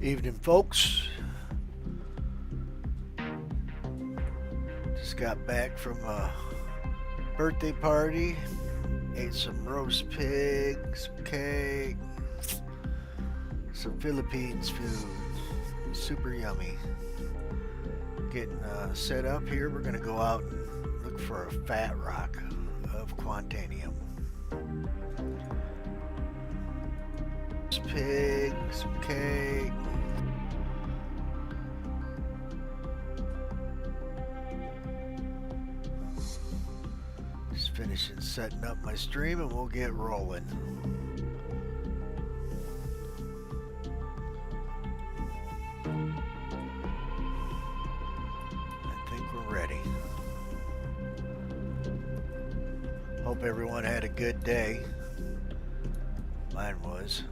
Evening, folks. Just got back from a birthday party. Ate some roast pig, some cake, some Philippines food. Super yummy. Getting set up here. We're going to go out and look for a fat rock of quantanium. Roast pig, some cake. Just finishing setting up my stream and we'll get rolling. I think we're ready. Hope everyone had a good day. Mine was.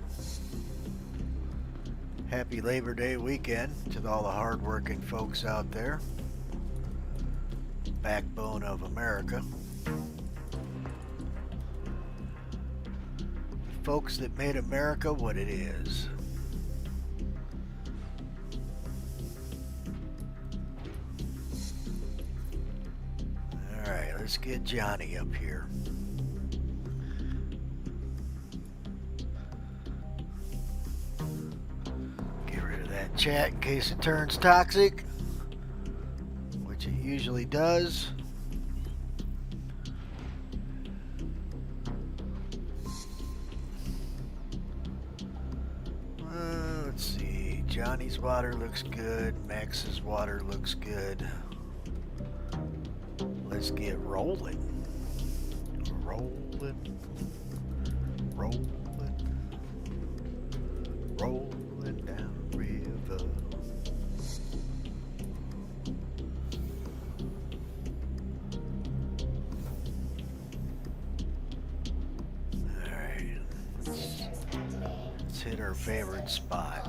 Happy Labor Day weekend to all the hard-working folks out there. Backbone of America. Folks that made America what it is. Alright, let's get Johnny up here. Get rid of that chat in case it turns toxic, which it usually does. Let's see, Johnny's water looks good, Max's water looks good. Let's get rolling. Rolling. Rolling down the river. Alright. Let's hit our favorite spot.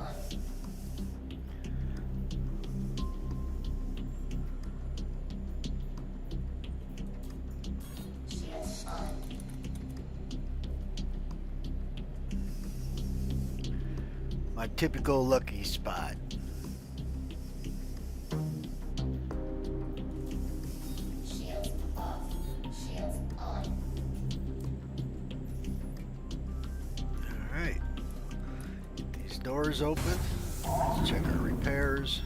My typical lucky spot. Shields off. Shields on. Alright. Get these doors open. Let's check our repairs.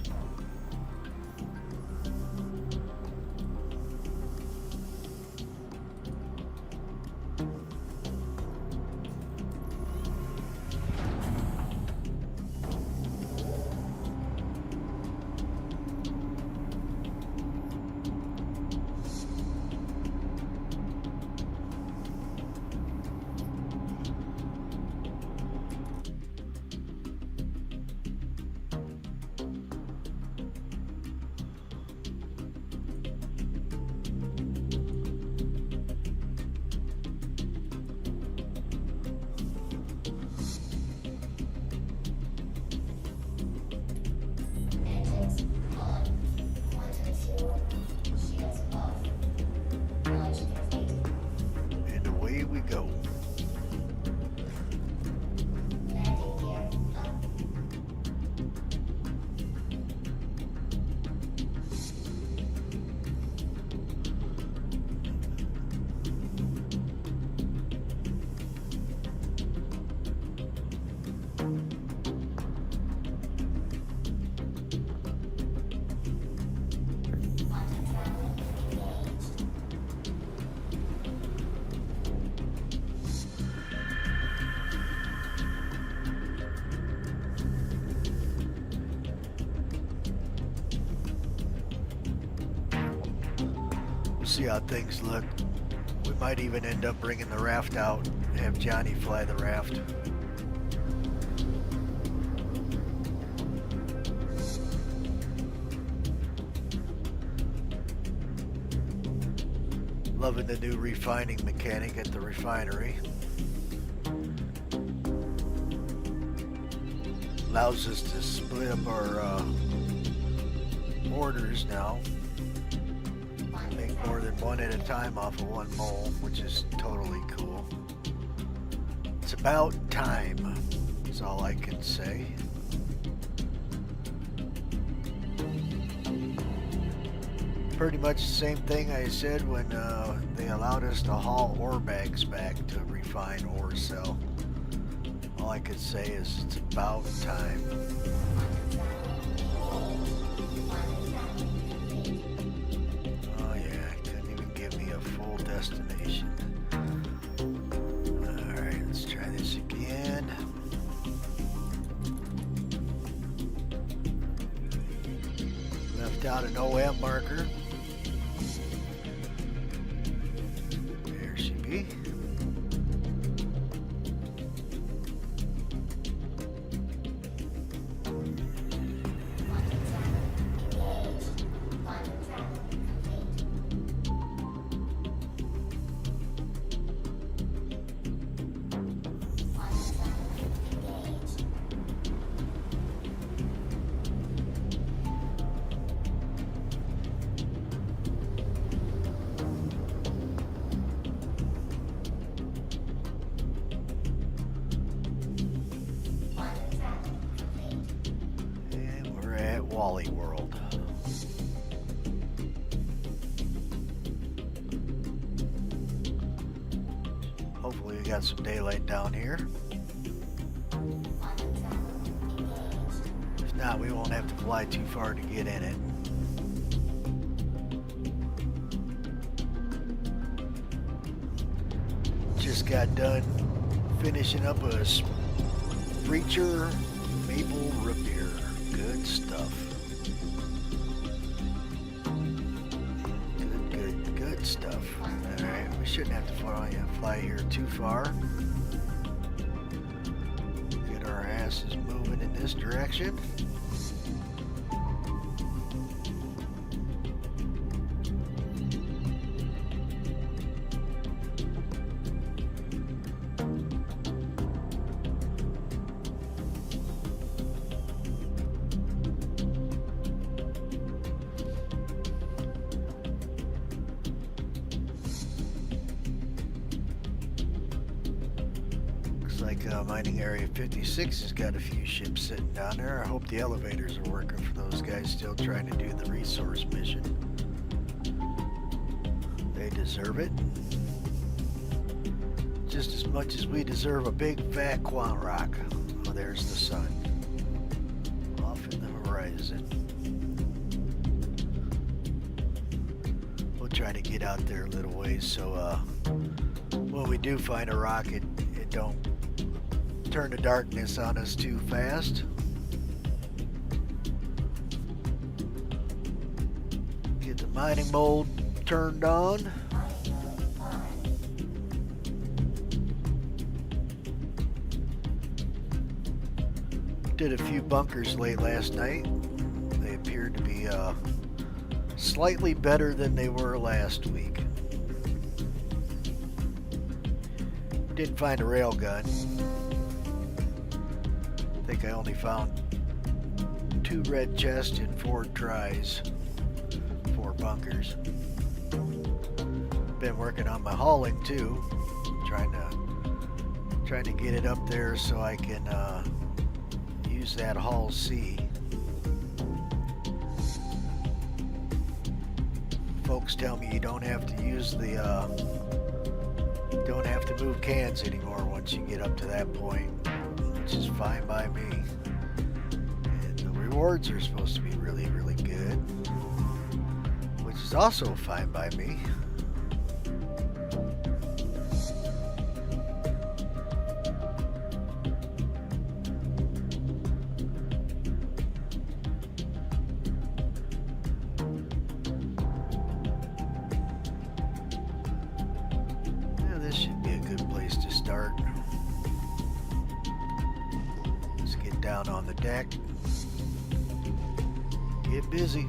Engines on. Quantum fuel. Shields off. Launch complete. And away we go. Landing gear up. Quantum travel engaged. We'll see how things look. We might even end up bringing the raft out and have Johnny fly the raft. Loving the new refining mechanic at the refinery. Allows us to split up our orders now. Make more than one at a time off of one mole, which is totally cool. It's about time, is all I can say. pretty much the same thing I said when they allowed us to haul ore bags back to refine ore cell. All I could say is it's about time. Oh yeah, couldn't even give me a full destination. Alright, let's try this again. Left out an OM marker. There she be. Wally World. Hopefully we got some daylight down here. If not, we won't have to fly too far to get in it. Just got done finishing up a Breacher Maple Repair. Good stuff. Good stuff. Alright, we shouldn't have to fly here too far. Get our asses moving in this direction. Like mining area 56 has got a few ships sitting down there. I hope the elevators are working for those guys still trying to do the resource mission. They deserve it. Just as much as we deserve a big fat Quant rock. Oh, there's the sun. Off in the horizon. We'll try to get out there a little ways so when we do find a rock, it don't turn to darkness on us too fast. Get the mining mode turned on. Did a few bunkers late last night. They appeared to be slightly better than they were last week. Didn't find a rail gun. I think I only found 2 red chests and 4 tries, 4 bunkers. Been working on my hauling too, trying to get it up there so I can use that haul C. Folks tell me you don't have to use the don't have to move cans anymore once you get up to that point, which is fine by me. And the rewards are supposed to be really, really good, which is also fine by me. Yeah, this should be a good place to start. Let's get down on the deck. Get busy.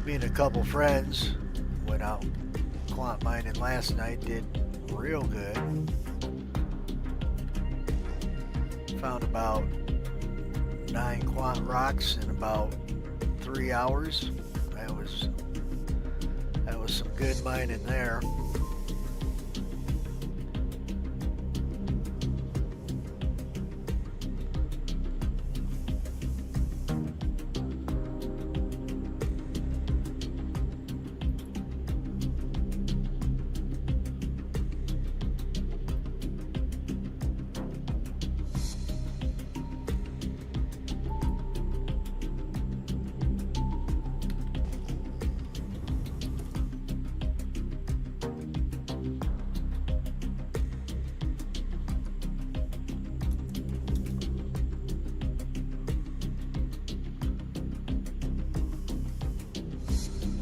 Me and a couple friends went out Quant mining last night, did real good. Found about 9 quant rocks in about 3 hours. That was some good mining there.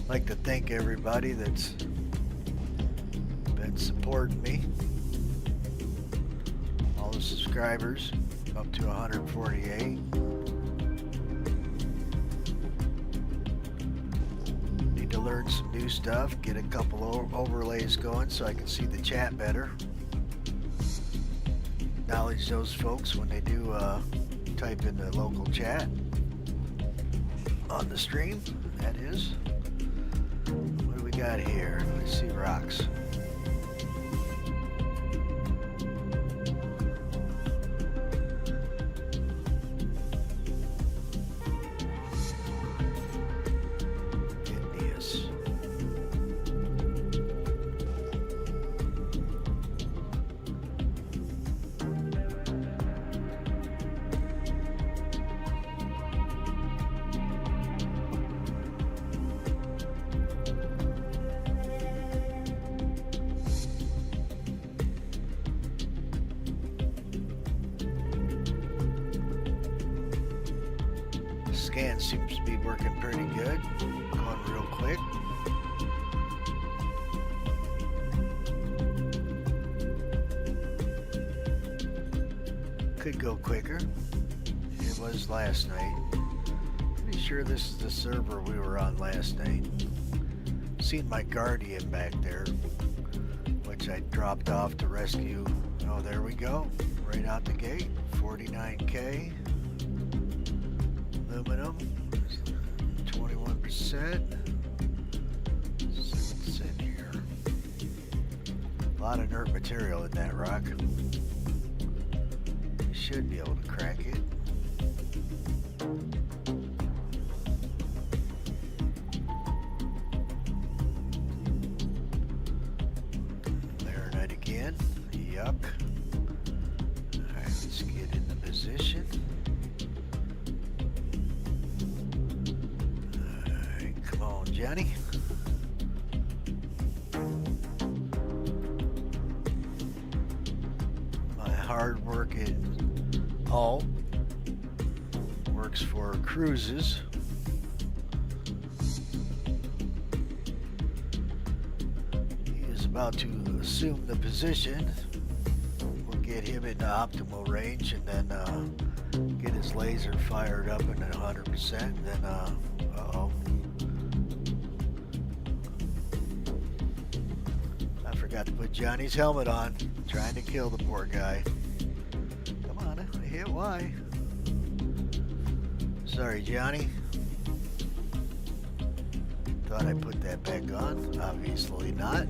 I'd like to thank everybody that's been supporting me. All the subscribers, up to 148. Need to learn some new stuff, get a couple overlays going so I can see the chat better. Acknowledge those folks when they do type in the local chat on the stream, that is. What do we got here? Let's see, rocks. Igneous. Scan seems to be working pretty good. Going real quick. Could go quicker. It was last night. Pretty sure this is the server we were on last night. Seen my Guardian back there, which I dropped off to rescue. Oh, there we go. Right out the gate. 49K. Aluminum, 21%. See what's in here. A lot of inert material in that rock. You should be able to crack it. Laranite again. Yuck. Alright, let's get into position. Johnny. My hard working alt works for cruises. He is about to assume the position. We'll get him into optimal range and then get his laser fired up at 100%. And then, uh-oh. Forgot to put Johnny's helmet on. Trying to kill the poor guy. Come on, I hit Y. Sorry, Johnny. Thought I put that back on. Obviously not.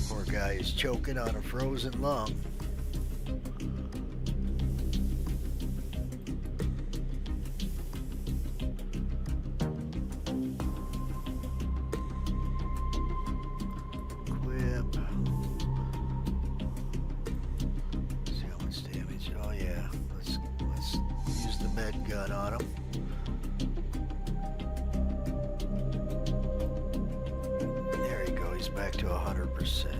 Poor guy is choking on a frozen lung. Gun on him. There you go, he's back to 100%.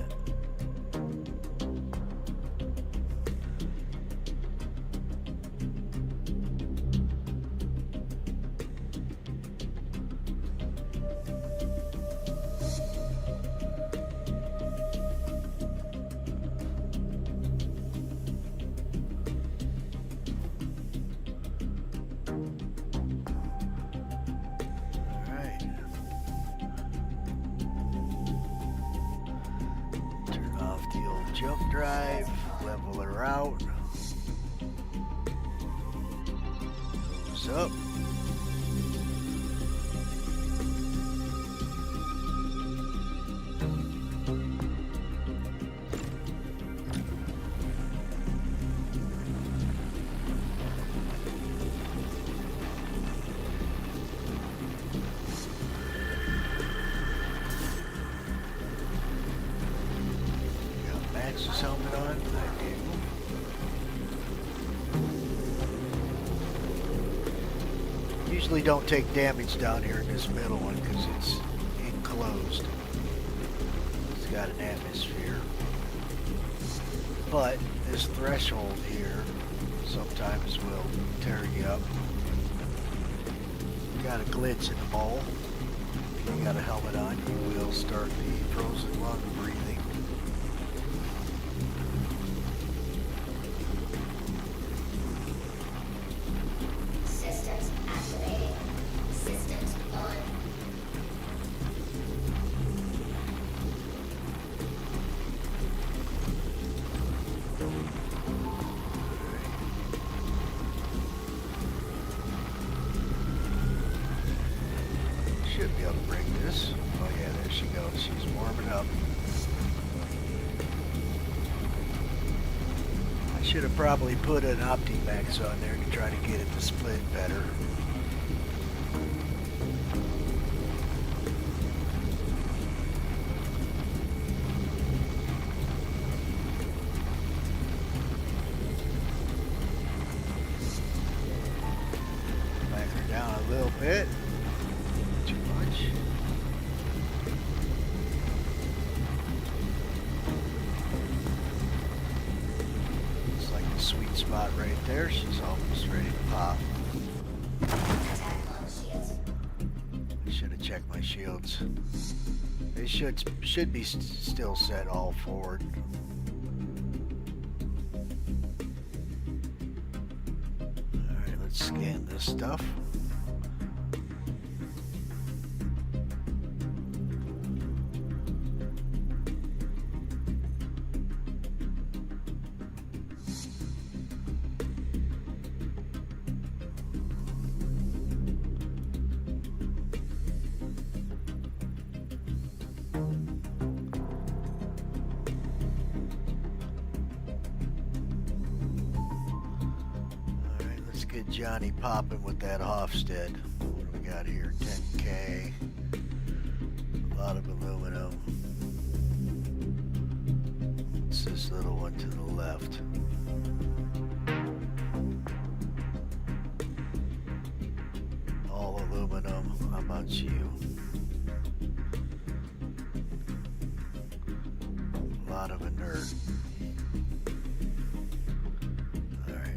jump drive, level her out. Goes up. Max's helmet on? I do. Usually don't take damage down here in this middle one because it's enclosed. It's got an atmosphere. But this threshold here sometimes will tear you up. Got a glitch in the bowl. If you got a helmet on, you will start the frozen lung breathing. Systems activating. Systems on. Should be able to break this. Oh yeah, there she goes. She's warming up. I should have probably put an Optimax on there to try to get it to split better. Back her down a little bit. Too much. It's like the sweet spot right there. She's almost ready to pop. Attack on shields. I should have checked my shields. They should be still set all forward. All right, let's scan this stuff. Get Johnny popping with that Hofstad. What do we got here? 10K. A lot of aluminum. What's this little one to the left? All aluminum. How about you? A lot of inert.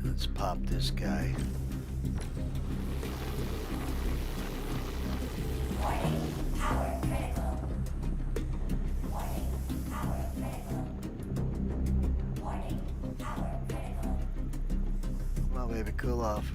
Let's pop this guy. Warning. Power critical. Warning. Power critical. Warning. Power critical. Come on, baby, cool off.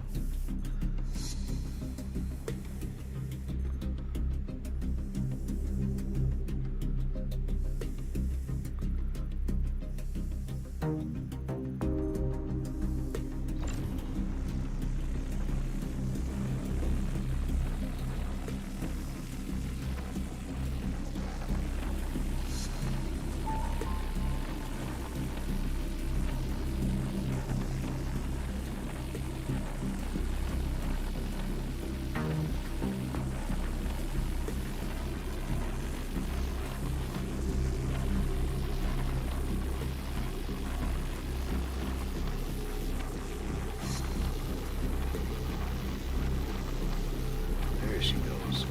There she goes.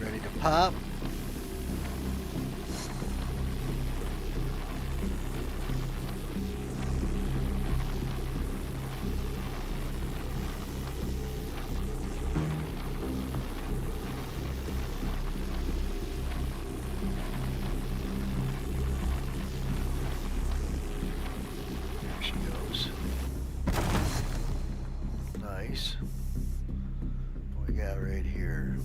Ready to pop. right here.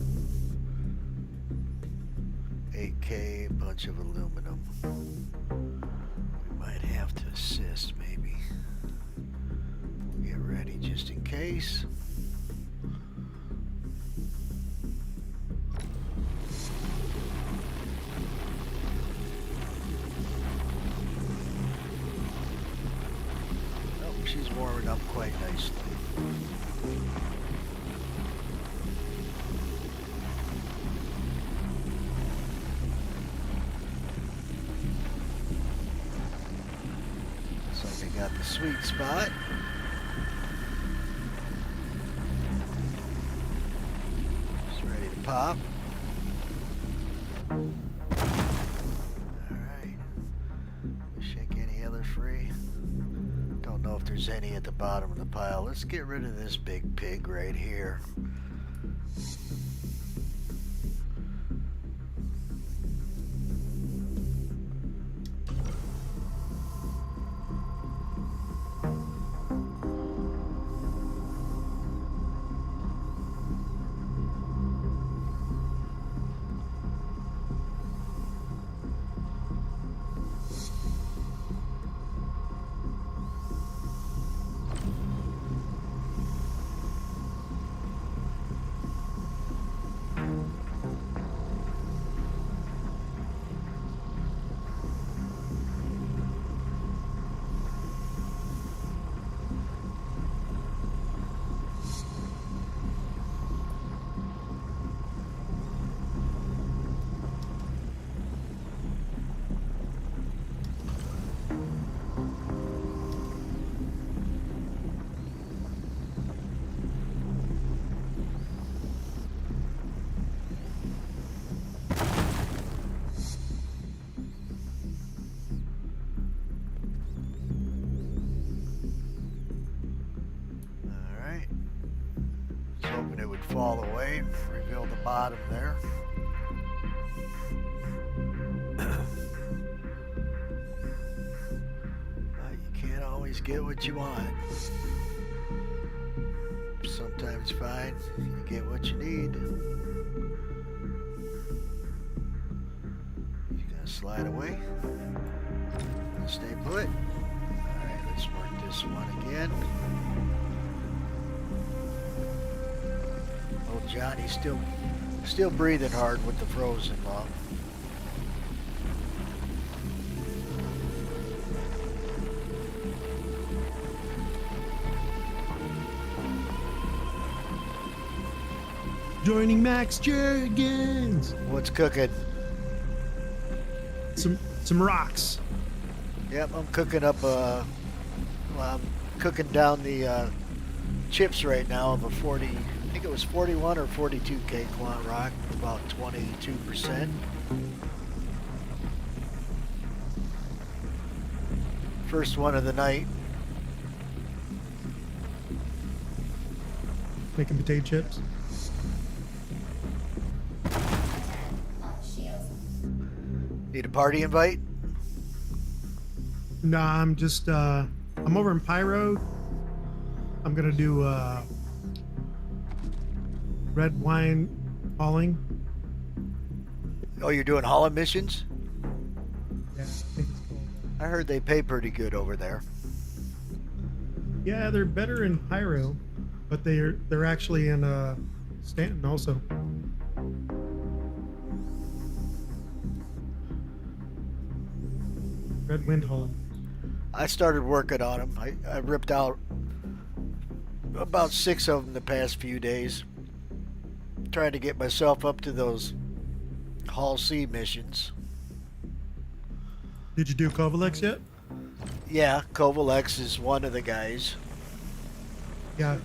8K, bunch of aluminum. We might have to assist, maybe. Get ready just in case. Oh, she's warming up quite nicely. Looks like I got the sweet spot. Just ready to pop. Alright. Shake any other free. Don't know if there's any at the bottom of the pile. Let's get rid of this big pig right here. Hoping it would fall away, reveal the bottom there. But you can't always get what you want. Sometimes fine, you get what you need. You're gonna slide away. Stay put. Alright, let's work this one again. Oh, Johnny's still breathing hard with the frozen log. Joining Max Jurgens. What's cooking? Some rocks. Yep, I'm cooking up. Well, I'm cooking down the chips right now of a 40. I think it was 41 or 42K Quant rock, about 22%. First one of the night. Making potato chips. Need a party invite? Nah, I'm just I'm over in Pyro. I'm gonna do red wine hauling. Oh, you're doing hauling missions? Yeah, I think it's called. I heard they pay pretty good over there. Yeah, they're better in Pyro, but they're actually in Stanton also. Red wind hauling. I started working on them. I ripped out about 6 of them the past few days. Trying to get myself up to those Hall C missions. Did you do Kovalex yet? Yeah, Kovalex is one of the guys. Yeah.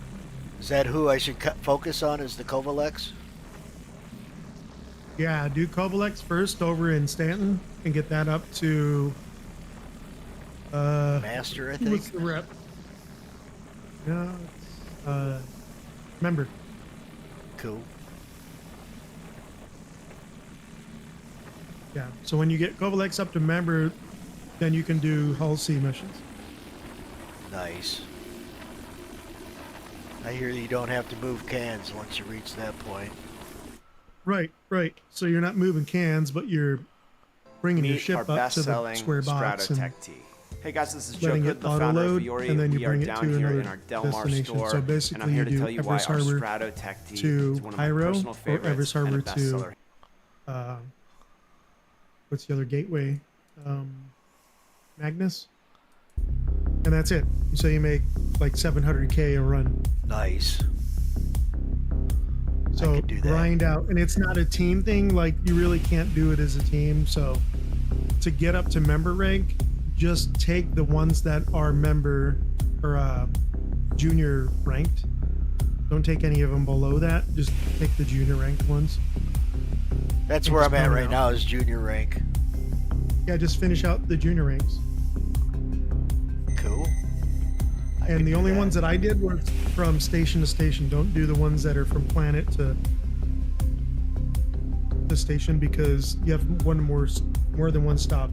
Is that who I should focus on, is the Kovalex? Yeah, do Kovalex first over in Stanton and get that up to Master, I who was think. the rep? Yeah, member. Cool. Yeah. So when you get Kovalex up to member, then you can do Hull C missions. Nice. I hear you don't have to move cans once you reach that point. Right, right. So you're not moving cans, but you're bringing your Meet ship our up to the best-selling square box and Stratotech tea. Hey guys, this is Joe letting Hood, it the founder of auto-load, Fiori. and then you We are bring it down to here another in our Del Mar destination. store, So and basically, I'm here you to do tell you why Everest our Harbor Stratotech tea to is one of my Cairo, personal or favorites Everest and a Harbor to bestseller. what's the other gateway? Magnus, and that's it. So you make like 700K a run. Nice. So could do that. grind out, and it's not a team thing. Like you really can't do it as a team. So to get up to member rank, just take the ones that are member or junior ranked. Don't take any of them below that. Just take the junior ranked ones. That's And where just I'm at grind right out. now is junior rank. Yeah, just finish out the junior ranks. Cool. I could And the do only that. ones that I did were from station to station. Don't do the ones that are from planet to station, because you have more than one stop.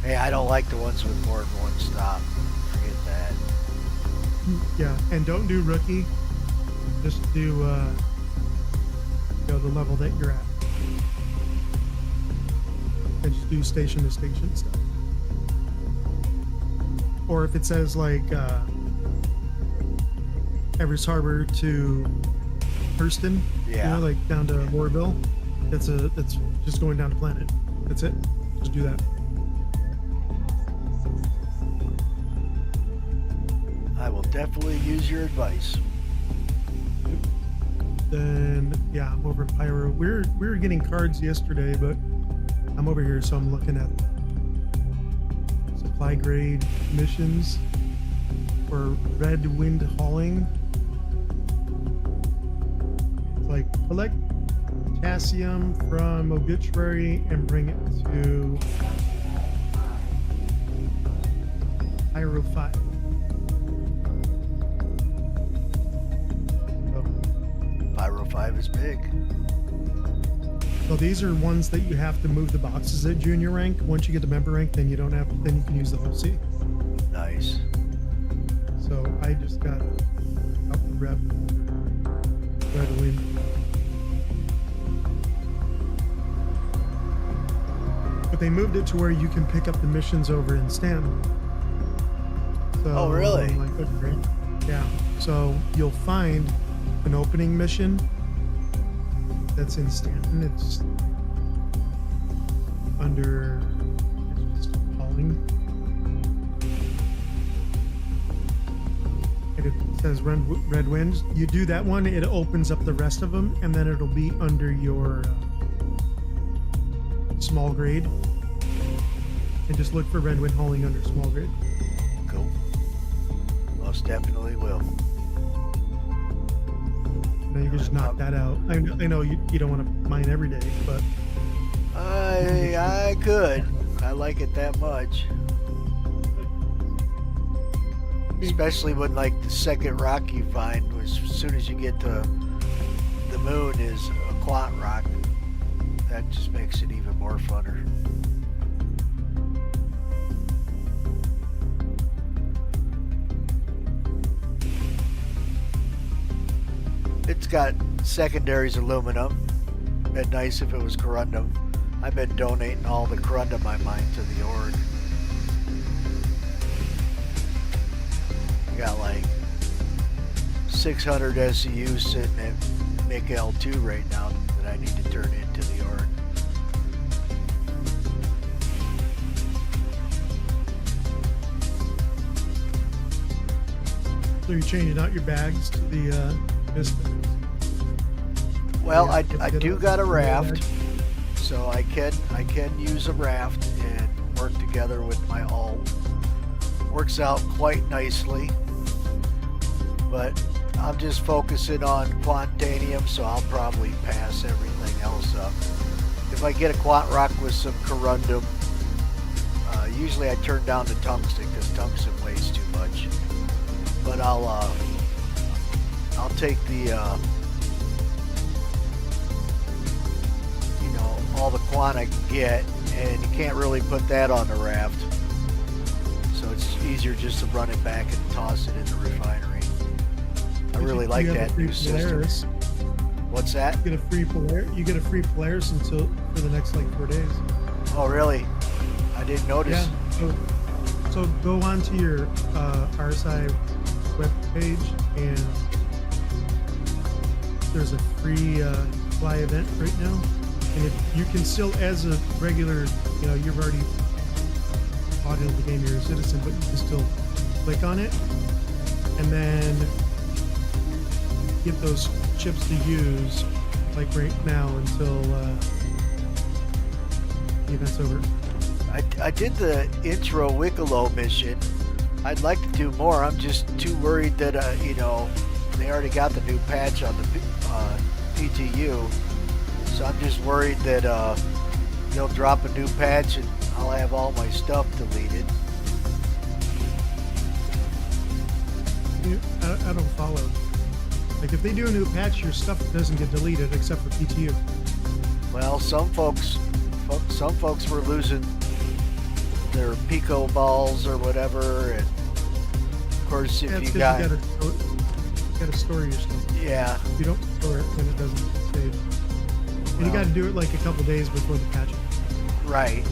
Hey, I don't like the ones with more than one stop. Forget that. Yeah, and don't do rookie. Just do the level that you're at. And just do station to station stuff. Or if it says like Everest Harbor to Hurston, Yeah. you know, like down to Warville, that's just going down to planet. That's it. Just do that. I will definitely use your advice. Then yeah, I'm over in Pyro. We were getting cards yesterday, but I'm over here, so I'm looking at supply grade missions for red wind hauling. It's like collect potassium from obituary and bring it to Pyro 5. Pyro 5 is big. So these are ones that you have to move the boxes at junior rank. Once you get to member rank, then you don't have. Then you can use the whole C. Nice. So I just got out the rep right away. But they moved it to where you can pick up the missions over in Stanton. So Oh, really? I'm like, okay. Yeah. So you'll find an opening mission that's in Stanton. It's under it's just hauling. And it says red winds. You do that one, it opens up the rest of them, and then it'll be under your small grade. And just look for red wind hauling under small grade. Cool. Most definitely will. Now you can just knock that out. I know you don't want to mine every day, but I could. I like it that much. Especially when like the second rock you find, as soon as you get to the moon, is a Quant rock. That just makes it even more funner. It's got secondaries aluminum. Been nice if it was corundum. I've been donating all the corundum I mine to the org. Got like 600 SEUs sitting at MIC L2 right now that I need to turn into the org. so you're changing out your bags to the Pistons. Well, Yeah, I get do a- got a get a raft, bag. so I can use a raft and work together with my alt. Works out quite nicely, but I'm just focusing on Quantanium, so I'll probably pass everything else up. If I get a Quant rock with some corundum, usually I turn down the tungsten because tungsten weighs too much. But I'll take the all the Quant I can get, and you can't really put that on the raft. So So it's easier just to run it back and toss it in the refinery. I really like that new system. Polaris. What's that? You get a free Polaris. You get a free Polaris until for the next like 4 days. Oh, really? I didn't notice. Yeah. So go onto your RSI web page and there's a free fly event right now. And if you can still, as a regular, you know, you've already bought into the game, you're a citizen, but you can still click on it and then get those chips to use, like right now until the event's over. I did the intro Wicklow mission. I'd like to do more. I'm just too worried that, you know, they already got the new patch on the PTU. So I'm just worried that they'll drop a new patch and I'll have all my stuff deleted. I don't follow. Like if they do a new patch, your stuff doesn't get deleted except for PTU. Well, some folks were losing their Pico balls or whatever, and of course if you got, you gotta store your stuff. Yeah, If you don't store it, then it doesn't save. And you got to do it like a couple days before the patch. Right.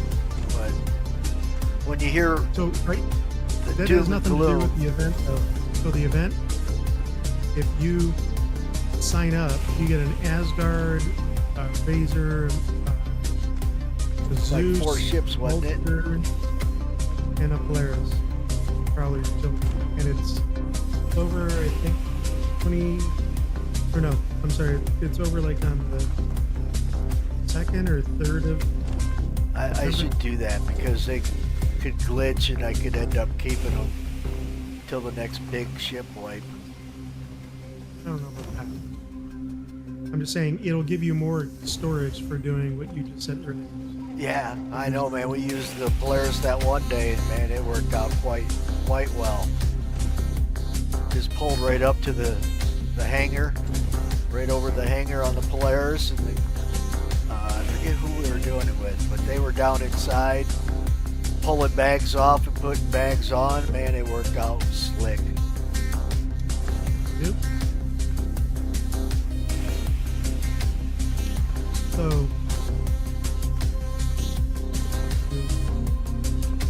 But when you hear So right, the that doom has and nothing to do gloom, with the event though. So the event, if you sign up, you get an Asgard, Razor, it's like Zeus, 4 ships, wasn't it? Vulture, and a Polaris. Probably still. And it's over, I think, 20, or no, I'm sorry, it's over like on the 2nd or 3rd of I should do that because they could glitch and I could end up keeping them till the next big ship wipe. I don't know about that. I'm just saying it'll give you more storage for doing what you just said earlier. Yeah, I know, man. We used the Polaris that one day, and man, it worked out quite well. Just pulled right up to the hangar, right over the hangar on the Polaris, and I forget who we were doing it with, but they were down inside, pulling bags off and putting bags on. Man, it worked out slick. Yep. So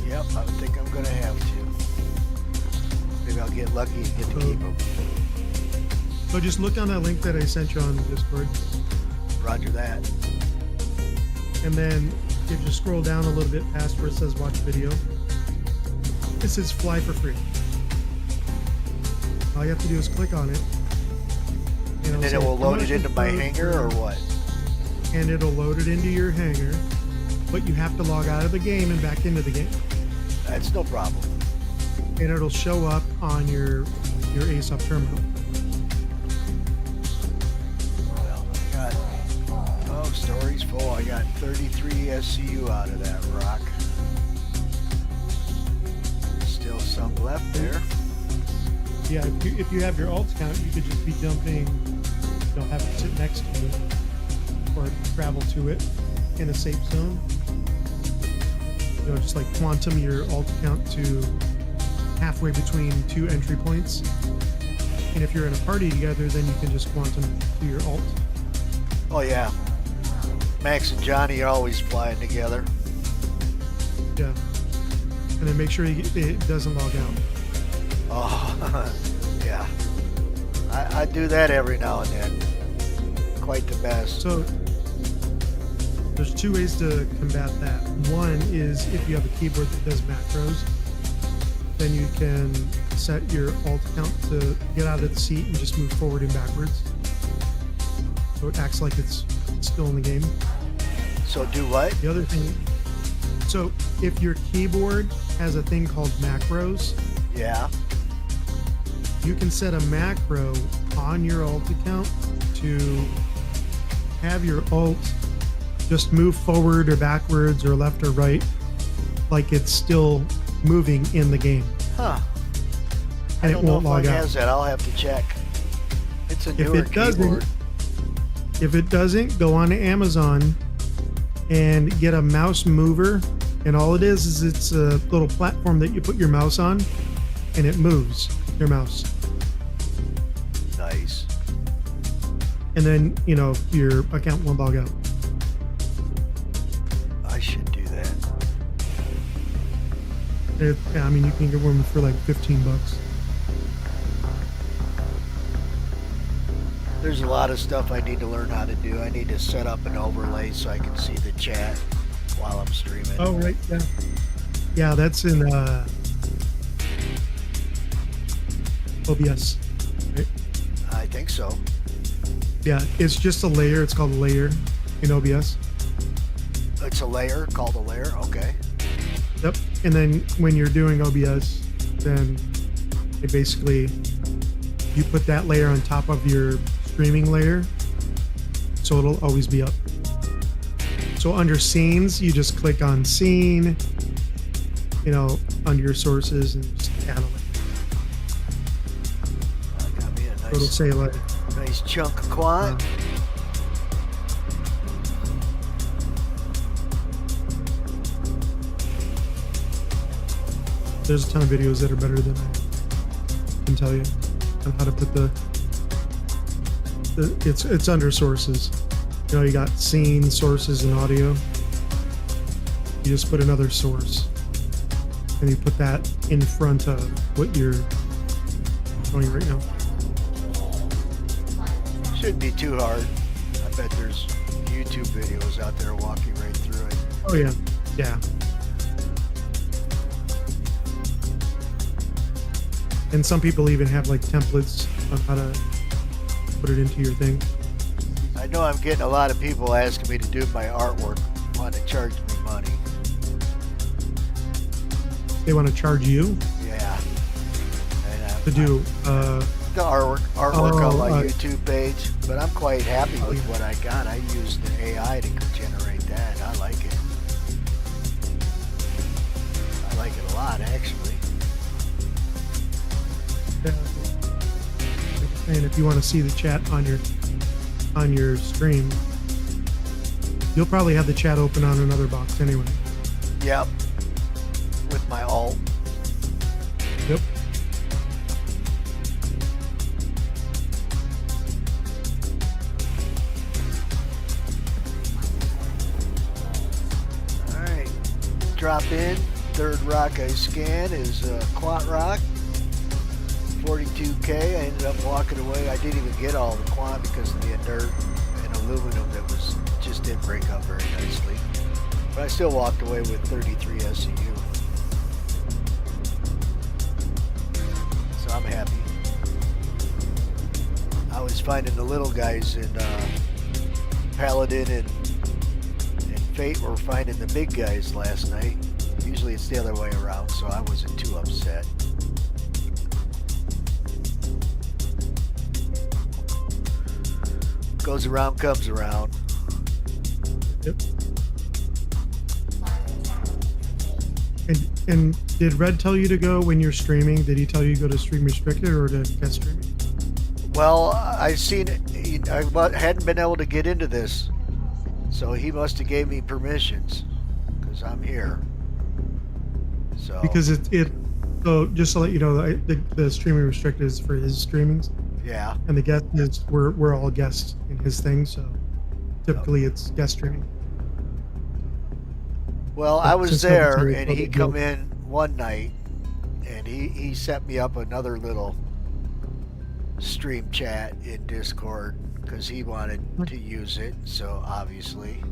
Yep, I think I'm gonna have to. Maybe I'll get lucky and get to keep them. So just look on that link that I sent you on Discord, Roger that. and then if you scroll down a little bit past where it says watch video, it says fly for free. All you have to do is click on it, And then it will load it into my hangar or what? And it'll load it into your hangar, but you have to log out of the game and back into the game. That's no problem. And it'll show up on your ASOP terminal. Well, I got, oh, story's full. I got 33 SCU out of that rock. Still some left there. Yeah, if you have your alt count, you could just be jumping, you know, have it sit next to it, or travel to it in a safe zone. You know, just like quantum your alt count to halfway between 2 entry points. And if you're in a party together, then you can just quantum to your alt. Oh yeah. Max and Johnny are always flying together. Yeah. And then make sure it doesn't log out. Oh, yeah. I do that every now and then. Quite the best. So there's 2 ways to combat that. One is if you have a keyboard that does macros, then you can set your alt count to get out of the seat and just move forward and backwards. So it acts like it's still in the game. So do what? The other thing, so if your keyboard has a thing called macros, Yeah. you can set a macro on your alt account to have your alt just move forward or backwards or left or right like it's still moving in the game. Huh. And I it don't know won't if log mine out. has that. I'll have to check. It's a If newer it doesn't, keyboard. If it doesn't, go on to Amazon and get a mouse mover And all it is it's a little platform that you put your mouse on, and it moves your mouse. Nice. And then, you know, your account won't log out. I should do that. I mean, you can get one for like $15. There's a lot of stuff I need to learn how to do. I need to set up an overlay so I can see the chat while I'm streaming. Oh, right, yeah. Yeah, that's in OBS, right? I think so. Yeah, it's just a layer. It's called a layer in OBS. It's a layer, called a layer. Okay. Yep. And then when you're doing OBS, then it basically, you put that layer on top of your streaming layer, so it'll always be up. So under scenes, you just click on scene, you know, under your sources, and just add a link. Got me a So it'll nice, say like, nice chunk of quant. there's a ton of videos that are better than I can tell you on how to put the it's under sources. You know, you got scene, sources, and audio. You just put another source, and you put that in front of what you're showing right now. Shouldn't be too hard. I bet there's YouTube videos out there walking right through it. Oh yeah, yeah. And some people even have like templates on how to put it into your thing. I know I'm getting a lot of people asking me to do my artwork, want to charge me money. They want to charge you Yeah. And to do the artwork on my Oh, YouTube page, but I'm quite happy with yeah. what I got. I used the AI to generate that. I like it. I like it a lot, actually. and if you want to see the chat on your stream, you'll probably have the chat open on another box anyway. Yep. With my alt. Yep. Alright. Drop in. Third rock I scan is Quant rock. 42K. I ended up walking away. I didn't even get all the quant because of the inert and aluminum that was just didn't break up very nicely. But I still walked away with 33 SCU. So I'm happy. I was finding the little guys in Paladin and Fate were finding the big guys last night. Usually it's the other way around, so I wasn't too upset. Goes around, comes around. Yep. And did Red tell you to go when you're streaming? Did he tell you to go to stream restricted or to guest streaming? Well, I seen it. I hadn't been able to get into this, so he must have gave me permissions because I'm here. So Because so just to let you know, the streaming restricted is for his streamings, yeah, and the guest is we're all guests in his thing, so typically it's guest streaming. well, I was Since there, Military and he Public come Guild. in one night, and he set me up another little stream chat in Discord because he wanted to use it. So obviously,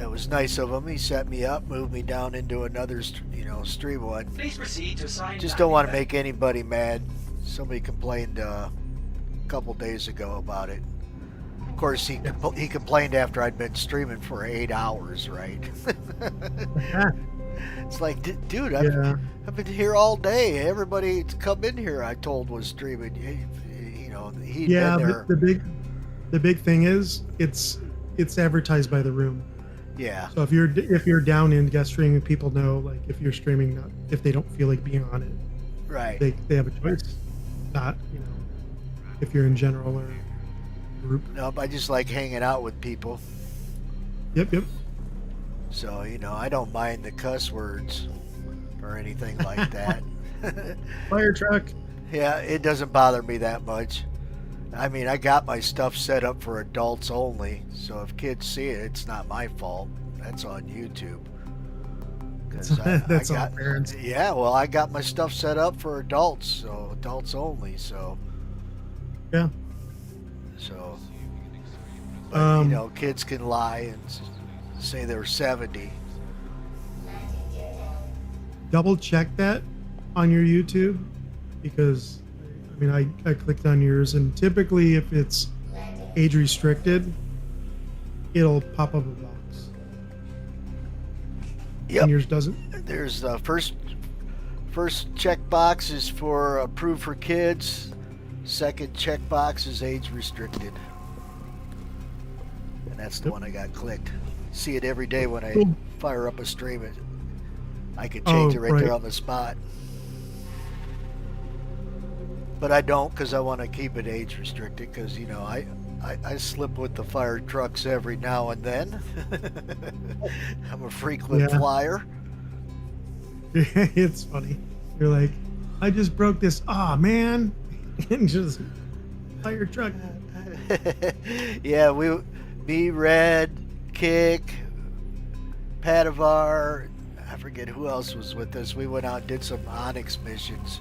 it was nice of him. He set me up, moved me down into another, stream one. Please proceed to sign. Just don't want to make anybody mad. Somebody complained a couple days ago about it. Of course, he complained after I'd been streaming for 8 hours, right? It's like, dude, Yeah. I've been here all day. Everybody to come in here, I told, was streaming. He'd Yeah, been there. the big thing is it's advertised by the room. Yeah, So if you're down in guest streaming, people know, like, if you're streaming, if they don't feel like being on it, right. they have a choice. Not, if you're in general or group. Nope, I just like hanging out with people. Yep. So, you know, I don't mind the cuss words or anything like that. Fire truck. Yeah, it doesn't bother me that much. I mean, I got my stuff set up for adults only, so if kids see it, it's not my fault. That's on YouTube. 'Cause That's I all got, parents. yeah, well, I got my stuff set up for adults, so adults only. So, Yeah. so, but you Um, know, kids can lie and say they're 70. double check that on your YouTube because I mean I clicked on yours and typically if it's age restricted, it'll pop up a box. Yep. And yours doesn't. There's first check box is for approved for kids. Second check box is age restricted. And that's the Yep. one I got clicked. See it every day when I Cool. fire up a stream. I could change Oh, it right right. there on the spot. But I don't because I want to keep it age restricted because, you know, I slip with the fire trucks every now and then. I'm a frequent Yeah. flyer. It's funny. You're like, I just broke this. Ah, man, and just fire truck. Yeah, me, Red, Kick, Padavar, I forget who else was with us. We went out and did some Onyx missions.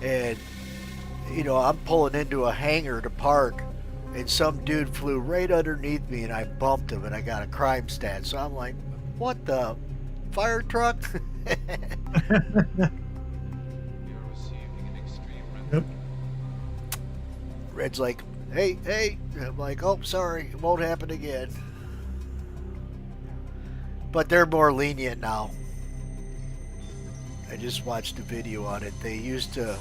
And, you know, I'm pulling into a hangar to park, and some dude flew right underneath me, and I bumped him, and I got a crime stat. So I'm like, what the? Fire truck? Yep. Red's like, hey. I'm like, oh, sorry, it won't happen again. But they're more lenient now. I just watched a video on it. They used to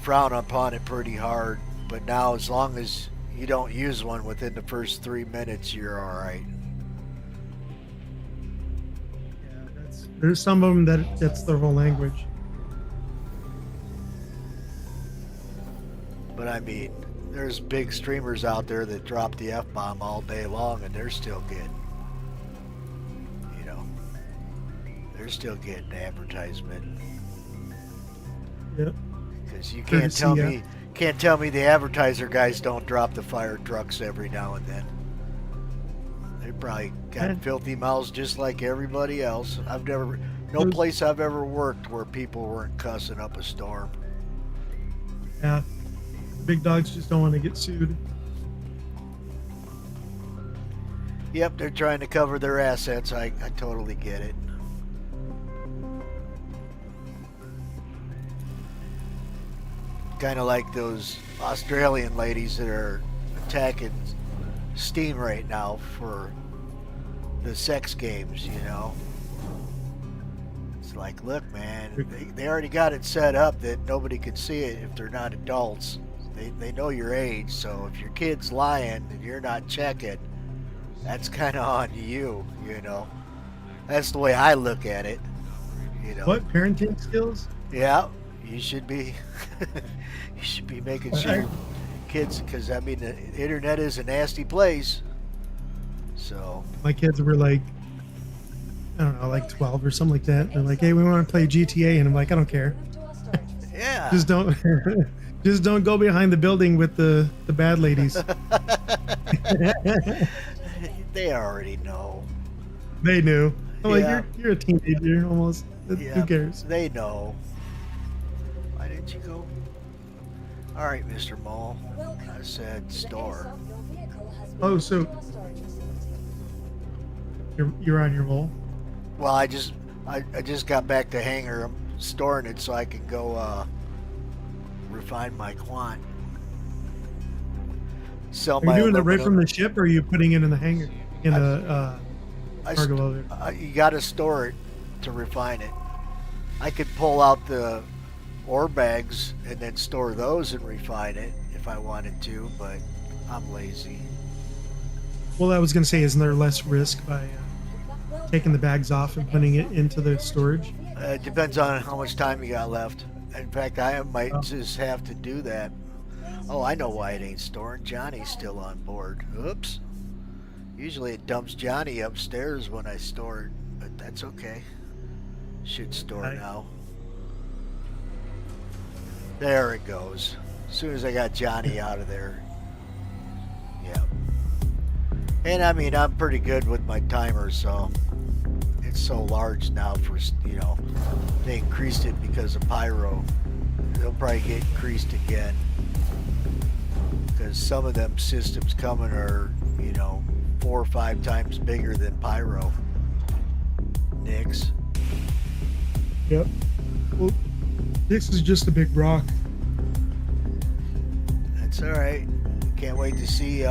frown upon it pretty hard, but now as long as you don't use one within the first 3 minutes, you're all right. Yeah, there's some of them that's their whole language. But I mean, there's big streamers out there that drop the F-bomb all day long, and they're still getting, you know, they're still getting advertisement. Yep. Because you Courtesy, can't tell me the advertiser guys don't drop the fire trucks every now and then. They probably got Yeah. filthy mouths just like everybody else. No place I've ever worked where people weren't cussing up a storm. Yeah. Big dogs just don't want to get sued. Yep, they're trying to cover their assets. I totally get it. Kind of like those Australian ladies that are attacking Steam right now for the sex games, you know. It's like, look, man, they already got it set up that nobody can see it if they're not adults. They know your age, so if your kid's lying and you're not checking, that's kind of on you, you know. That's the way I look at it, you know. What parenting skills? Yeah, you should be. You should be making sure your kids, because I mean, the internet is a nasty place. So My kids were like, I don't know, like 12 or something like that. They're like, hey, we want to play GTA, and I'm like, I don't care. yeah, Just don't, just don't go behind the building with the bad ladies. they already know. They knew. I'm like, Yeah. you're a teenager almost. Yeah, Who cares? They know. Why didn't you go? All right, Mr. Mole. I said store. Oh, so you're on your roll. Well, I just got back to hangar. I'm storing it so I can go refine my Quant. Sell Are my you doing it right aluminum. from the ship, or are you putting it in the hangar in a I cargo st- elevator? you got to store it to refine it. I could pull out the ore bags and then store those and refine it if I wanted to, but I'm lazy. Well, I was going to say, isn't there less risk by taking the bags off and putting it into the storage? It depends on how much time you got left. In fact, I might Oh. just have to do that. Oh, I know why it ain't storing. Johnny's still on board. Oops. Usually it dumps Johnny upstairs when I store it, but that's okay. Should store Okay. now. There it goes. As soon as I got Johnny out of there. Yeah. And I mean, I'm pretty good with my timer, so it's so large now for, you know, they increased it because of Pyro. They'll probably get increased again. Because some of them systems coming are, you know, 4 or 5 times bigger than Pyro. Nix. Yep. Well, this is just a big rock. That's alright. Can't wait to see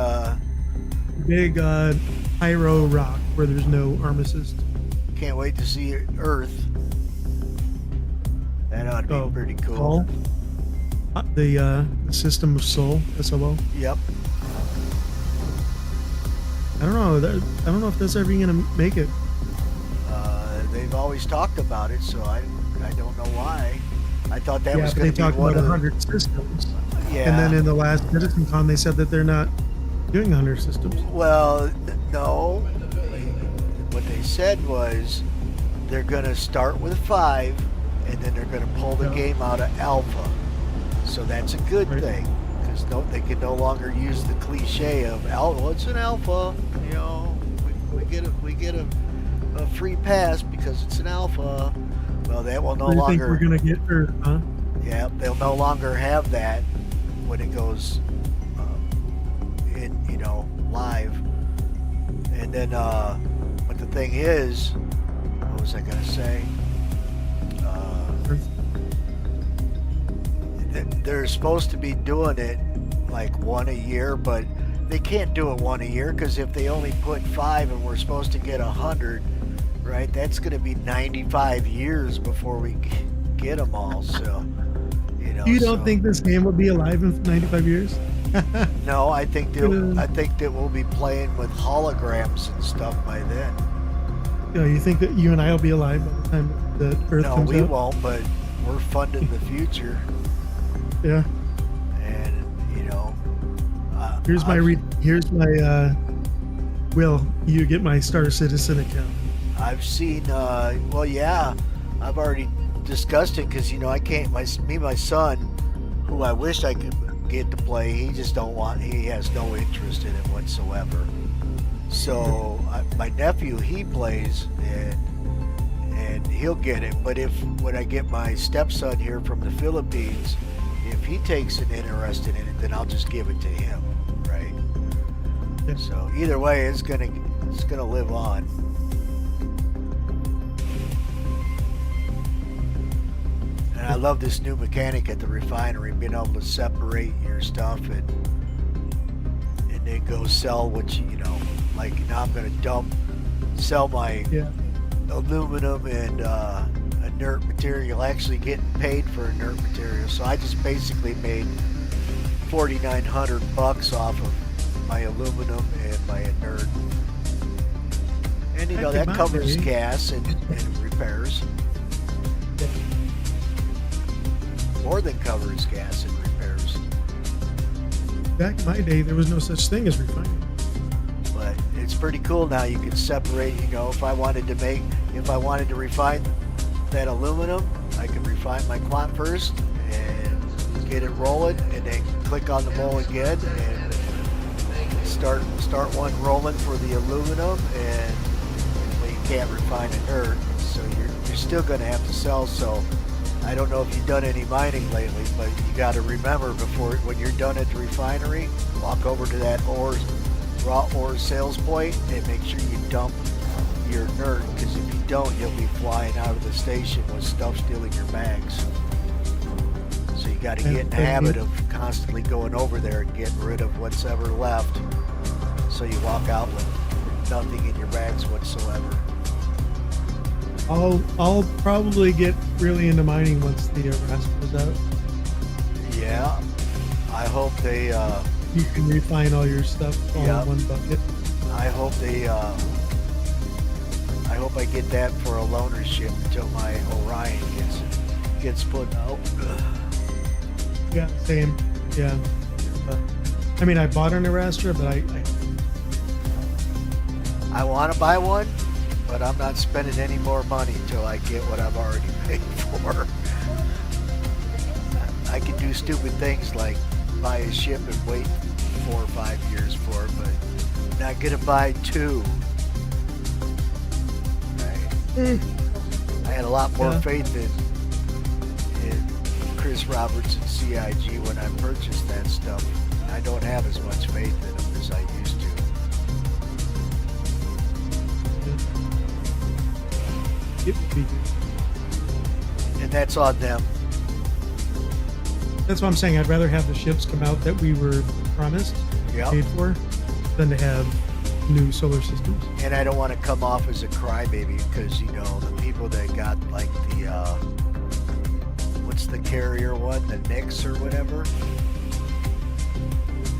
Big pyro rock where there's no arm assist. can't wait to see Earth. That ought to be pretty cool. Sol. The system of Sol, SOL. Yep. I don't know. I don't know if that's ever gonna make it. They've always talked about it, so I don't know why. I thought that Yeah, was but going they to be talked one about of the 100 systems. yeah. And then in the last CitizenCon, they said that they're not doing 100 systems. Well, no. What they said was they're going to start with 5, and then they're going to pull the game out of alpha. So that's a good thing, because they can no longer use the cliche of alpha. Well, it's an alpha, you know. We get a free pass because it's an alpha. Well, that will no Do you longer. think we're gonna get her? Huh? Yeah, they'll no longer have that when it goes in, you know, live. And then, but the thing is, what was I gonna say? They're supposed to be doing it like 1 a year, but they can't do it 1 a year because if they only put 5 and we're supposed to get 100, right? That's going to be 95 years before we get them all. So, you know. You don't think this game will be alive in 95 years? No, I think that we'll be playing with holograms and stuff by then. You know, you think that you and I will be alive by the time the Earth No, comes we out? won't, but we're funding the future. Yeah. And, you know. Here's my Will, you get my Star Citizen account. I've seen, well, yeah, I've already discussed it because, you know, I can't, my son, who I wished I could get to play, he just don't want, he has no interest in it whatsoever. So my nephew, he plays and he'll get it. But when I get my stepson here from the Philippines, if he takes an interest in it, then I'll just give it to him, right? Yeah. So either way, it's gonna live on. And I love this new mechanic at the refinery, being able to separate your stuff and then go sell what you know. Like now I'm gonna sell my aluminum and inert material, actually getting paid for inert material. So I just basically made $4,900 off of my aluminum and my inert. And you know that covers gas and repairs. More than covers gas and repairs. Back in my day, there was no such thing as refining. But it's pretty cool now. You can separate. You know, if I wanted to refine that aluminum, I can refine my Quant first and get it rolling, and then click on the bowl again and start one rolling for the aluminum. And well, you can't refine inert, so you're still going to have to sell. So I don't know if you've done any mining lately, but you got to remember when you're done at the refinery, walk over to that raw ore sales point and make sure you dump your inert, because if you don't, you'll be flying out of the station with stuff still in your bags. So you got to get in the habit of constantly going over there and getting rid of what's ever left, so you walk out with nothing in your bags whatsoever. I'll probably get really into mining once the rest goes out. Yeah, I hope they you can refine all your stuff all in one bucket. I hope I get that for a loaner ship until my Orion gets put out. Yeah, same. Yeah. I mean, I bought an Arastra, but I want to buy one, but I'm not spending any more money till I get what I've already paid for. I can do stupid things like buy a ship and wait 4 or 5 years for it, but not gonna buy 2. Right? I had a lot more faith in Chris Roberts and CIG when I purchased that stuff. I don't have as much faith in them as I used to. It would be good. And that's on them. That's what I'm saying. I'd rather have the ships come out that we were promised, Yep. paid for, than to have new solar systems. And I don't want to come off as a crybaby because, you know, the people that got like the, what's the carrier one? The Nix or whatever?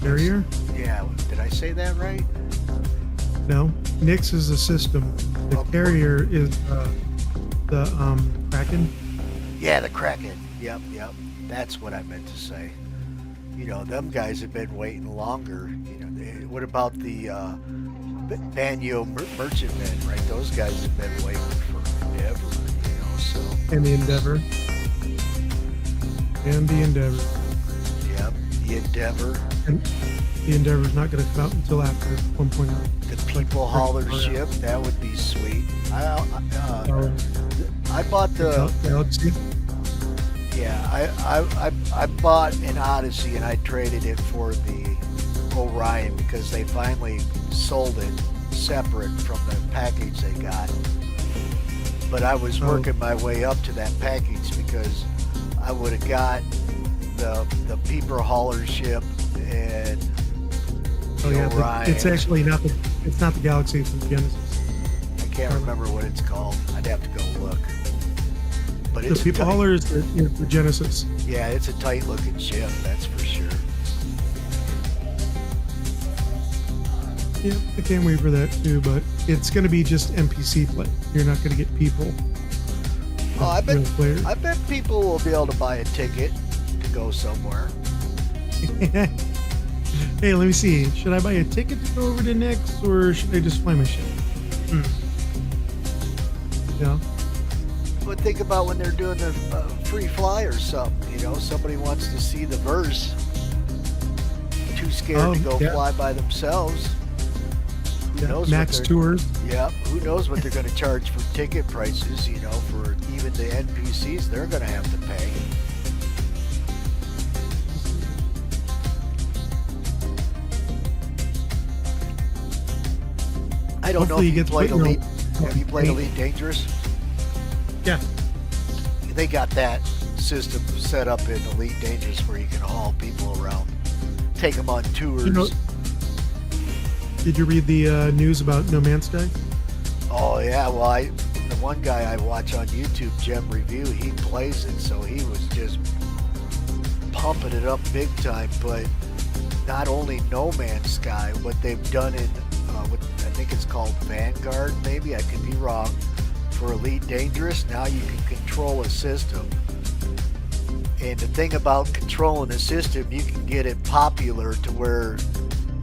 Carrier? Yeah, did I say that right? No. Nix is a system. The Oh. carrier is the Kraken. Yeah, the Kraken. Yep. That's what I meant to say. You know, them guys have been waiting longer. You know, what about the Banyo Merchantmen, right? Those guys have been waiting forever, you know, so. And the Endeavor. And the Endeavor. Yep, the Endeavor. And the Endeavor's not going to come out until after 1.0. The People Hauler ship, that would be sweet. I bought the... Galaxy. Yeah, I bought an Odyssey and I traded it for the Orion because they finally sold it separate from the package they got. But I was working my way up to that package because I would have got the Peeper Hauler ship and the Orion. It's actually not the Galaxy, it's the Genesis. I can't remember what it's called. I'd have to go look. But The it's People tight. Hauler is the Genesis. Yeah, it's a tight looking ship, that's for sure. Yeah, I can't wait for that too, but it's going to be just NPC play. You're not going to get people. Oh, I real players. bet people will be able to buy a ticket to go somewhere. Hey, let me see. Should I buy a ticket to go over to Nix, or should I just fly my ship? Yeah. But think about when they're doing the free fly or something, you know, somebody wants to see the verse, too scared to go fly by themselves. Who knows Max tours. Yeah, who knows what they're going to charge for ticket prices, you know, for even the NPCs they're going to have to pay. I don't know if you played Elite. Have you played Elite Dangerous? Yeah. They got that system set up in Elite Dangerous where you can haul people around, take them on tours. You know, did you read the news about No Man's Sky? Oh yeah, well the one guy I watch on YouTube, Gem Review, he plays it, so he was just pumping it up big time. But not only No Man's Sky, what they've done in what I think it's called Vanguard, maybe I could be wrong. For Elite Dangerous, now you can control a system. And the thing about controlling a system, you can get it popular to where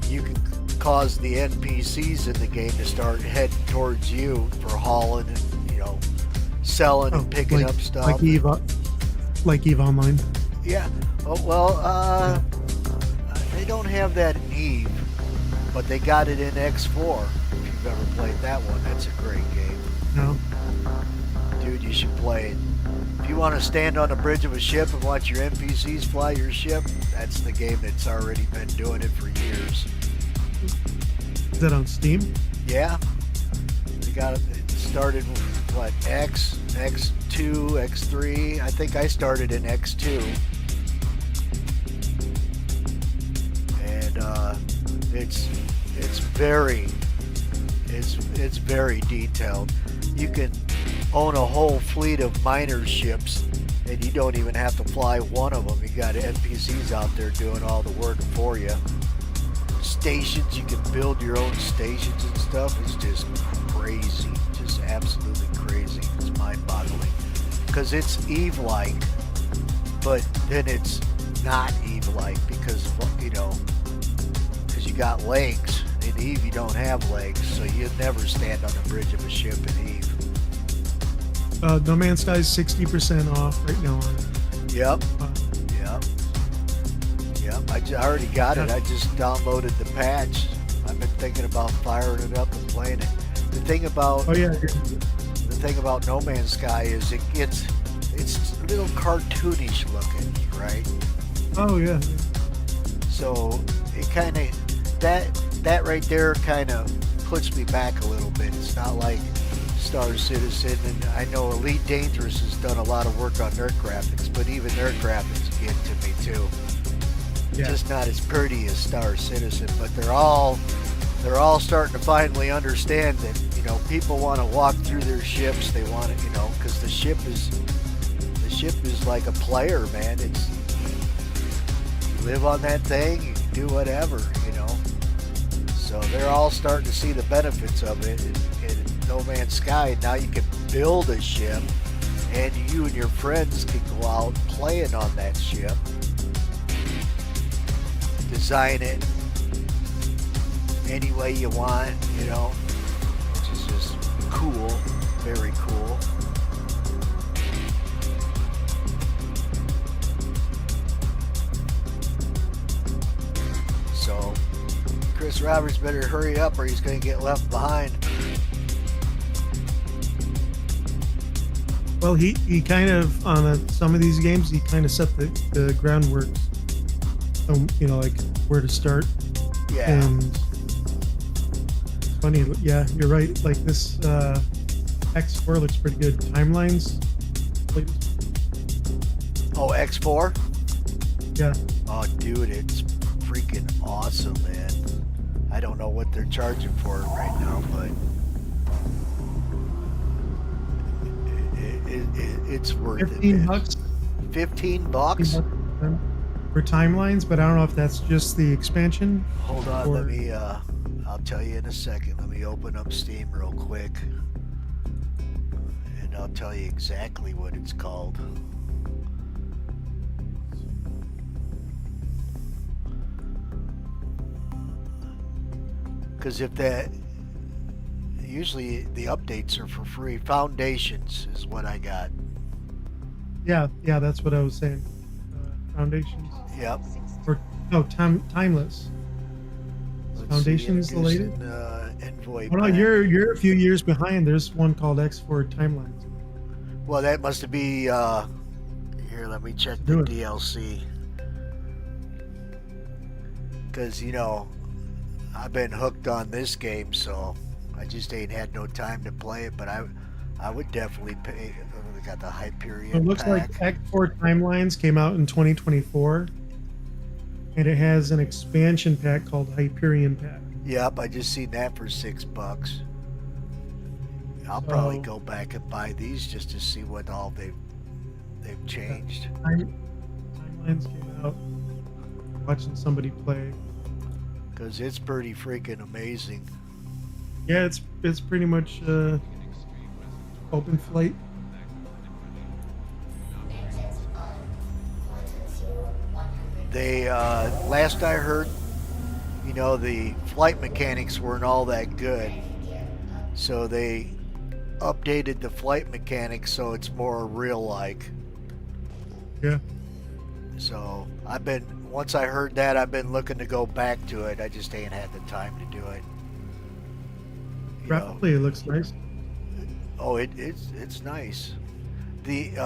you can cause the NPCs in the game to start heading towards you for hauling and, you know, selling and picking up stuff. Like EVE Online. Yeah. Oh, well, they don't have that in EVE, but they got it in X4. If you've ever played that one, that's a great game. No. Dude, you should play it. If you want to stand on the bridge of a ship and watch your NPCs fly your ship, that's the game that's already been doing it for years. Is that on Steam? Yeah. They got it. It started with, what, X2, X3. I think I started in X2. And it's very detailed. You can own a whole fleet of miner ships and you don't even have to fly one of them. You got NPCs out there doing all the work for you. Stations, you can build your own stations and stuff. It's just crazy, just absolutely crazy. It's mind-boggling because it's EVE-like, but then it's not EVE-like because, you know, because you got legs In Eve, you don't have legs, so you never stand on the bridge of a ship in Eve. No Man's Sky is 60% off right now on it. Yep. Uh, Yep. Yep. I already got it. I just downloaded the patch. I've been thinking about firing it up and playing it. The thing about oh yeah, the thing about No Man's Sky is it's a little cartoonish looking, right? oh yeah. So it kind of that right there kind of puts me back a little bit. It's not like Star Citizen, and I know Elite Dangerous has done a lot of work on their graphics, but even their graphics get to me too. Yeah. Just not as pretty as Star Citizen, but they're all starting to finally understand that, you know, people want to walk through their ships. They want to, you know, because the ship is like a player, man. It's you live on that thing, you can do whatever, you know. So they're all starting to see the benefits of it in No Man's Sky. Now you can build a ship, and you and your friends can go out playing on that ship, design it any way you want, you know, which is just cool, very cool. So Chris Roberts better hurry up or he's going to get left behind. Well, he kind of on some of these games he kind of set the groundwork. You know, like where to start. Yeah. And it's funny, yeah, you're right. Like this X4 looks pretty good. Timelines. Oh, X4? Yeah. Oh, dude, it's freaking awesome, man. I don't know what they're charging for it right now, but it's worth it, 15 man. bucks. 15 bucks? For timelines, but I don't know if that's just the expansion. Hold on, or... let me, I'll tell you in a second. Let me open up Steam real quick. And I'll tell you exactly what it's called. Because if that, usually the updates are for free. Foundations is what I got. Yeah, that's what I was saying. Foundations. Yep. Or no, timeless. Let's Foundations see, the latest. Envoy. Oh no, pack. you're a few years behind. There's one called X4 Timelines. Well, that must be. Here, let me check the Do it. DLC. Because you know, I've been hooked on this game, so I just ain't had no time to play it. But I would definitely pay. We got the Hyperion It looks pack. like X4 Timelines came out in 2024, and it has an expansion pack called Hyperion Pack. Yep, I just seen that for $6. I'll probably go back and buy these just to see what all they've changed. Timelines came out. Watching somebody play. Because it's pretty freaking amazing. Yeah, it's pretty much open flight. Engines on. Quantum fuel 100. They, last I heard, you know, the flight mechanics weren't all that good. So they updated the flight mechanics so it's more real-like. Yeah. So once I heard that, I've been looking to go back to it. I just ain't had the time to do it. You know. Graphically, it looks nice. Oh, it's nice. The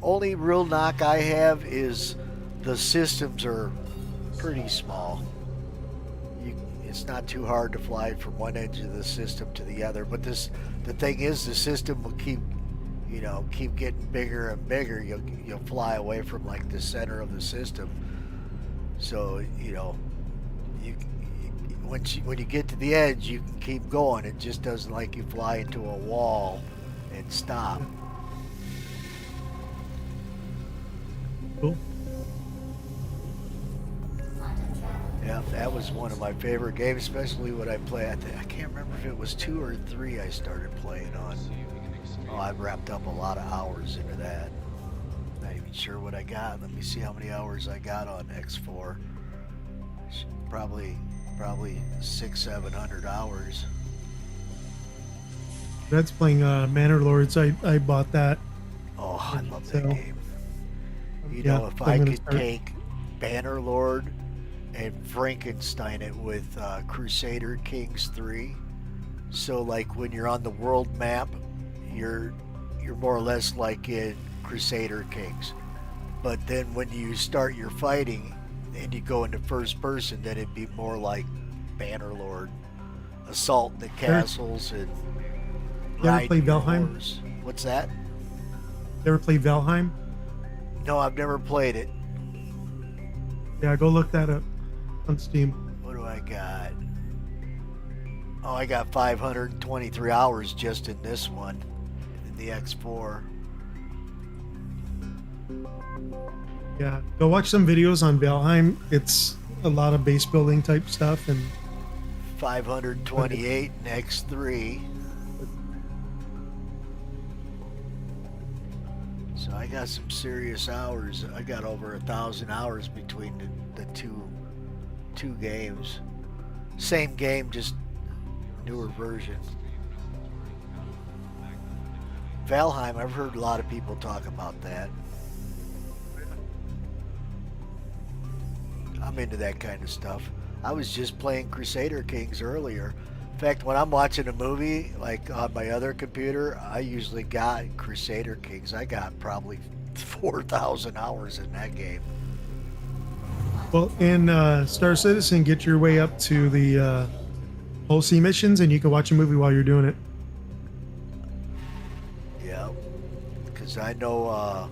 only real knock I have is the systems are pretty small. It's not too hard to fly from one edge of the system to the other. But the thing is, the system will keep getting bigger and bigger. You'll fly away from like the center of the system. So you know, when you get to the edge, you can keep going. It just doesn't like you fly into a wall and stop. Cool. Quantum travel. Yeah, that was one of my favorite games, especially when I play. I can't remember if it was 2 or 3 I started playing on. Oh, I've wrapped up a lot of hours into that. Not even sure what I got. Let me see how many hours I got on X4. Probably probably 600-700 hours. That's playing Manor Lords. I bought that. Oh, I love So, that game. You yeah, know, if I'm I gonna could start. take Bannerlord and Frankenstein it with Crusader Kings 3, so like when you're on the world map, you're more or less like in Crusader Kings. But then when you start your fighting and you go into first person, then it'd be more like Bannerlord, assault the castles and You ever ride play your Valheim? horse. What's that? You ever play Valheim? No, I've never played it. Yeah, go look that up on Steam. What do I got? Oh, I got 523 hours just in this one, in the X4. Yeah, go watch some videos on Valheim. It's a lot of base building type stuff, and 528 in X3. So I got some serious hours. I got over 1,000 hours between the two games. Same game, just newer version. Valheim, I've heard a lot of people talk about that. I'm into that kind of stuff. I was just playing Crusader Kings earlier. In fact, when I'm watching a movie, like on my other computer, I usually got Crusader Kings. I got probably 4,000 hours in that game. well, in Star Citizen, get your way up to the whole sea missions, and you can watch a movie while you're doing it. Yeah, because I know,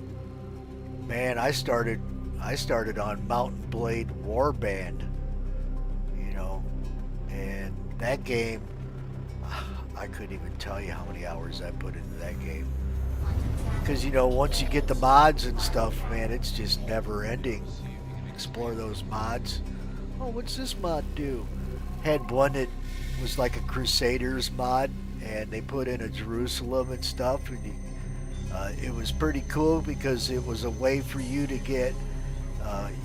man, I started on Mountain Blade Warband, you know, and that game, I couldn't even tell you how many hours I put into that game. Because, you know, once you get the mods and stuff, man, it's just never ending. Explore those mods. Oh, what's this mod do? Had one that was like a Crusaders mod, and they put in a Jerusalem and stuff, and it was pretty cool because it was a way for you to get,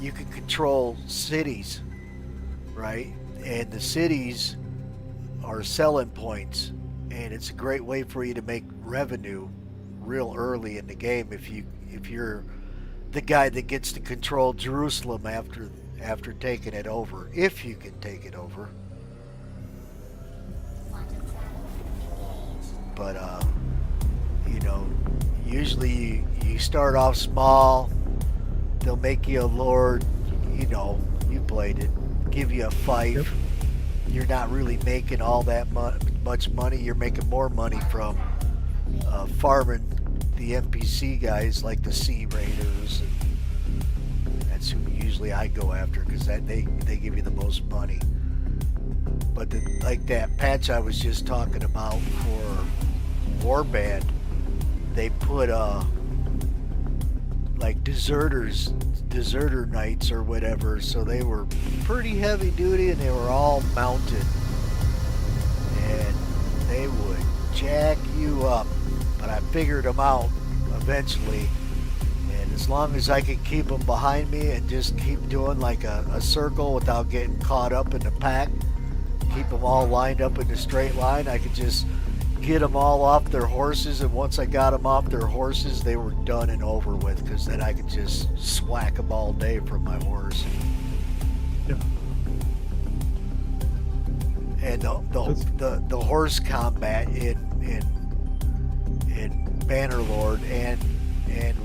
you could control cities, right? And the cities are selling points, and it's a great way for you to make revenue real early in the game if you're the guy that gets to control Jerusalem after taking it over, if you can take it over. But you know, usually you start off small. They'll make you a lord. You know, you played it. Give you a fief. Yep. You're not really making all that much money. You're making more money from farming the NPC guys like the Sea Raiders. And that's who usually I go after because they give you the most money. But like that patch I was just talking about for Warband, they put like deserter knights or whatever, so they were pretty heavy duty and they were all mounted, and they would jack you up. But I figured them out eventually, and as long as I could keep them behind me and just keep doing like a circle without getting caught up in the pack, keep them all lined up in a straight line, I could just get them all off their horses, and once I got them off their horses, they were done and over with, because then I could just swack them all day from my horse. Yeah. And the horse combat in Bannerlord and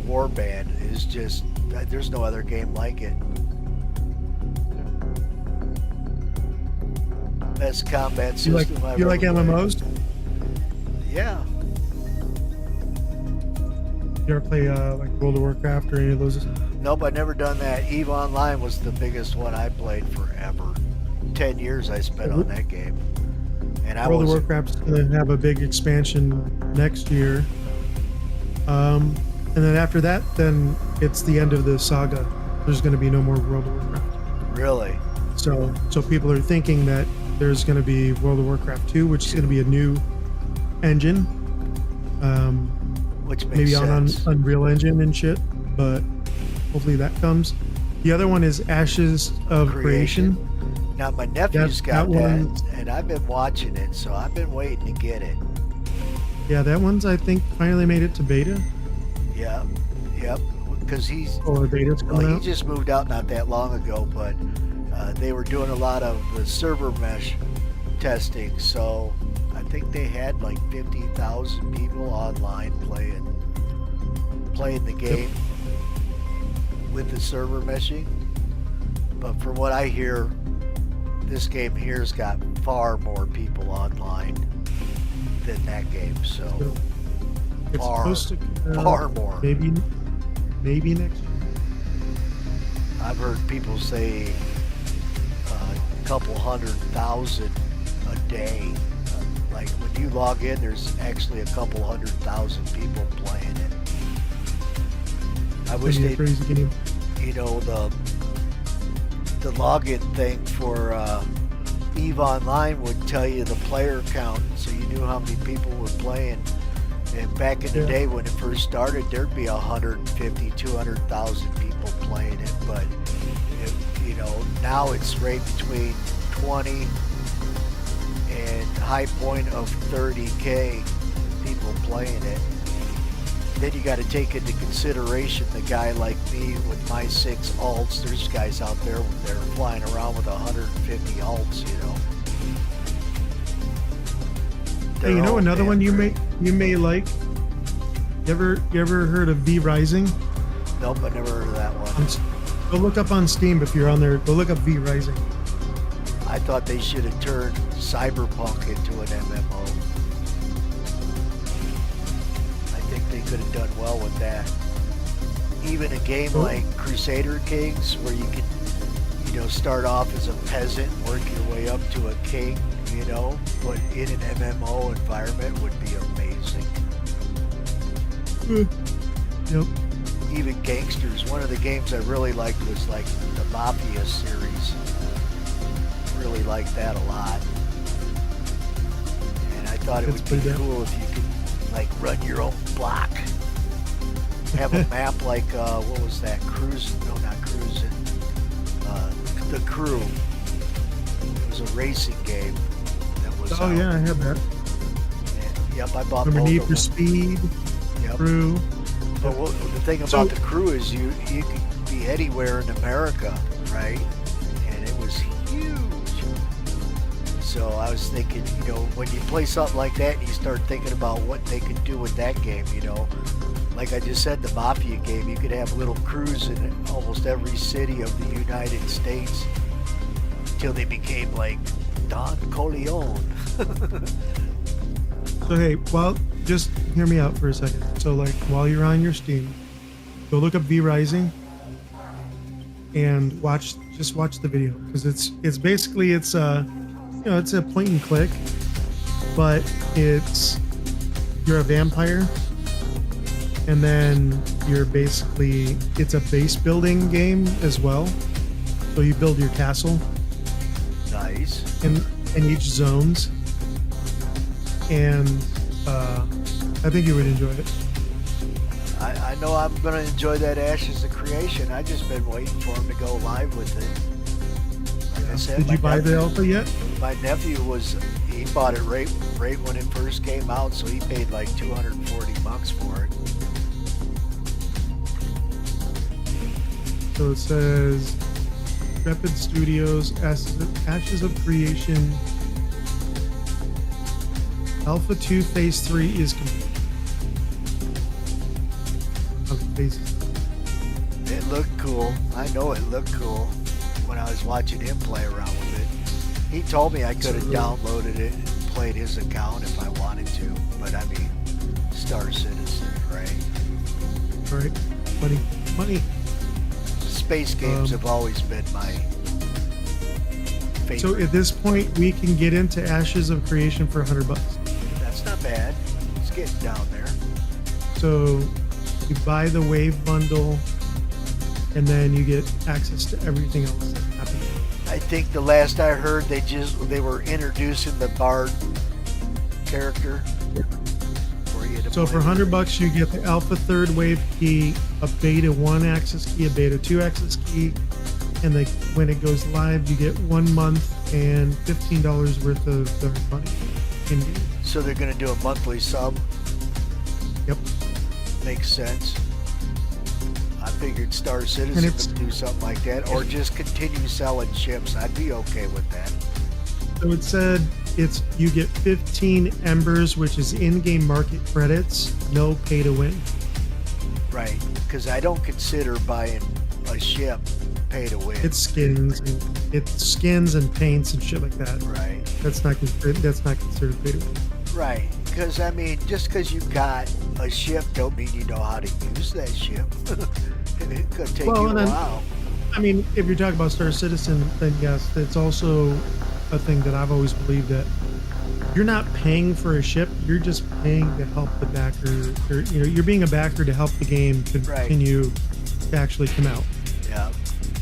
Warband is just, there's no other game like it. Best combat system I've You like ever played. MMOs? Yeah. You ever play like World of Warcraft or any of those? Nope, I've never done that. EVE Online was the biggest one I played forever. 10 years I spent on that game. And I World of was Warcraft's going to have a big expansion next year. And then after that, then it's the end of the saga. There's going to be no more World of Warcraft. really. So people are thinking that there's going to be World of Warcraft 2, which is going to be a new engine. Which makes Maybe sense. on Unreal Engine and shit, but hopefully that comes. The other one is Ashes of Creation. Now my nephew's got that that, one's- and I've been watching it, so I've been waiting to get it. Yeah, that one's I think finally made it to beta. Yeah, yep. Because he's Or beta's well, coming he out. just moved out not that long ago, but they were doing a lot of the server mesh testing, so I think they had like 50,000 people online playing the game with the server meshing. But from what I hear, this game here's got far more people online than that game. So It's far, supposed to far more. maybe next year. I've heard people say a couple 100,000 a day. Like when you log in, there's actually a couple 100,000 people playing it. I wish Pretty they, crazy game. you know, the login thing for EVE Online would tell you the player count, so you knew how many people were playing. And back in the day when it first started, there'd be 150, 200,000 people playing it. But you know, now it's right between 20 and high point of 30K people playing it. Then you got to take into consideration the guy like me with my 6 alts. There's guys out there that are flying around with 150 alts, you know. Hey, you know another They're all one you damn may like? You ever heard of V Rising? great. Nope, I never heard of that one. Go look up on Steam if you're on there. Go look up V Rising. I thought they should have turned Cyberpunk into an MMO. I think they could have done well with that. Even a game like Crusader Kings, where you can, you know, start off as a peasant, work your way up to a king, you know, but in an MMO environment would be amazing. Yep. Even Gangsters, one of the games I really liked was like the Mafia series. Really liked that a lot. And I thought it That's would pretty be good. cool if you could like run your own block. Have a map like what was that? Cruising? No, not Cruising. The Crew. It was a racing game that was. Oh yeah, I have that. And, yep, I bought Remember both Need of for them. Speed, Yep. Crew. But the thing about So- the Crew is you can be anywhere in America, right? And it was huge. So I was thinking, you know, when you play something like that and you start thinking about what they could do with that game, you know, like I just said, the Mafia game, you could have little crews in almost every city of the United States until they became like Don Corleone. So hey, well, just hear me out for a second. So like while you're on your Steam, go look up V Rising and just watch the video, because it's basically it's a point and click, but you're a vampire, and then it's a base building game as well. So you build your castle Nice. in each zones, and I think you would enjoy it. I know I'm going to enjoy that Ashes of Creation. I just been waiting for him to go live with it. Like I said, Did you buy the alpha yet? My nephew he bought it right when it first came out, so he paid like $240 for it. So it says Rapid Studios, Ashes of Creation, Alpha 2 Phase 3 is complete. It looked cool. I know it looked cool when I was watching him play around with it. He told me I could have downloaded it and played his account if I wanted to, but I mean, Star Citizen, right? Right. Money. Space games have always been my favorite. So at this point, we can get into Ashes of Creation for $100. That's not bad. It's getting down there. So you buy the Wave bundle, and then you get access to everything else that's happening. I think the last I heard, they were introducing the Bard character. For you to So for play. $100, you get the Alpha 3rd Wave key, a Beta 1 access key, a Beta 2 access key, and when it goes live, you get 1 month and $15 worth of their money in game. So they're going to do a monthly sub. Yep. Makes sense. I figured Star Citizen would do something like that, or just continue selling ships. I'd be okay with that. So it said you get 15 embers, which is in-game market credits, no pay to win. Right, because I don't consider buying a ship pay to win. It's skins and paints and shit like that. Right. That's not considered pay to win. Right, because I mean, just because you got a ship don't mean you know how to use that ship. And it could take you a while. I mean, if you're talking about Star Citizen, then yes, it's also a thing that I've always believed that you're not paying for a ship, you're just paying to help the backer, or you're being a backer to help the game continue to actually come out. Yeah.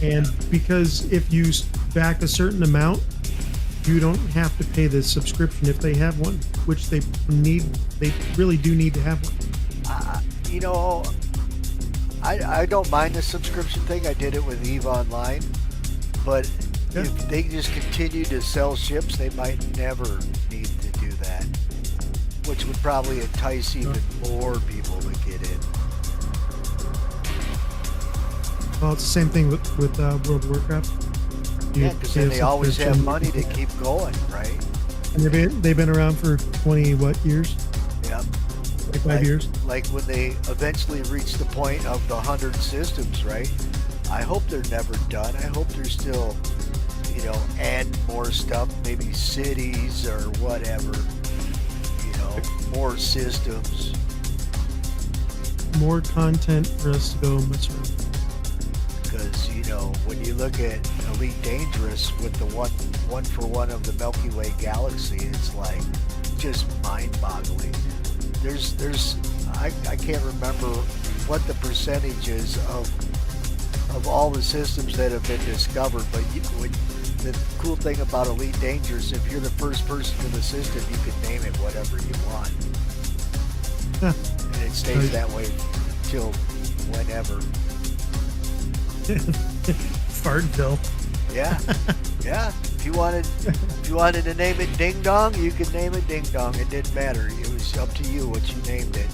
And because if you back a certain amount, you don't have to pay the subscription if they have one, which they really do need to have one. I don't mind the subscription thing. I did it with EVE Online, but if they just continue to sell ships, they might never need to do that, which would probably entice even more people to get in. Well, it's the same thing with World of Warcraft. Yeah, because then they always have money to keep going, right? And they've been around for 20 years? Yep. 5 years. Like when they eventually reach the point of the 100 systems, right? I hope they're never done. I hope they're still, add more stuff, maybe cities or whatever, more systems. More content for us to go mess around. Because, when you look at Elite Dangerous with the one for one of the Milky Way galaxy, it's like just mind-boggling. I can't remember what the percentage is of all the systems that have been discovered, but the cool thing about Elite Dangerous, if you're the first person to the system, you can name it whatever you want. And it stays that way till whenever. Fartville. Yeah. Yeah. If you wanted to name it Ding Dong, you could name it Ding Dong. It didn't matter. It was up to you what you named it.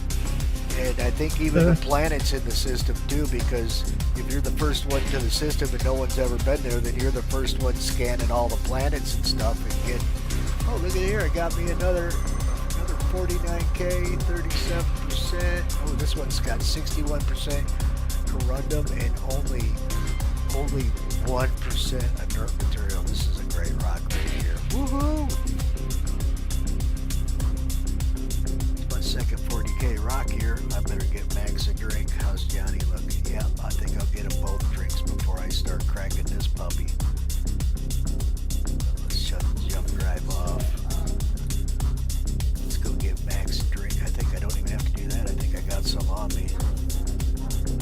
And I think even the planets in the system too, because if you're the first one to the system and no one's ever been there, then you're the first one scanning all the planets and stuff and get, oh, look at here, it got me another 49K, 37%. Oh, this one's got 61% corundum and only 1% inert material. This is a great rock right here. Woohoo! It's my second 40K rock here. I better get Max a drink. How's Johnny looking? Yeah, I think I'll get them both drinks before I start cracking this puppy. Let's shut the jump drive off. Let's go get Max a drink. I think I don't even have to do that. I think I got some on me.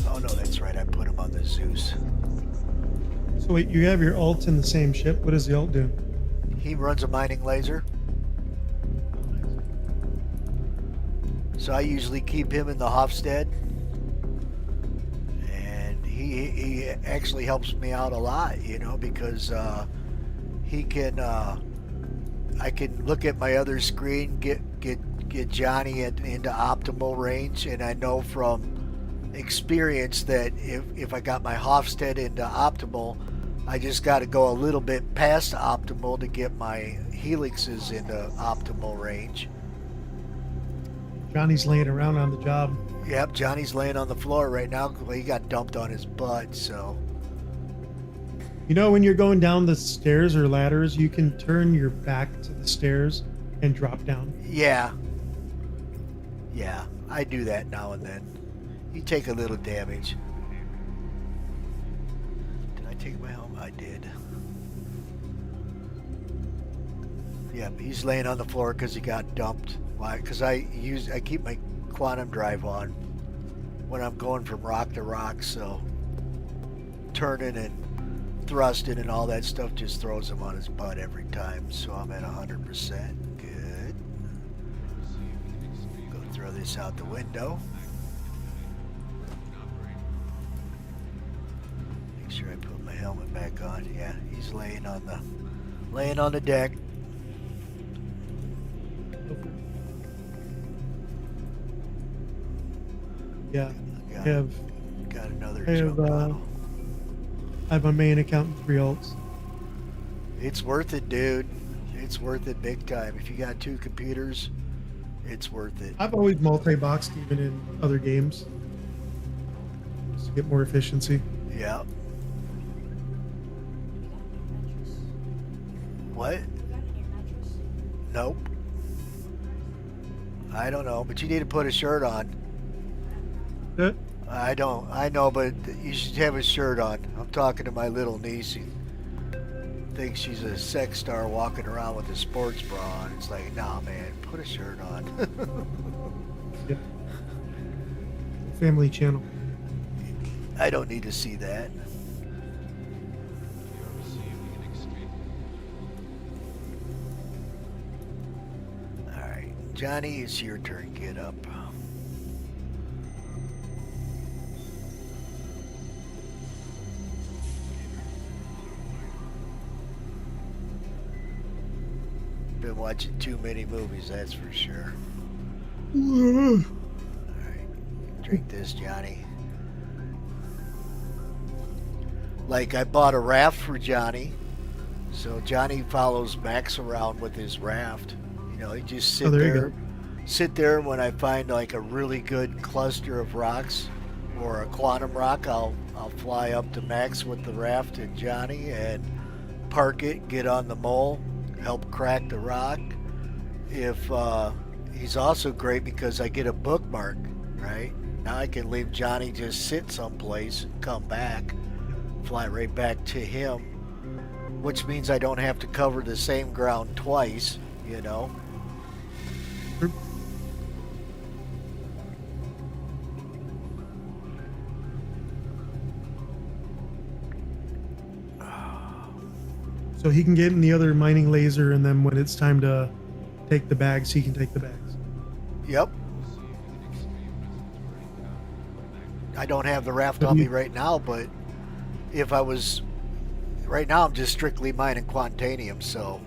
Oh no, that's right. I put him on the Zeus. So wait, you have your alt in the same ship. What does the alt do? He runs a mining laser. So I usually keep him in the Hofstede. And he actually helps me out a lot, because he can I can look at my other screen, get Johnny into optimal range, and I know from experience that if I got my Hofstede into optimal, I just got to go a little bit past optimal to get my helixes into optimal range. Johnny's laying around on the job. Yep, Johnny's laying on the floor right now. He got dumped on his butt, so. When you're going down the stairs or ladders, you can turn your back to the stairs and drop down. Yeah. Yeah, I do that now and then. You take a little damage. Did I take my helmet? I did. Yeah, he's laying on the floor because he got dumped. Why? Because I keep my quantum drive on when I'm going from rock to rock, so turning and thrusting and all that stuff just throws him on his butt every time. So I'm at 100%. Good. Go throw this out the window. Make sure I put my helmet back on. Yeah, he's laying on the deck. Yeah, Got, I have got another I have, jump bottle. I have my main account and 3 alts. It's worth it, dude. It's worth it big time. If you got 2 computers, it's worth it. I've always multi-boxed even in other games just to get more efficiency. Yeah. What? Nope. I don't know, but you need to put a shirt on. I don't. I know, but you should have a shirt on. I'm talking to my little niece. She thinks she's a sex star walking around with a sports bra on. It's like, nah, man, put a shirt on. Yeah. Family channel. I don't need to see that. All right, Johnny, it's your turn. Get up. Been watching too many movies, that's for sure. All right, drink this, Johnny. Like, I bought a raft for Johnny, so Johnny follows Max around with his raft. You know, he just sit there. When I find like a really good cluster of rocks or a quantum rock, I'll fly up to Max with the raft and Johnny and park it, get on the mole, help crack the rock. If he's also great because I get a bookmark, right? Now I can leave Johnny just sit someplace and come back, fly right back to him, which means I don't have to cover the same ground twice, you know. So he can get in the other mining laser, and then when it's time to take the bags, he can take the bags. Yep. I don't have the raft on me right now, but if I was... Right now I'm just strictly mining Quantanium, so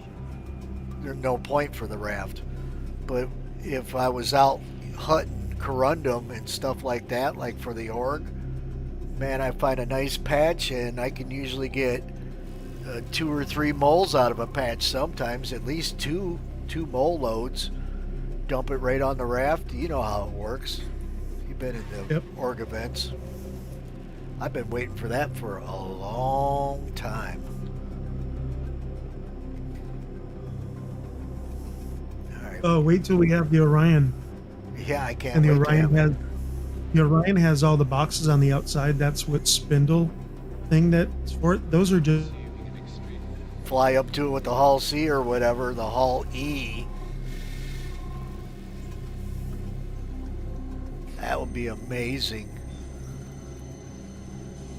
there's no point for the raft. But if I was out hunting corundum and stuff like that, like for the org, man, I find a nice patch and I can usually get 2 or 3 moles out of a patch sometimes, at least two mole loads. Dump it right on the raft. You know how it works. You've been in the org events. I've been waiting for that for a long time. All right. Oh, wait till we have the Orion. Yeah, I can't. And the wait Orion has all the boxes on the outside. That's what spindle thing that's for it. Those are just fly up to it with the Hull C or whatever, the Hull E. That would be amazing.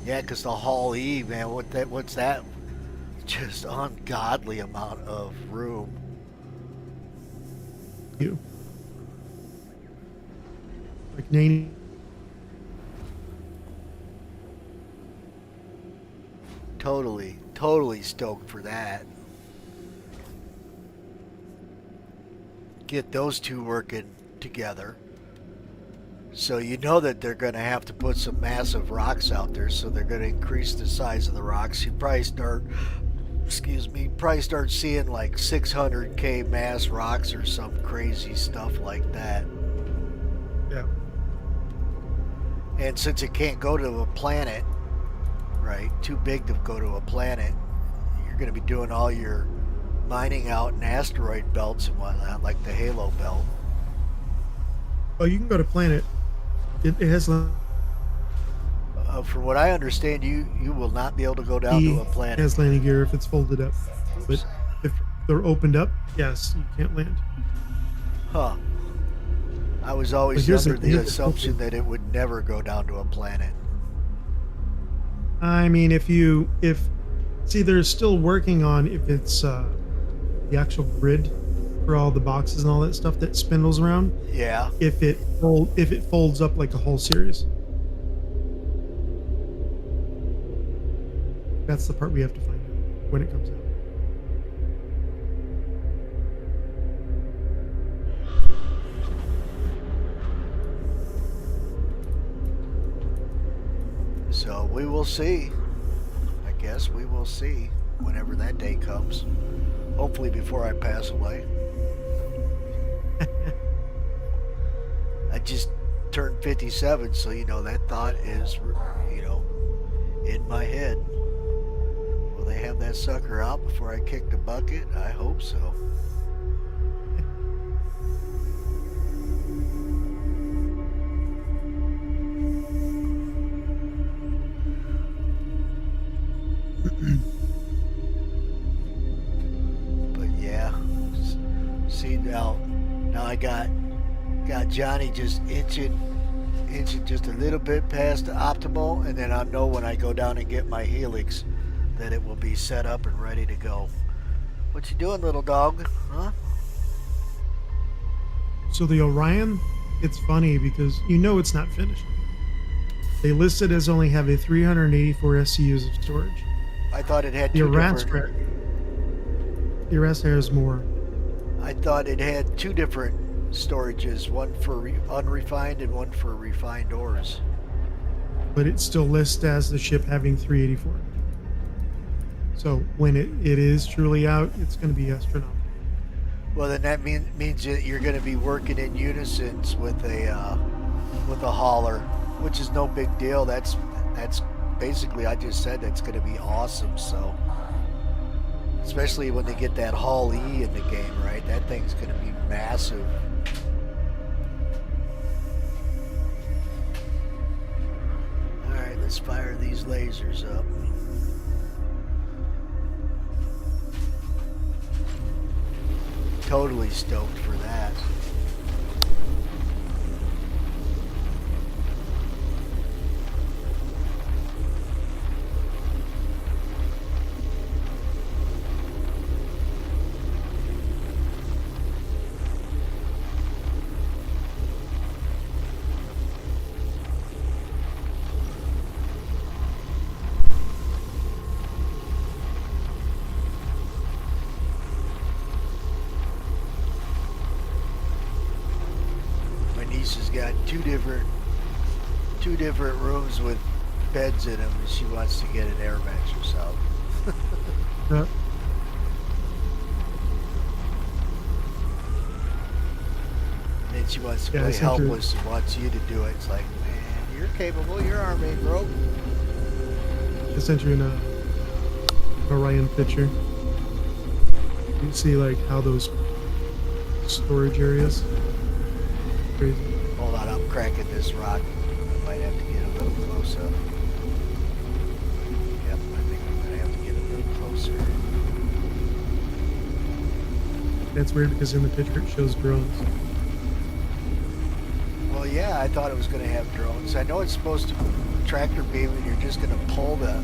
Yeah, because the Hull E, man, what's that? Just ungodly amount of room. you. Like 90. Totally stoked for that. Get those two working together. So you know that they're going to have to put some massive rocks out there, so they're going to increase the size of the rocks. You probably start seeing like 600k mass rocks or some crazy stuff like that. Yeah. And since it can't go to a planet, right, too big to go to a planet, you're going to be doing all your mining out in asteroid belts and whatnot, like the Halo belt. Oh, you can go to planet. It has From what I understand, you will not be able to go down to a planet. It has landing gear if it's folded up. But if they're opened up, yes, you can't land. Huh. I was always under the assumption that it would never go down to a planet. I mean, they're still working on if it's the actual grid for all the boxes and all that stuff that spindles around. Yeah. If it folds up like a whole series. That's the part we have to find out when it comes out. So we will see. I guess we will see whenever that day comes. Hopefully before I pass away. I just turned 57, so you know that thought is, you know, in my head. Will they have that sucker out before I kick the bucket? I hope so. But yeah, see now I got Johnny just inching just a little bit past the optimal, and then I know when I go down and get my helix that it will be set up and ready to go. What you doing, little dog? Huh? So the Orion, it's funny because you know it's not finished. They list it as only have a 384 SCUs of storage. I thought it had The two Arastra, different. the Arastra has more. I thought it had two different storages, one for unrefined and one for refined ores. But it still lists as the ship having 384. So when it is truly out, it's going to be astronomical. Well, then that means that you're going to be working in unison with a hauler, which is no big deal. That's basically, I just said that's going to be awesome. So, especially when they get that Hull E in the game, right? That thing's going to be massive. All right, let's fire these lasers up. Totally stoked for that. Has got two different rooms with beds in them, and she wants to get an air match herself. Yeah. And she wants to play helpless and wants you to do it. It's like, man, you're capable. Your arm ain't broke. I sent you an Orion picture. You can see like how those storage areas. Crazy. Hold on, I'm cracking this rock. I might have to get a little closer. Yep, I think I'm gonna have to get a little closer. That's weird because in the picture it shows drones. Well, yeah, I thought it was gonna have drones. I know it's supposed to tractor beam, and you're just gonna pull the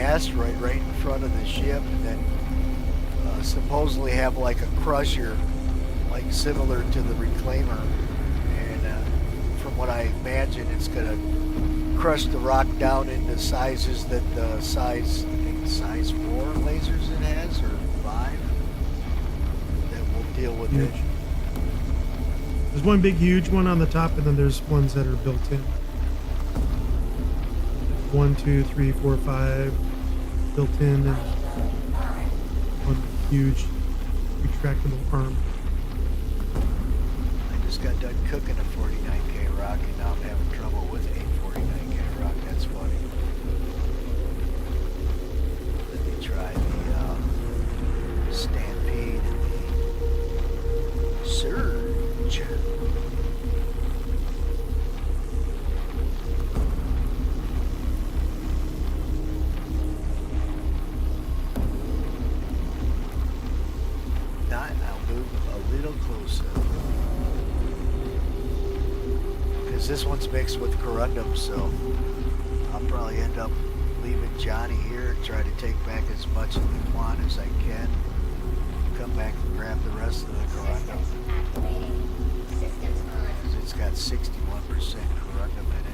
asteroid right in front of the ship, and then supposedly have like a crusher, like similar to the Reclaimer. From what I imagine, it's going to crush the rock down into sizes that the size 4 lasers it has, or 5, that will deal with Huge. it. There's one big huge one on the top, and then there's ones that are built in. 1, 2, 3, 4, 5 built in, and one huge retractable arm. I just got done cooking a 49K rock, and now I'm having trouble with a 49K rock. That's funny. Let me try the Stampede and the Surge. I'll move a little closer. Because this one's mixed with corundum, so I'll probably end up leaving Johnny here and try to take back as much of the Quant as I can. Come back and grab the rest of the corundum. Activating. Systems on. Because it's got 61% corundum in it.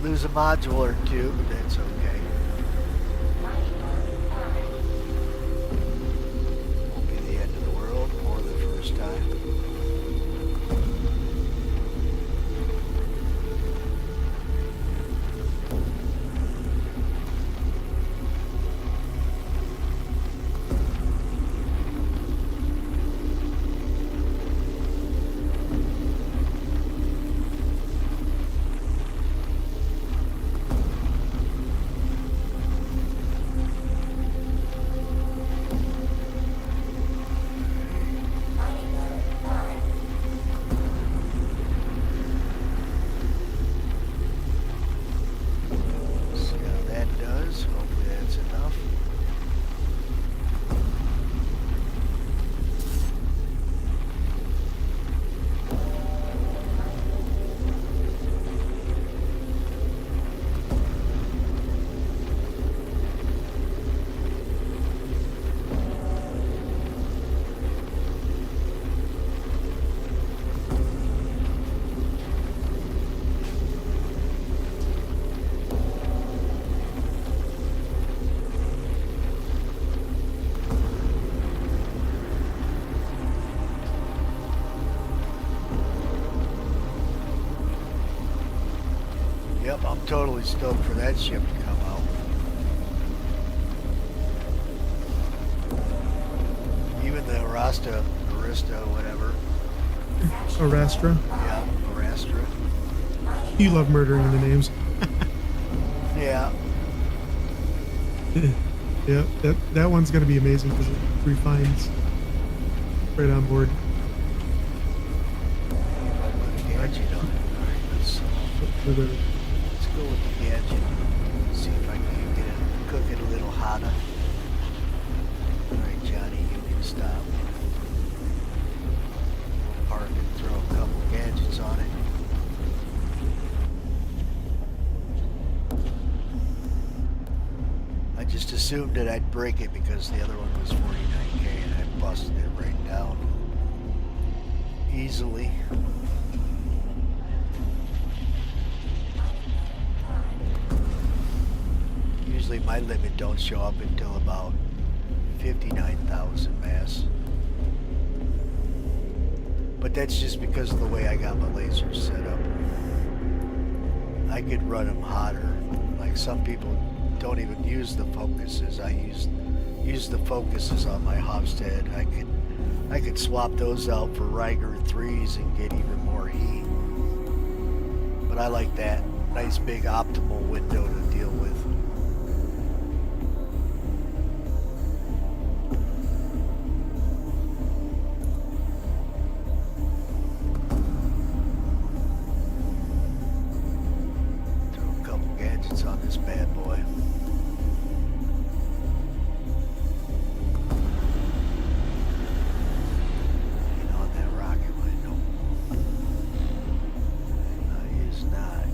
lose a module or two, but that's okay. Won't be the end of the world or the first time. Yep, I'm totally stoked for that ship to come out. Even the Arista, whatever. Arastra. Yeah, Arastra. You love murdering the names. Yeah. Yeah, that one's gonna be amazing because it refines right on board. Gadget on it. Alright, let's go with the gadget. See if I can get it, cook it a little hotter. Alright, Johnny, you can stop. We'll park and throw a couple gadgets on it. I just assumed that I'd break it because the other one was 49K and I busted it right down easily. Usually my limit don't show up until about 59,000 mass. But that's just because of the way I got my lasers set up. I could run them hotter. Like some people don't even use the focuses. I use the focuses on my Hofstad. I could swap those out for Riker 3s and get even more heat. But I like that nice big optimal window to deal with. On this bad boy. Ain't on that rocket line, nope. No, he is not.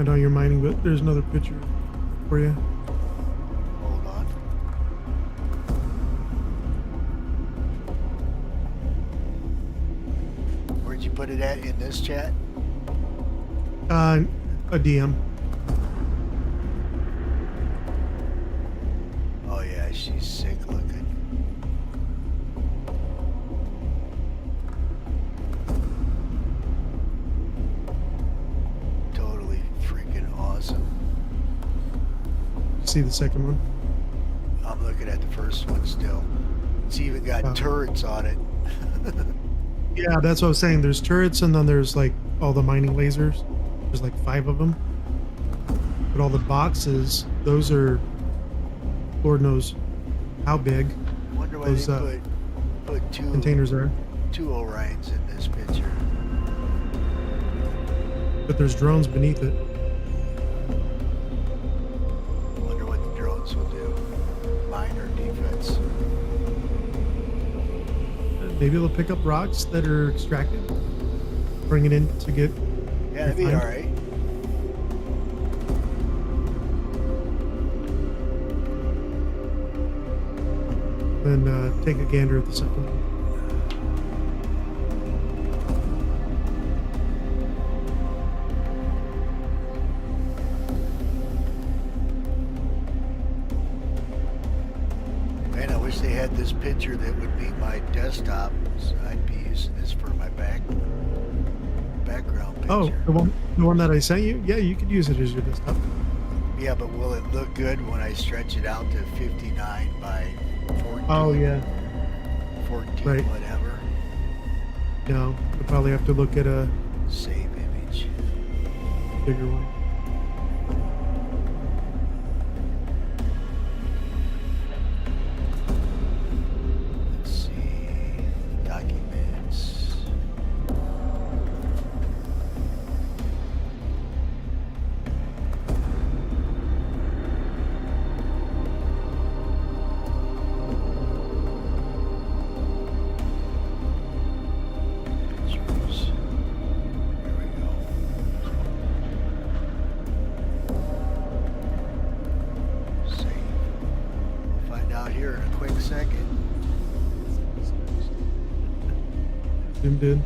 I know you're mining, but there's another picture for you. Hold on. Where'd you put it at in this chat? A DM. Oh yeah, she's sick looking. See the second one? I'm I'm looking at the first one still. It's even got Wow. turrets on it. Yeah, that's what I was saying. There's turrets, and then there's like all the mining lasers. There's like 5 of them. But all the boxes, those are, Lord knows how big I wonder why those they put containers are. two Orions in this picture. But there's drones beneath it. I wonder what the drones will do. Mine or defense. Maybe they'll pick up rocks that are extracted, bring it in to get. Yeah, that'd be refined. alright. Then take a gander at the second one. Man, I wish they had this picture that would be my desktop. So I'd be using this for my background picture. Oh, the one that I sent you? Yeah, you could use it as your desktop. Yeah, but will it look good when I stretch it out to 59 by 14? Oh, yeah. 14, Right. whatever. No, you'll probably have to look at a Save image. bigger one. Let's see. Documents. Pictures. There we go. Save. We'll find out here in a quick second. Zoomed in.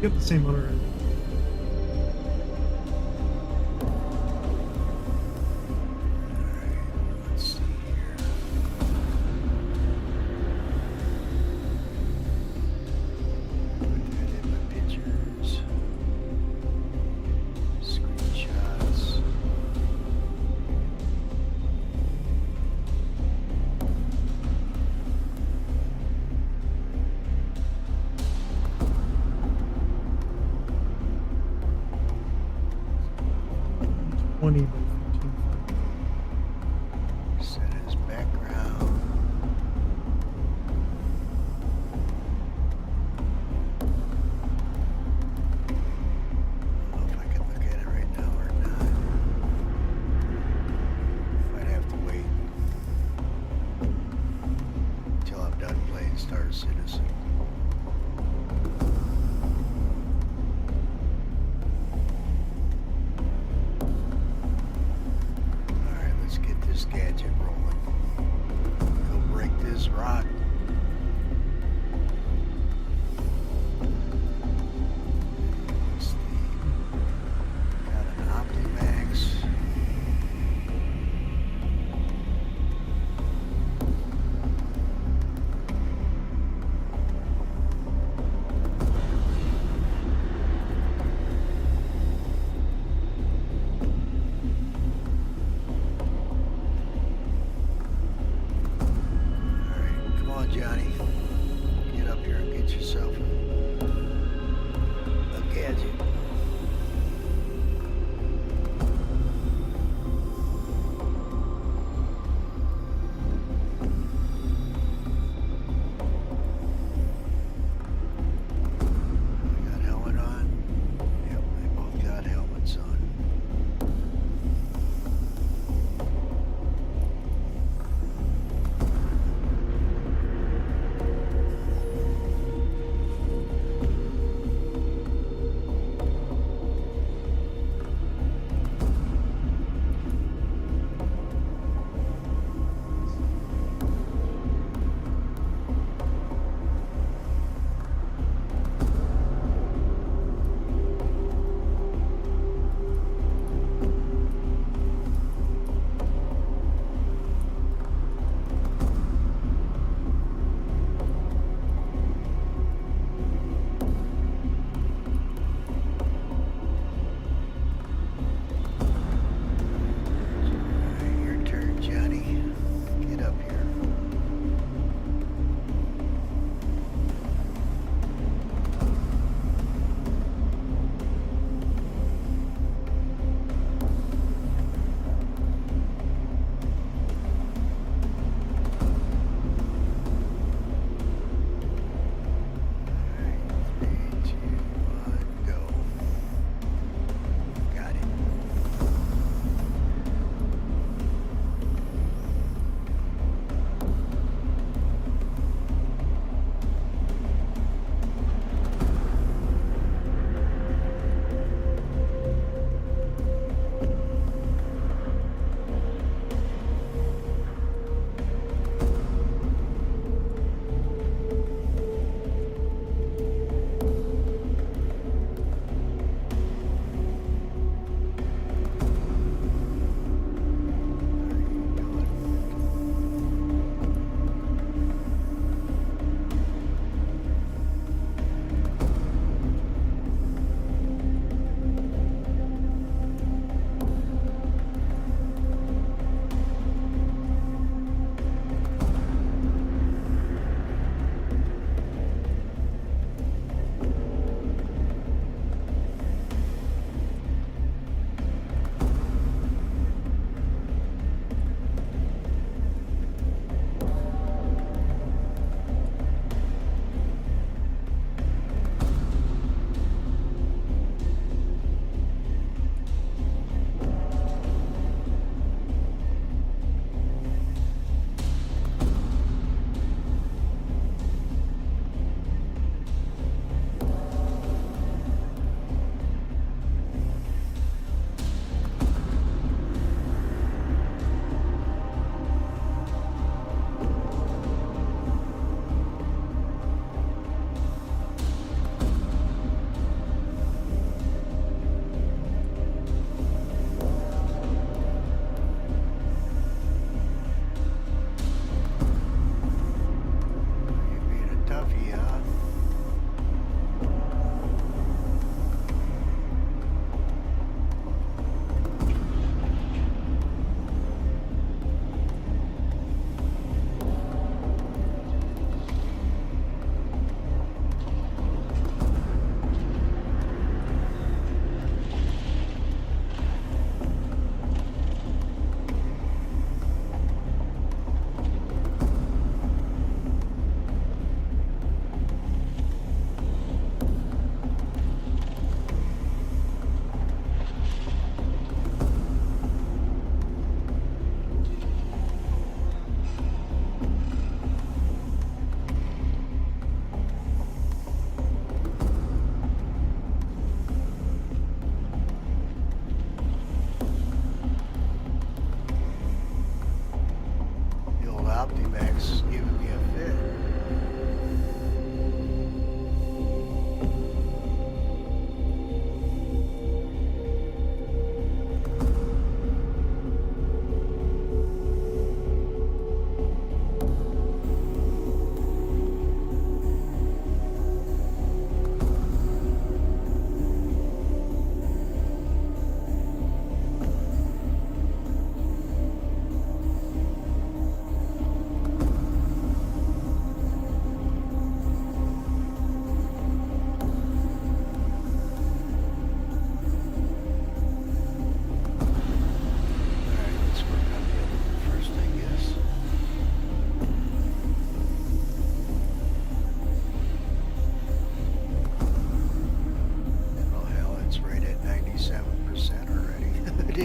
You have the same one already. Let's see here. Put that in my pictures. Screenshots. By 15. Set as background. I don't know if I can look at it right now or not. Might have to wait until I'm done playing Star Citizen.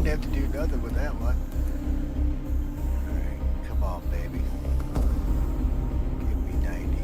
didn't have to do nothing with that one. Alright, come on, baby. Give me 90.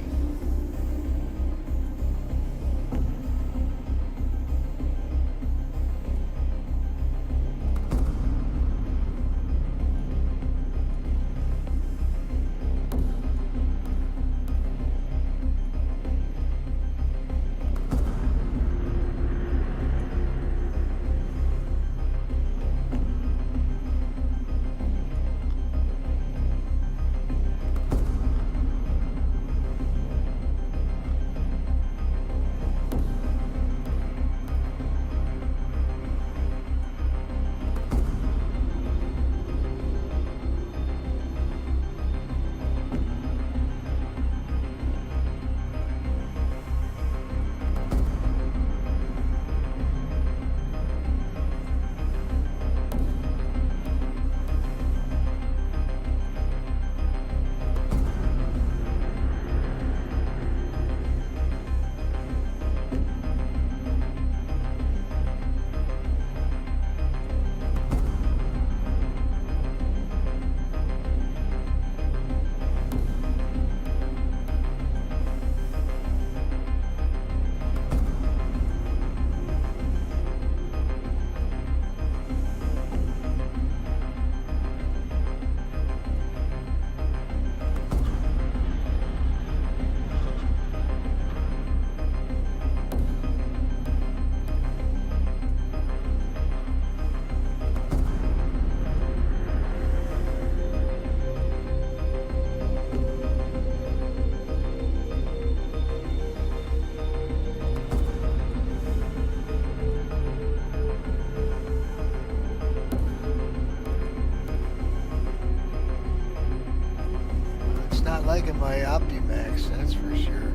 It's not liking my Optimax, that's for sure.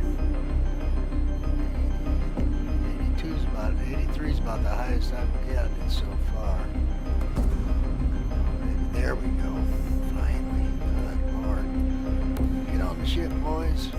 83 is about the highest I've gotten it so far. Maybe there we go. Finally. Good Lord. Get on the ship, boys.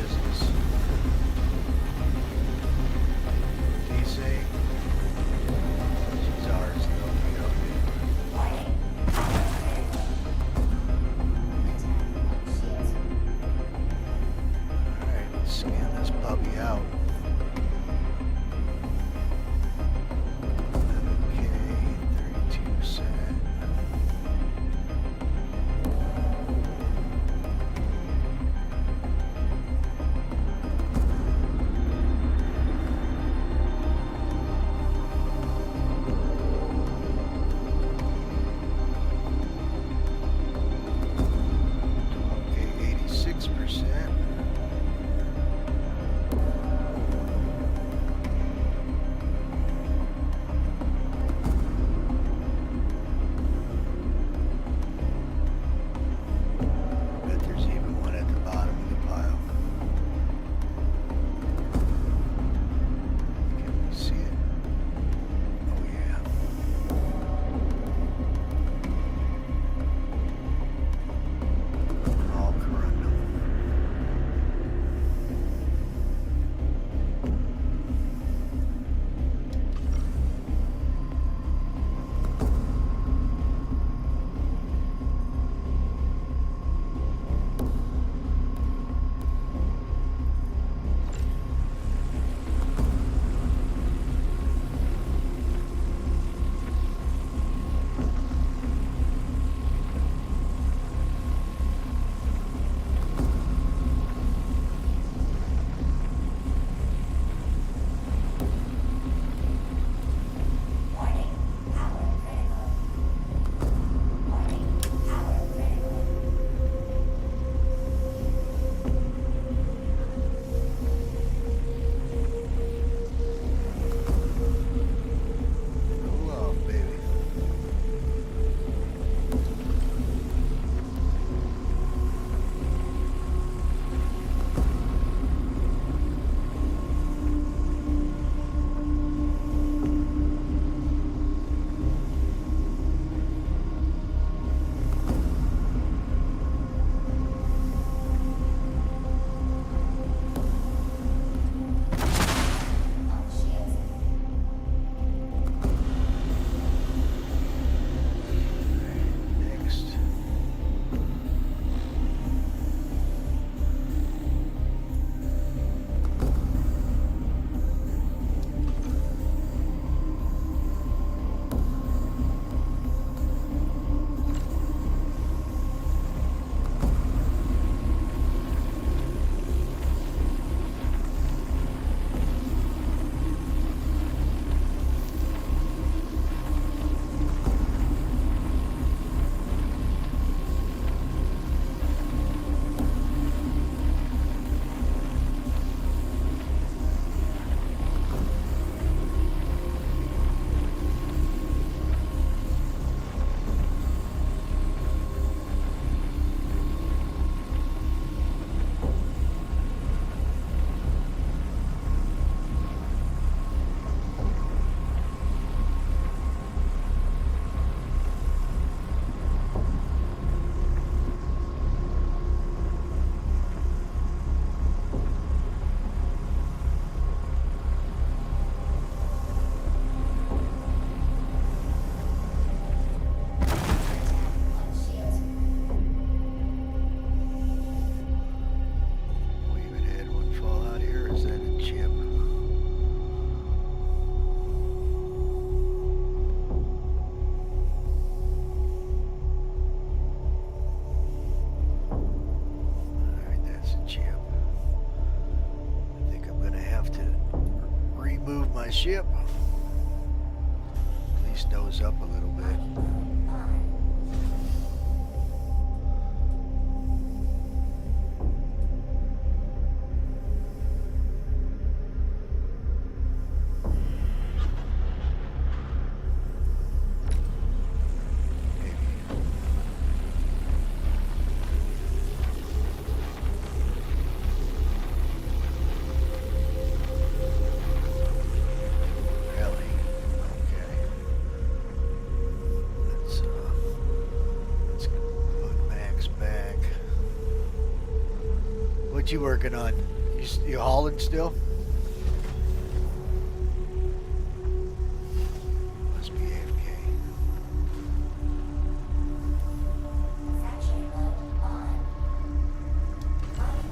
business. Desync. She's ours though. We don't need her. Alright, let's scan this puppy out. Okay, 32%. Okay, 86%. Bet there's even one at the bottom of the pile. Can we see it? Oh yeah. All corundum. Cool off, baby. Next. We even had one fall out here. Is that a chip? Alright, that's a chip. I think I'm gonna have to remove my ship. At least nose up a little bit. Really? Okay. you working on? You hauling still? Must be AFK. Factory mode on. Mining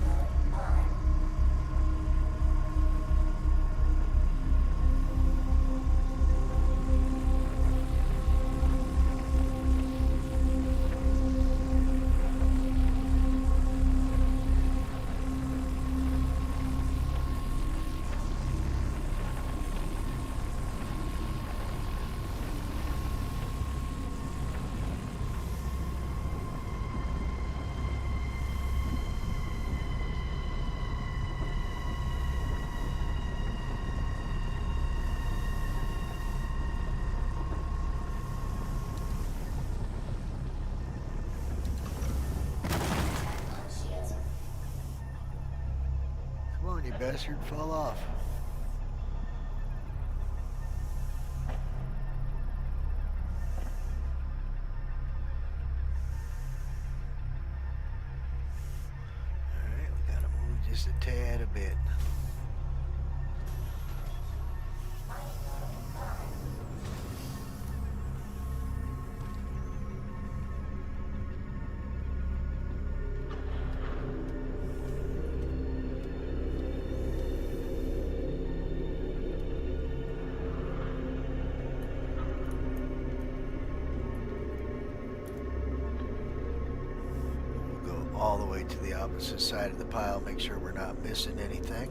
mode on. On shields. Come on, you bastard, fall off. Alright, we gotta move just a tad a bit. We'll go all the way to the opposite side of the pile, make sure we're not missing anything.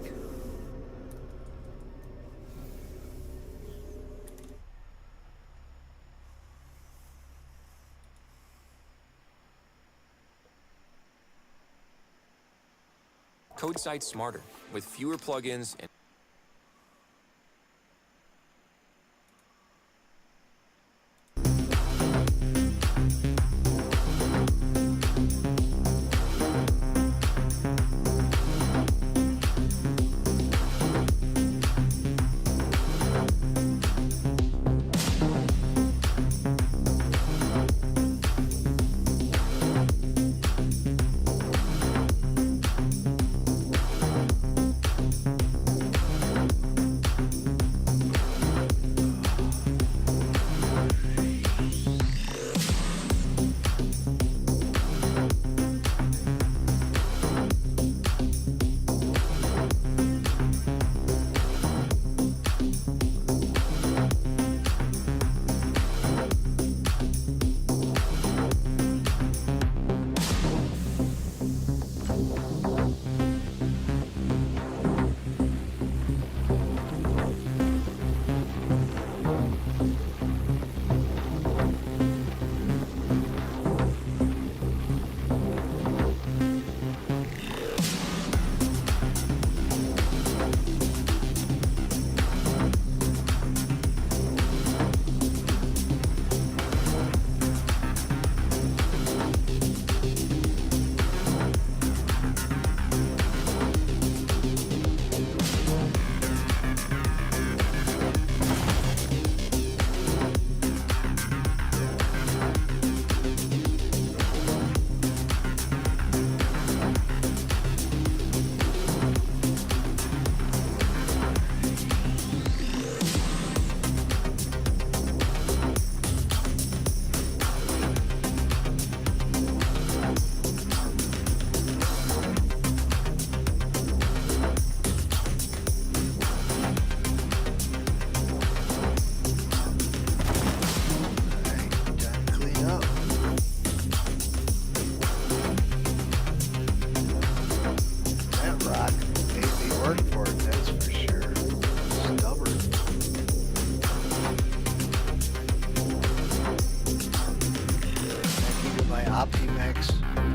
Code sites smarter with fewer plugins and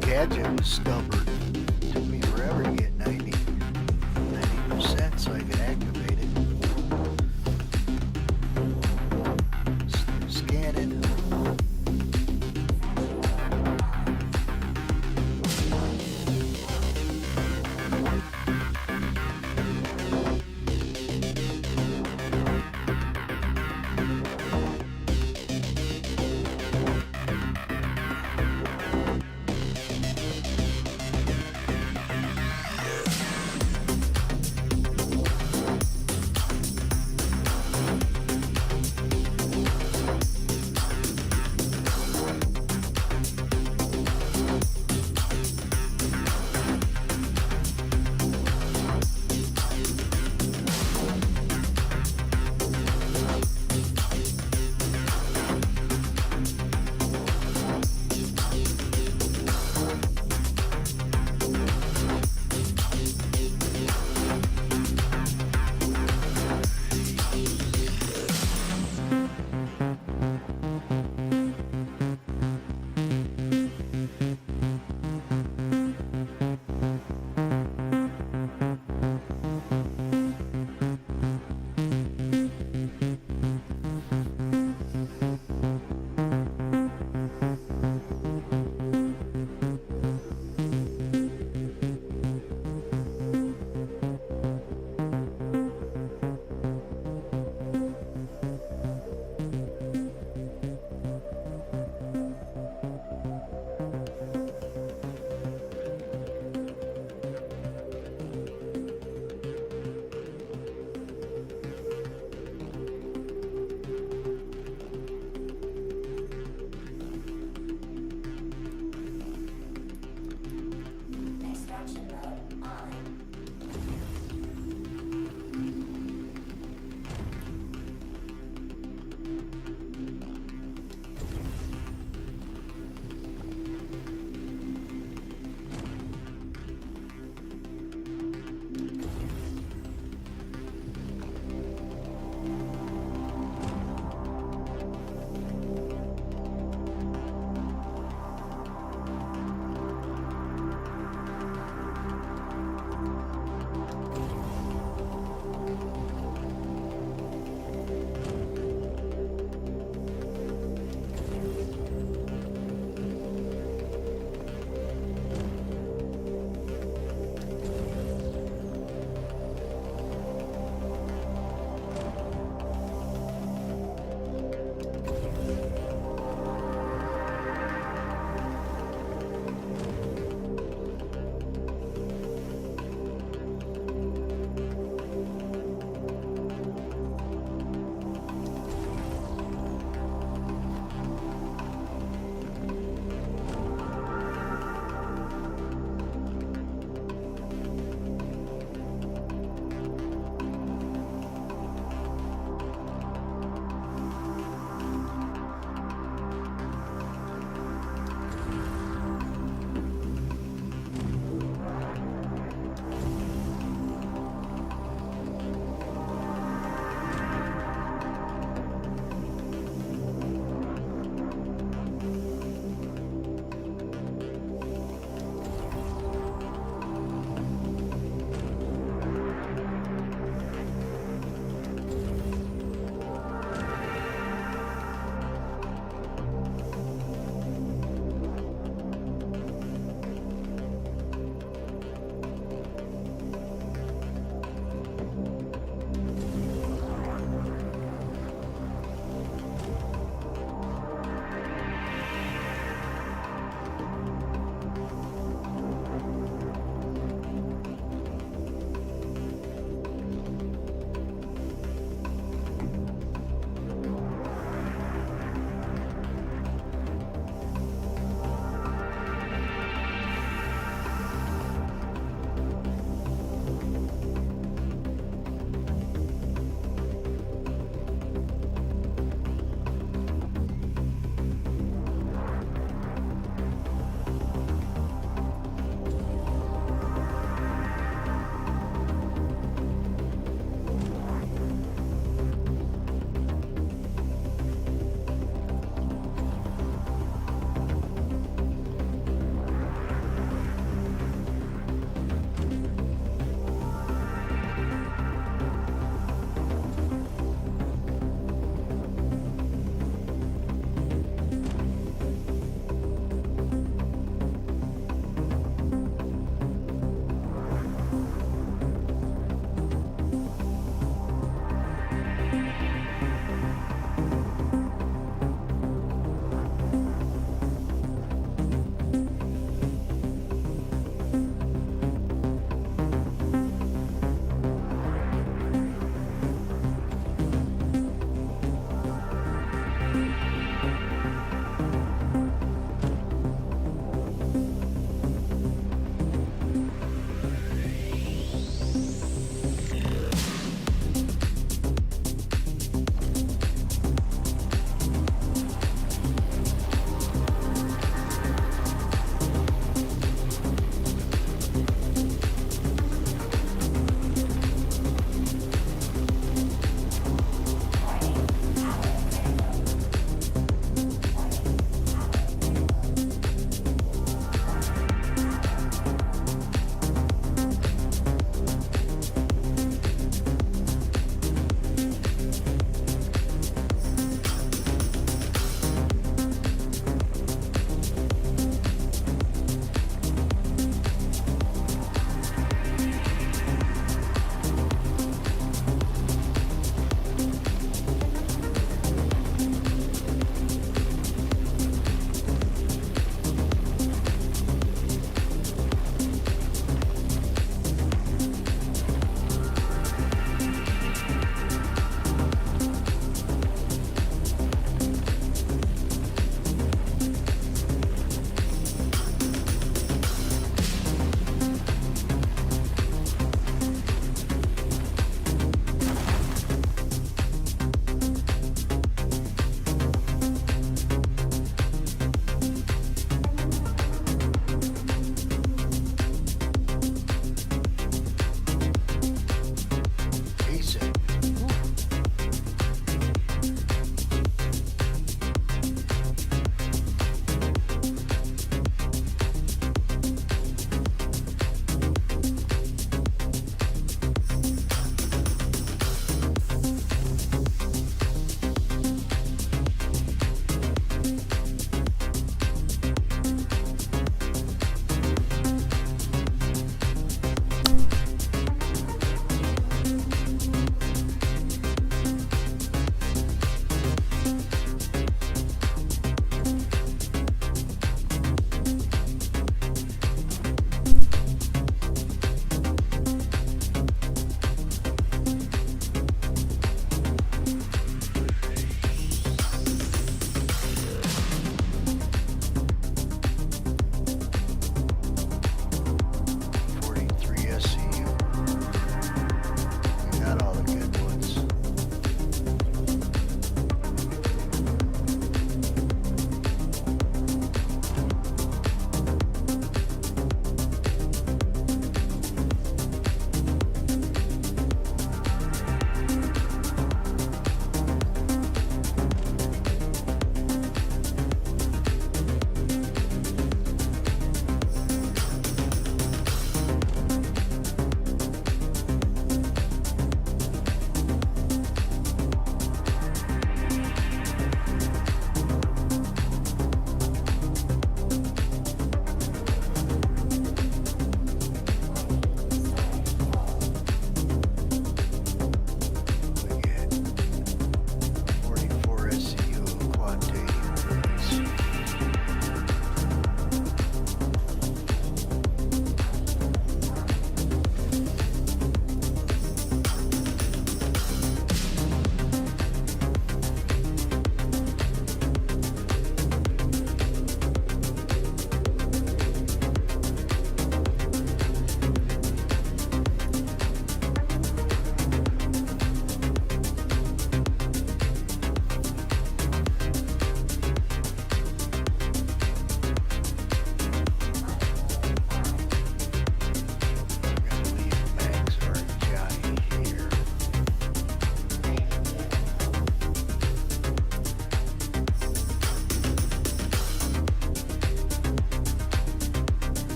Gadget was stubborn. Took me forever to get 90% so I could activate it. Scanning.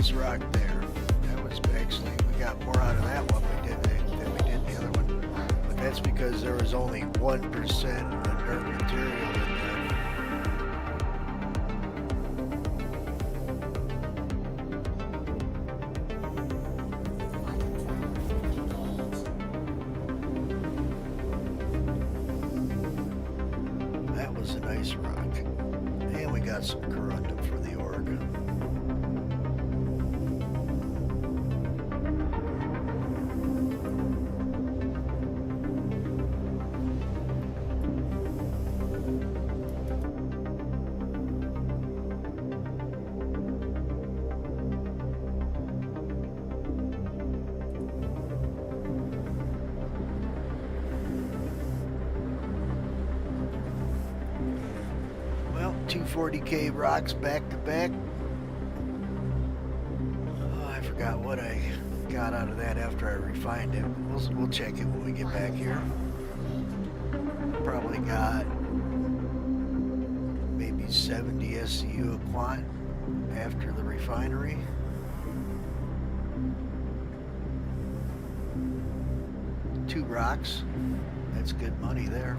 nice rock there. That was actually, we got more out of that one than we did the other one. But that's because there was only 1% inert material in there. That was a nice rock. And we got some corundum for the org. Well, 240K rocks back to back. Oh, I forgot what I got out of that after I refined it. We'll check it when we get back here. Probably got maybe 70 SCU of Quant after the refinery. Two rocks. That's good money there.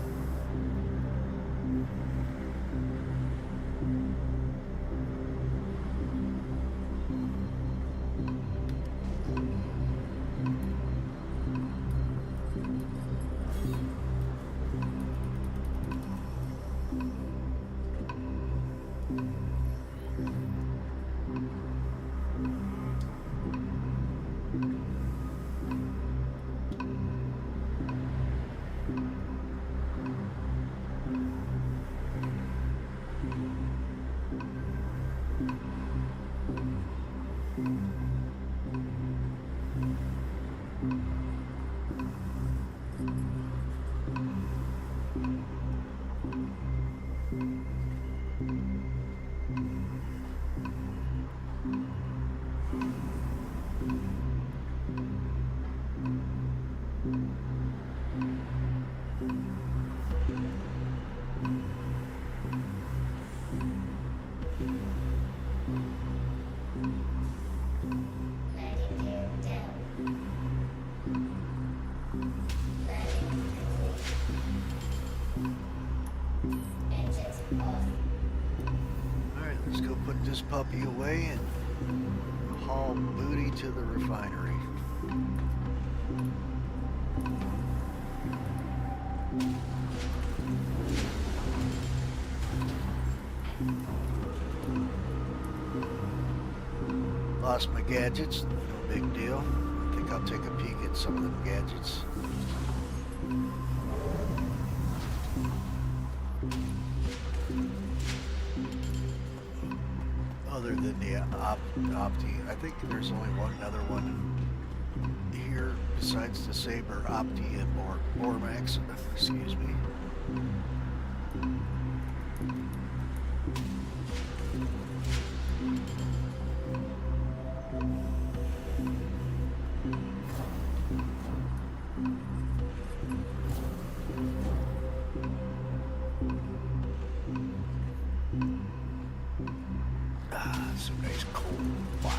Alright, let's go put this puppy away and haul booty to the refinery. Lost my gadgets, no big deal. I think I'll take a peek at some of them gadgets. Other than the Opti, I think there's only one other one here besides the Saber, Opti, and Bormax. Excuse me. Some nice cold water.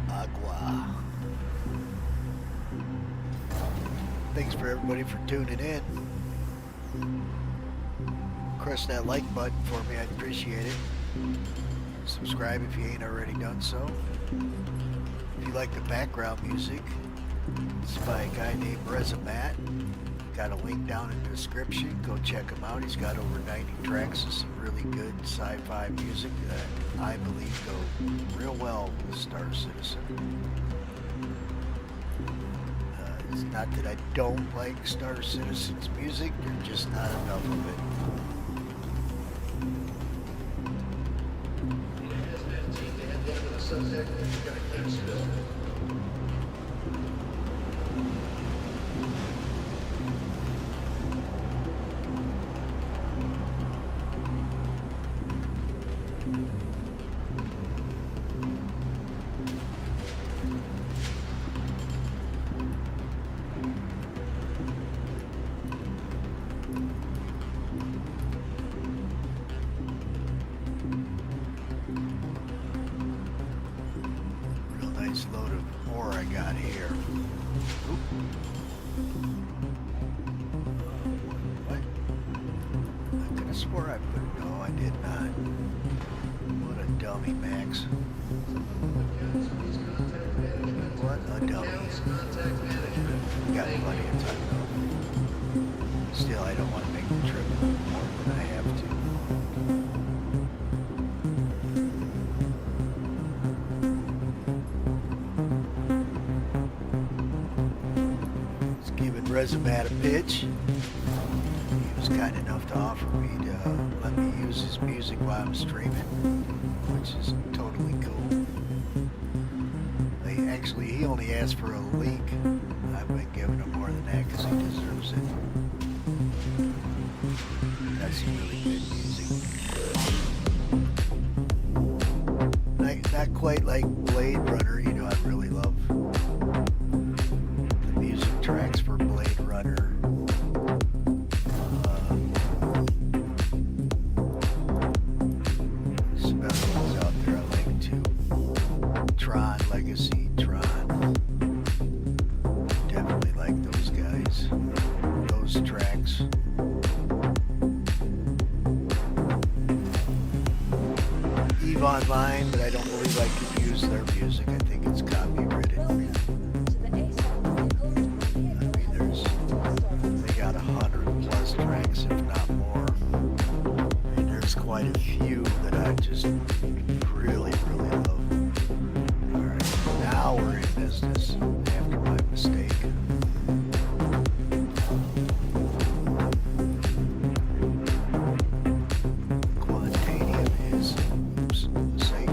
Agua. Thanks for everybody for tuning in. Press that like button for me, I'd appreciate it. Subscribe if you ain't already done so. If you like the background music, it's by a guy named Rezamat. Got a link down in the description. Go check him out. He's got over 90 tracks of some really good sci-fi music that I believe go real well with Star Citizen. It's not that I don't like Star Citizen's music, there's just not enough of it. swore I put. No, I did not. What a dummy, Max. What a dummy. We got plenty of time though. Still, I don't want to make the trip more than I have to. Let's give it Resumat a pitch. He was kind enough to offer me to let me use his music while I'm streaming, which is totally cool. He only asked for a link. I've been giving him more than that because he deserves it. That's some really good music. Not quite like Blade Runner, you know, I really love the music tracks for Blade Runner. Some other ones out there I like too. Tron Legacy. Definitely like those guys, those tracks. EVE Online, but I don't believe I could use their music. I think it's copyrighted. I mean, they got 100+ tracks, if not more. And there's quite a few that I just really, really love. Now we're in business after my mistake. Quantanium is safe.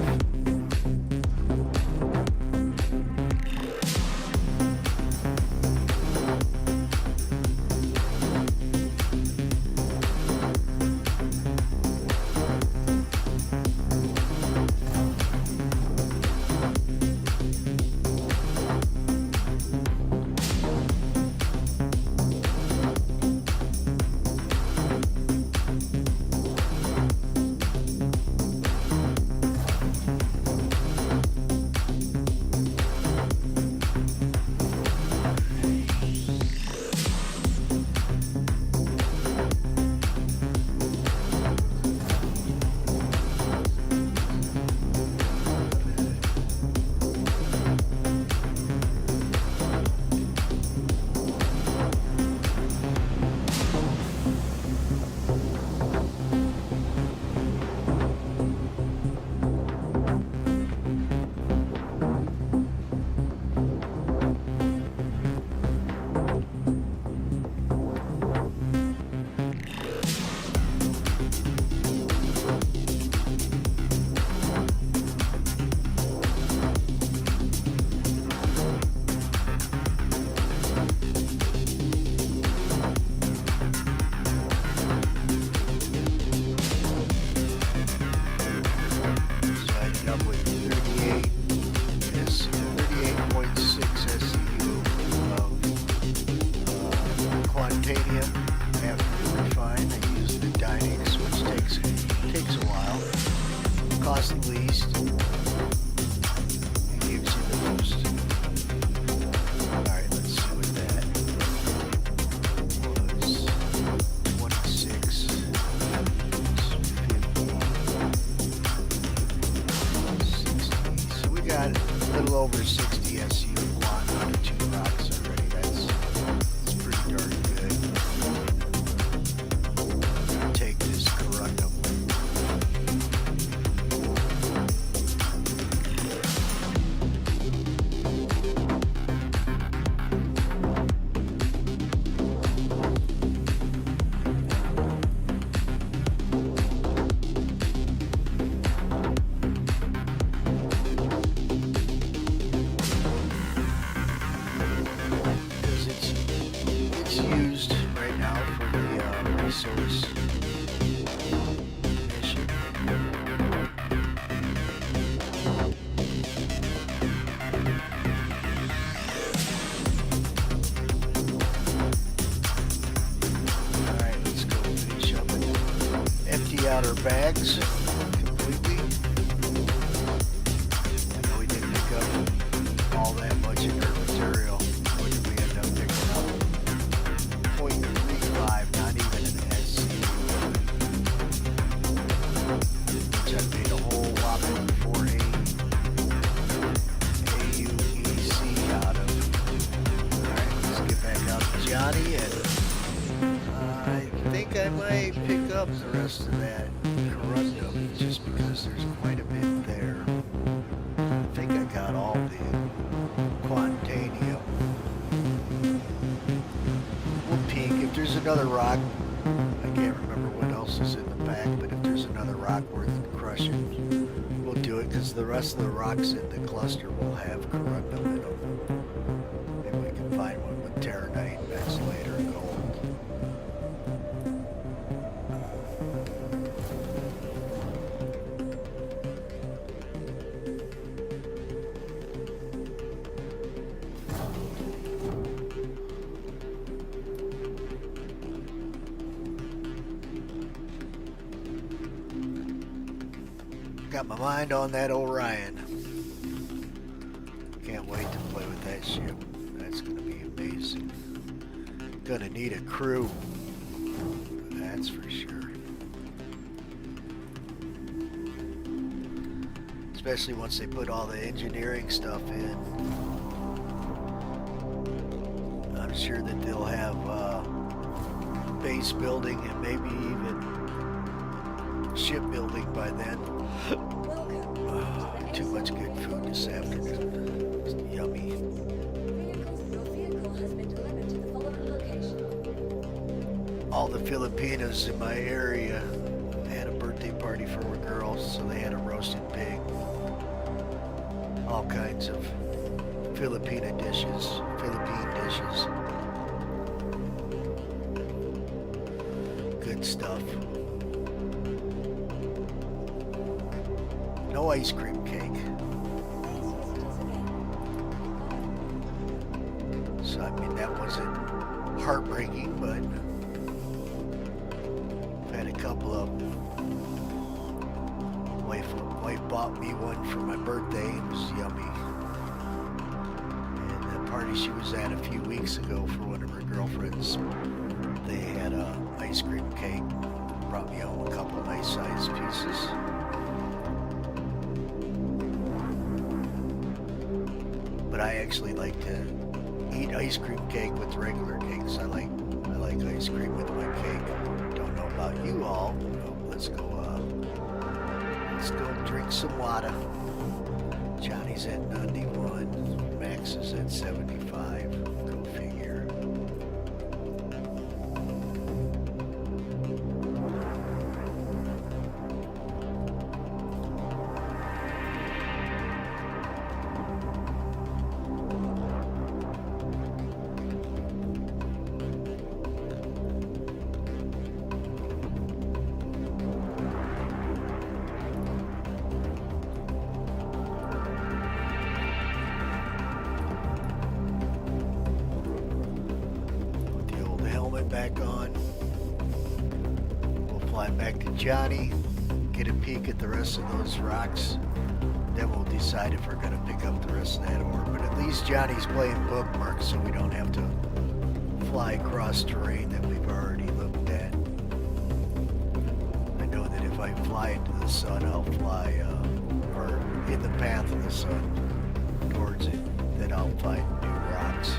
Cost the least. It gives you the most. Alright, let's see what that was. 26, 50, 60. So we got a little over 60 SU Quant out of 2 rocks already. That's pretty darn good. I'll take this corundum. Used right now for the resource mission. Alright, let's go finish up and empty out our bags completely. I know we didn't pick up all that much of dirt material. What did we end up picking up? 0.35, not even an SC. up the rest of that corundum just because there's quite a bit there. I think I got all the quantanium. We'll peek. If there's another rock, I can't remember what else is in the pack, but if there's another rock worth crushing, we'll do it because the rest of the rocks in the cluster will have corundum in them. Maybe we can find one with terranite, maxillate, or gold. Got my mind on that Orion. Can't wait to play with that ship. That's gonna be amazing. Gonna need a crew. That's for sure. Especially once they put all the engineering stuff in. I'm sure that they'll have base building and maybe even shipbuilding by then. Too much good food this afternoon. It's yummy. Your vehicle has been delivered to the following location. All the Filipinos in my area had a birthday party for a girl, so they had a roasted pig. All kinds of Philippine dishes. Good stuff. No ice cream cake. So, I mean, that wasn't heartbreaking, but I've had a couple of them. Wife bought me one for my birthday. It was yummy. And the party she was at a few weeks ago for one of her girlfriends, they had a ice cream cake. Brought me home a couple nice sized pieces. But I actually like to eat ice cream cake with regular cakes. I like ice cream with my cake. Don't know about you all. Let's go drink some water. Johnny's at 91. Max is at 75. Go figure. Back on. We'll fly back to Johnny, get a peek at the rest of those rocks. Then we'll decide if we're going to pick up the rest of that ore. But at least Johnny's playing bookmarks, so we don't have to fly across terrain that we've already looked at. I know that if I fly into the sun, I'll fly, or in the path of the sun towards it, then I'll find new rocks.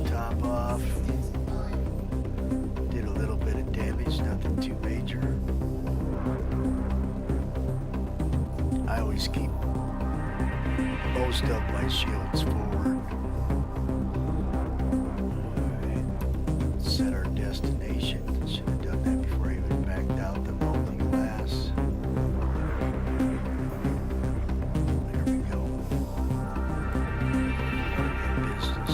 Top off. Did a little bit of damage, nothing too major. I always keep most of my shields forward. Alright. Set our destination. Should have done that before I even backed out the multi-glass. There we go. Business.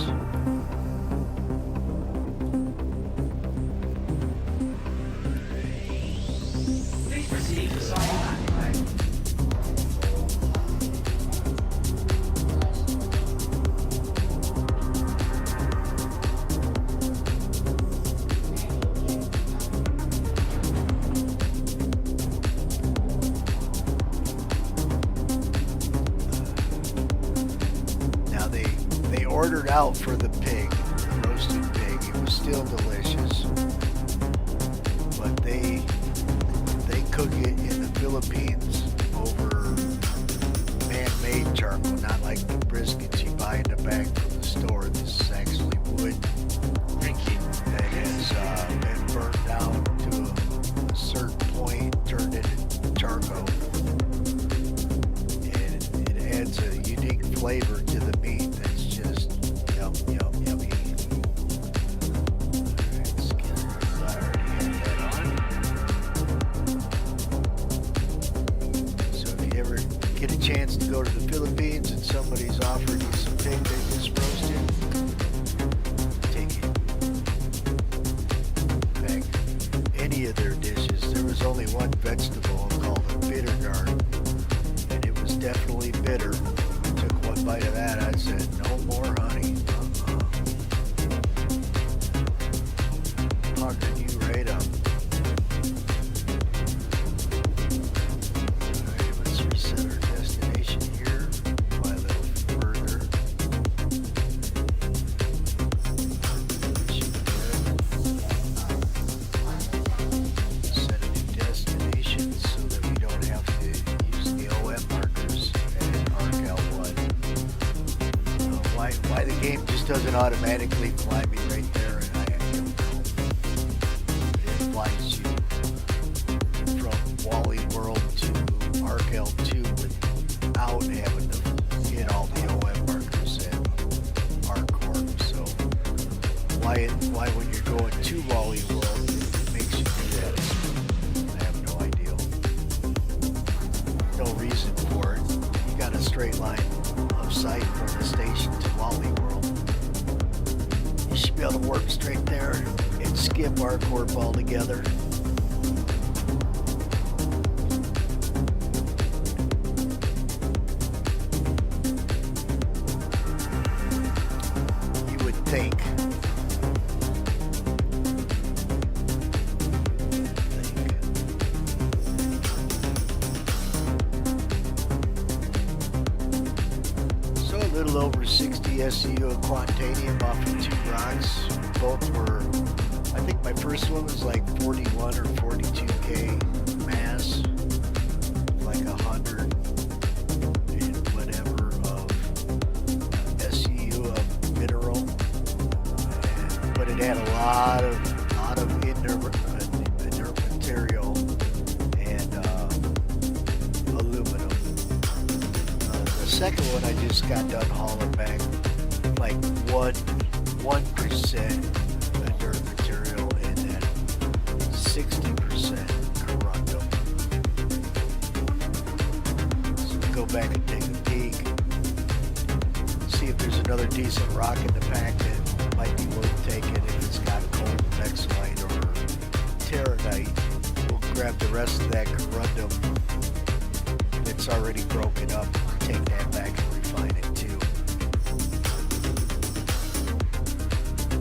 Ordered out for the pig, roasted pig. It was still delicious, but they cook it in the Philippines over man-made charcoal, not like the briskets you buy in the bag from the store. This is actually wood Why the game just doesn't automatically fly me right there, and I don't know. It flies you from Wally World to Arc L2 without having to hit all the OM markers and Arc Orb. So why when you're going to Wally World it makes you do that? I have no idea. No reason for it. You got a straight line of sight from the station to Wally World. You should be able to warp straight there and skip Arc Orb altogether. You would think. So a little over 60 SCU of Quantanium off of 2 rocks. Both were, I think my first one was like 41 or 42k mass, like 100 and whatever of SCU of mineral, but it had a lot of inert material and aluminum. The second one I just got done hauling back like 1% inert material and then 60% corundum. So we go back and take a peek, see if there's another decent rock in the pack that might be worth taking. If it's got gold mexolite or terranite, we'll grab the rest of that corundum that's already broken up, take that back and refine it too.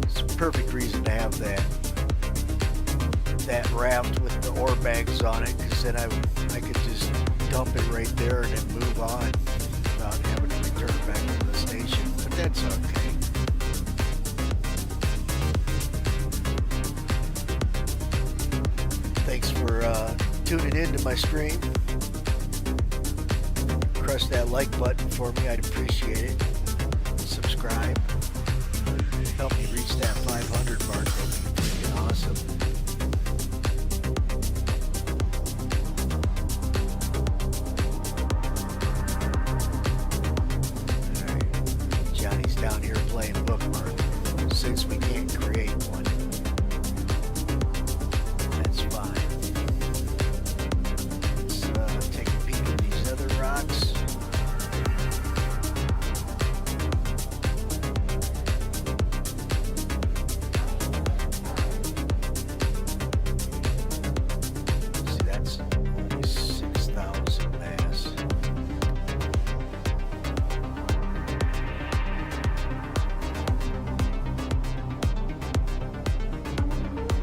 It's a perfect reason to have that raft with the ore bags on it, because then I could just dump it right there and then move on without having to return back to the station. But that's okay. Thanks for tuning in to my stream. Press that like button for me, I'd appreciate it. Subscribe. Help me reach that 500 mark, that'd be freaking awesome. Alright, Johnny's down here playing bookmark, since we can't create one. That's fine. Let's take a peek at these other rocks. See, that's only 6,000 mass.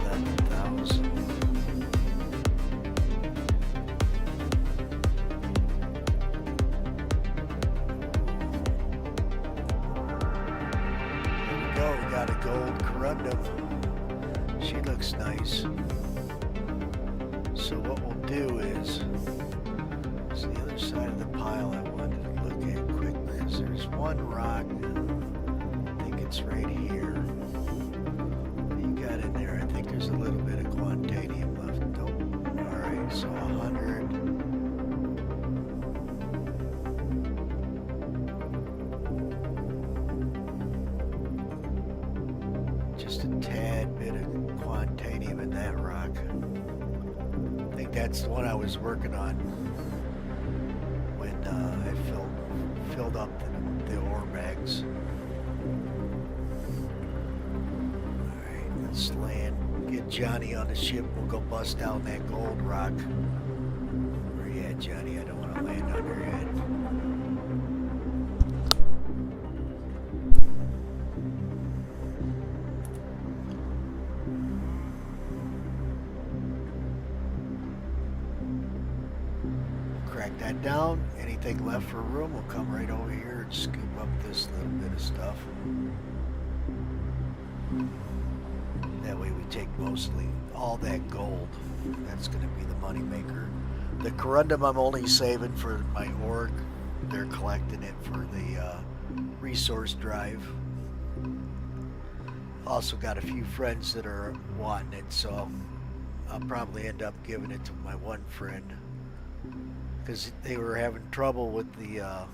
11,000. There we go, we got a gold corundum. She looks nice. So what we'll do is, it's the other side of the pile I wanted to look at quick, because there's one rock, I think it's right here. What do you got in there? I think there's a little bit of Quantanium left. Nope. Alright, so 100. Just a tad bit of Quantanium in that rock. I think that's the one I was working on when I filled up the ore bags. Alright, let's land. Get Johnny on the ship. We'll go bust down that gold rock. Where you at, Johnny? I don't want to land on your head. Crack that down. Anything left for room, we'll come right over here and scoop up this little bit of stuff. That way we take mostly all that gold. That's going to be the money maker. The corundum I'm only saving for my org. They're collecting it for the resource drive. Also got a few friends that are wanting it, so I'll probably end up giving it to my one friend because they were having trouble with the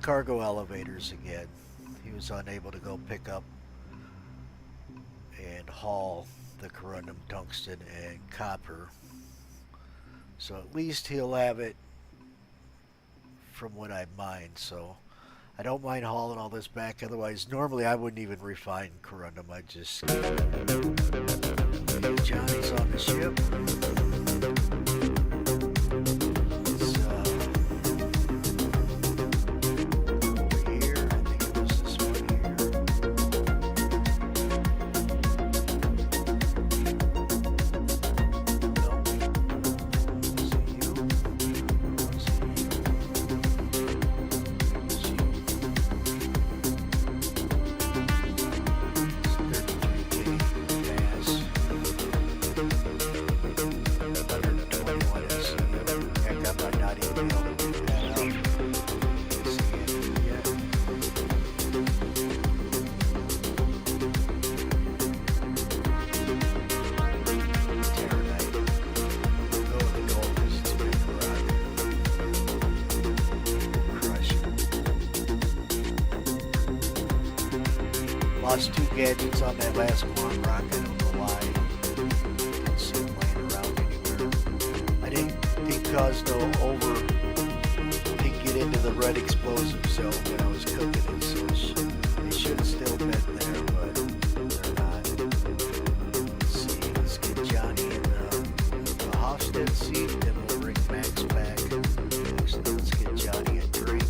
cargo elevators again. He was unable to go pick up and haul the corundum, tungsten, and copper. So at least he'll have it from what I mine. So I don't mind hauling all this back. Otherwise, normally I wouldn't even refine corundum. I just Johnny's on the ship. Lost 2 gadgets on that last Quant rock. I don't know why. Didn't see them laying around anywhere. I didn't cause no didn't get into the red explosive zone when I was cooking it, so they should have still been there, but they're not. Let's see, let's get Johnny in the Hofstad seat, then we'll bring Max back. Actually, let's get Johnny a drink.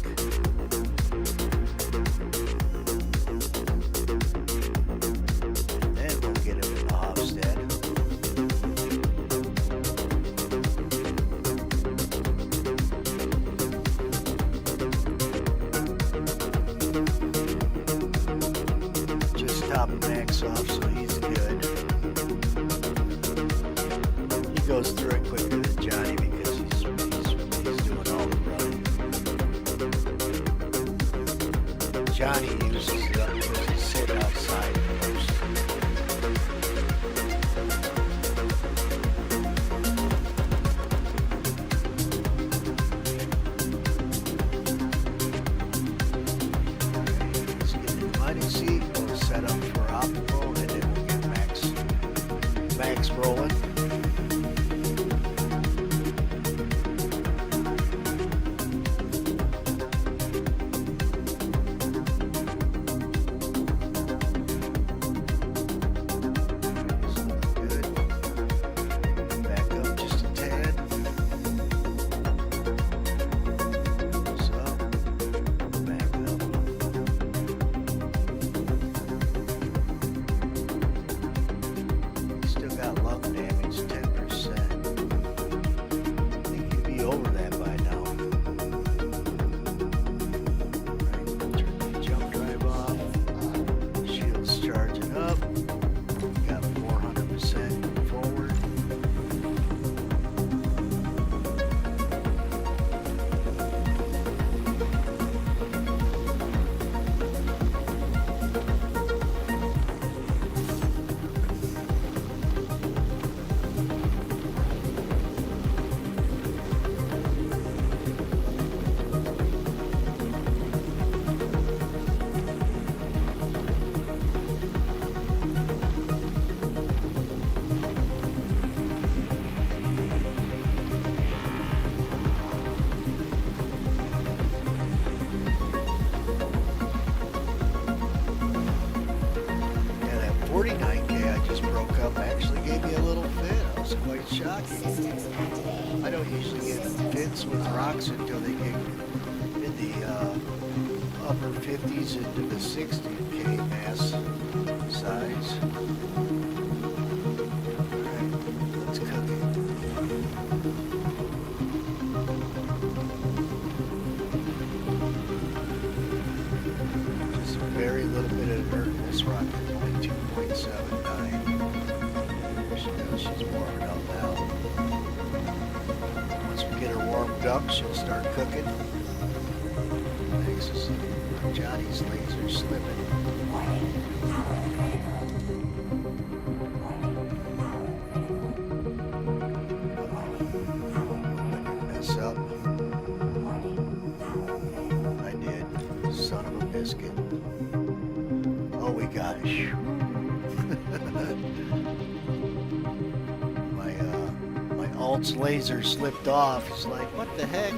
Max off, so he's good. He goes through it quicker than Johnny because he's doing all the running. Johnny uses to sit outside first. He's getting in the mining seat. We'll set up for optimal, and then we'll get Max rolling. Good. Back up just a tad. So, back up. Still got lung damage, 10%. I think he'd be over that by now. Right, turn the jump drive off. Shield's charging up. Got 400% forward. Yeah, that 49K I just broke up actually gave me a little fit. I was quite shocking. I don't usually get fits with rocks until they get in the upper 50s into the 60K mass size. Alright, let's cook it. Just a very little bit of dirt in this rock, only 2.79. She's warming up now. Once we get her warmed up, she'll start cooking. And This is Johnny's laser slipping. Mess up. I did. Son of a biscuit. Oh, we got it. My alt's laser slipped off. It's like, what the heck?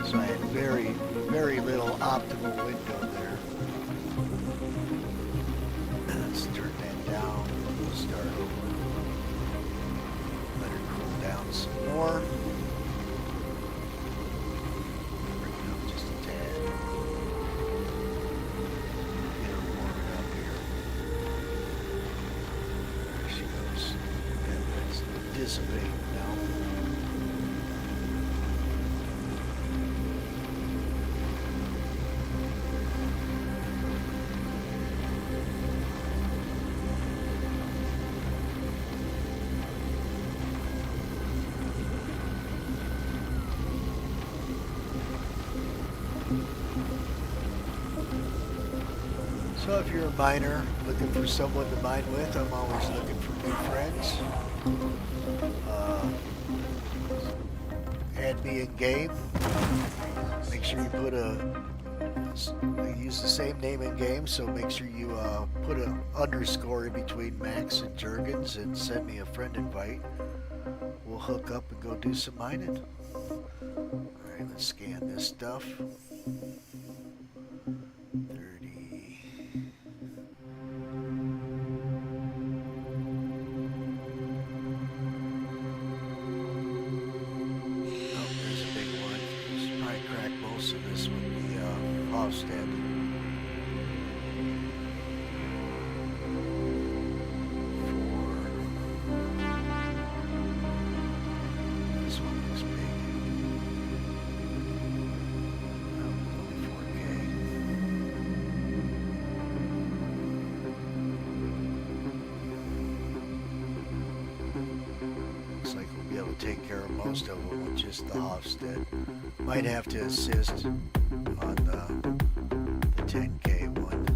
So I had very, very little optimal window there. Let's turn that down. We'll start over. Let her cool down some more. Bring it up just a tad. Get her warming up here. There she goes. And let's dissipate now. So if you're a miner looking for someone to mine with, I'm always looking for new friends. Add me in game. Make sure you put use the same name in game, so make sure you put an underscore in between Max and Jurgens and send me a friend invite. We'll hook up and go do some mining. Alright, let's scan this stuff. 30. Oh, there's a big one. Should probably crack most of this with the Hofstad. This one looks big. Looks like we'll be able to take care of most of them with just the Hofstad. Might have to assist on the 10K one.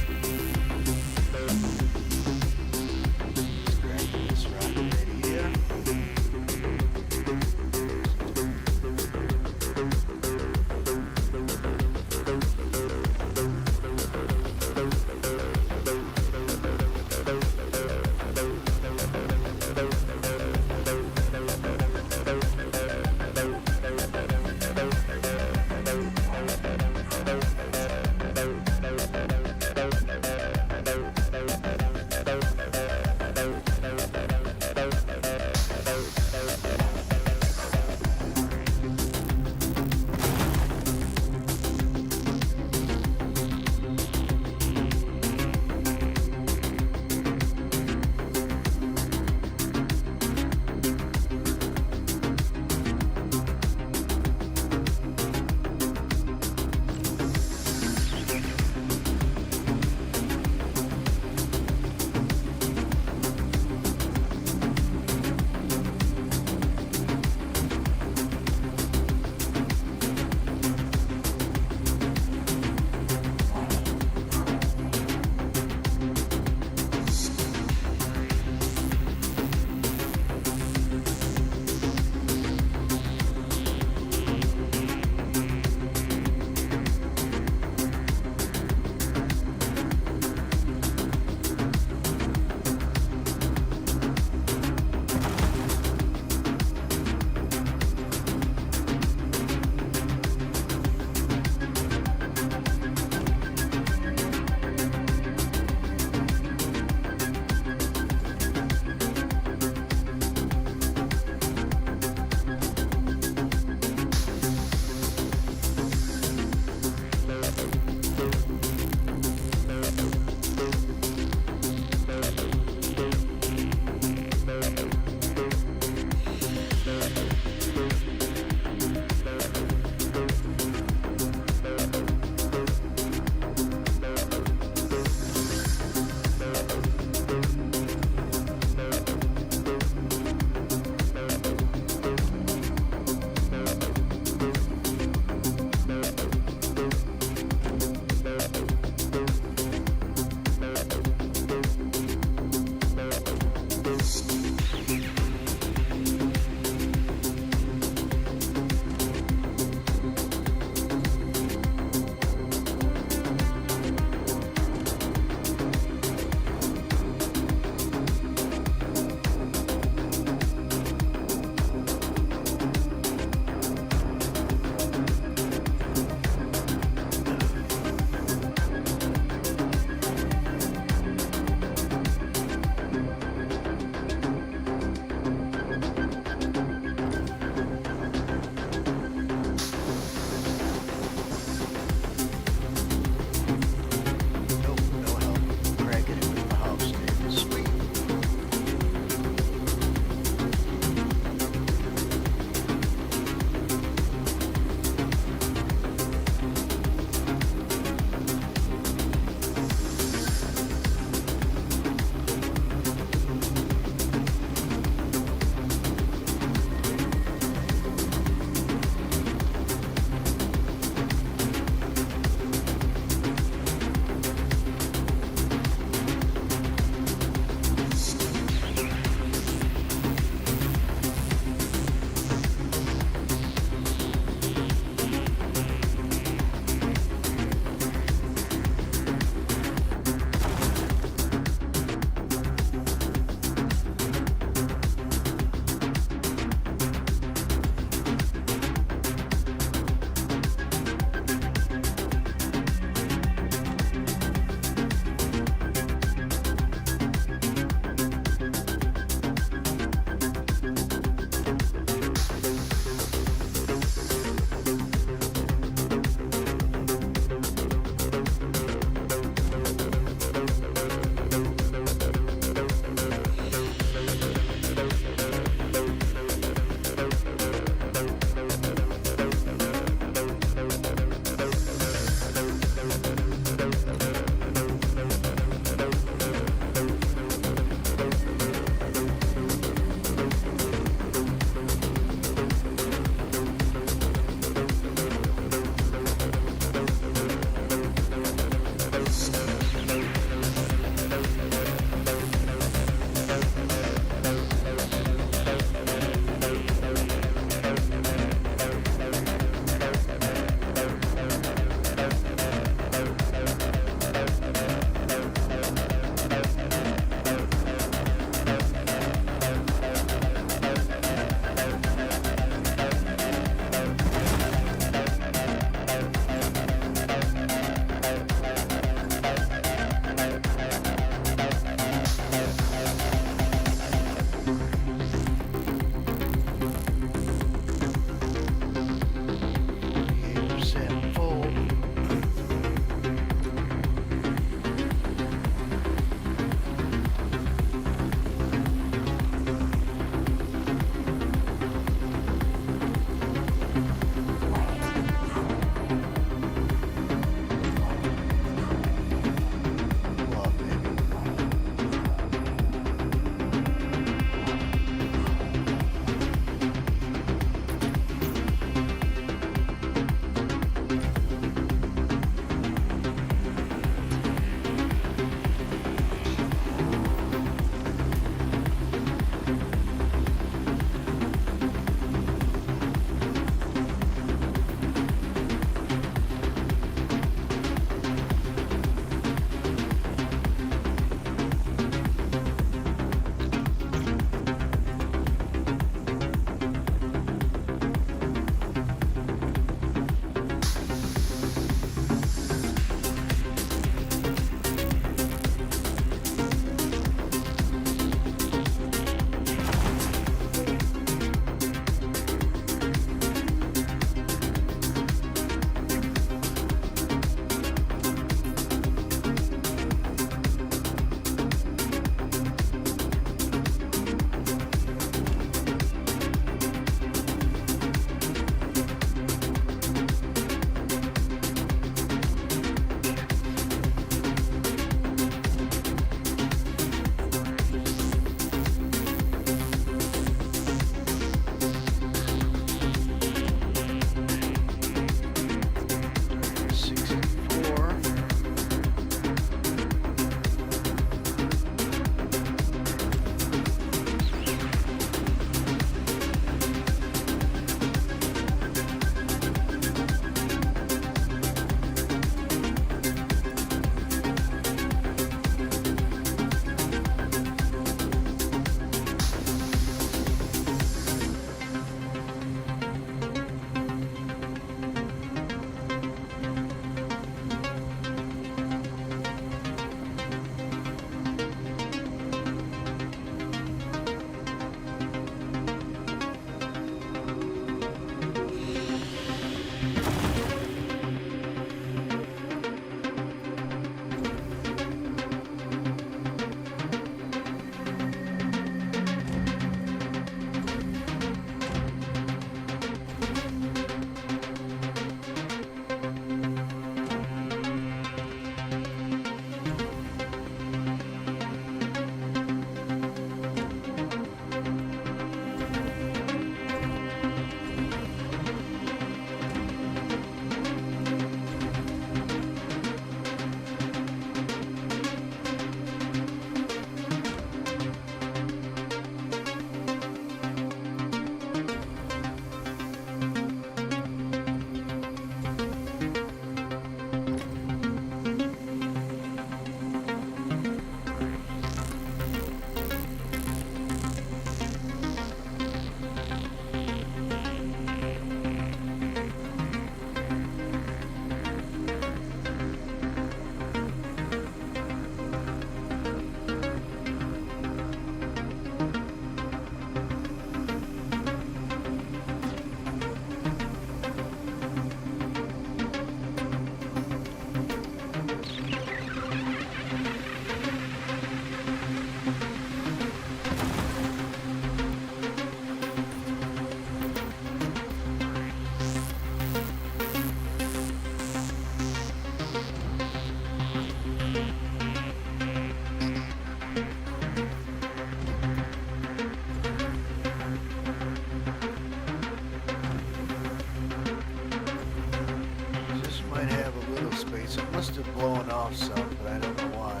So it must have blown off some, but I don't know why.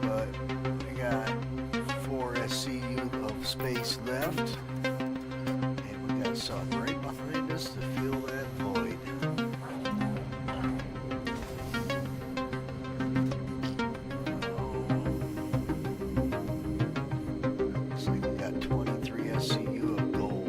But we got 4 SCU of space left. And we got something right behind us to fill that void. Looks like we got 23 SCU of gold.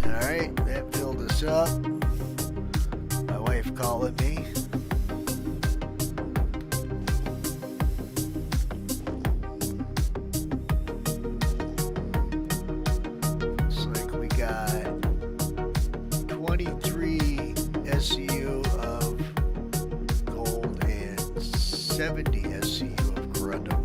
Alright, that filled us up. My wife calling me. Looks like we got 23 SCU of gold and 70 SCU of corundum.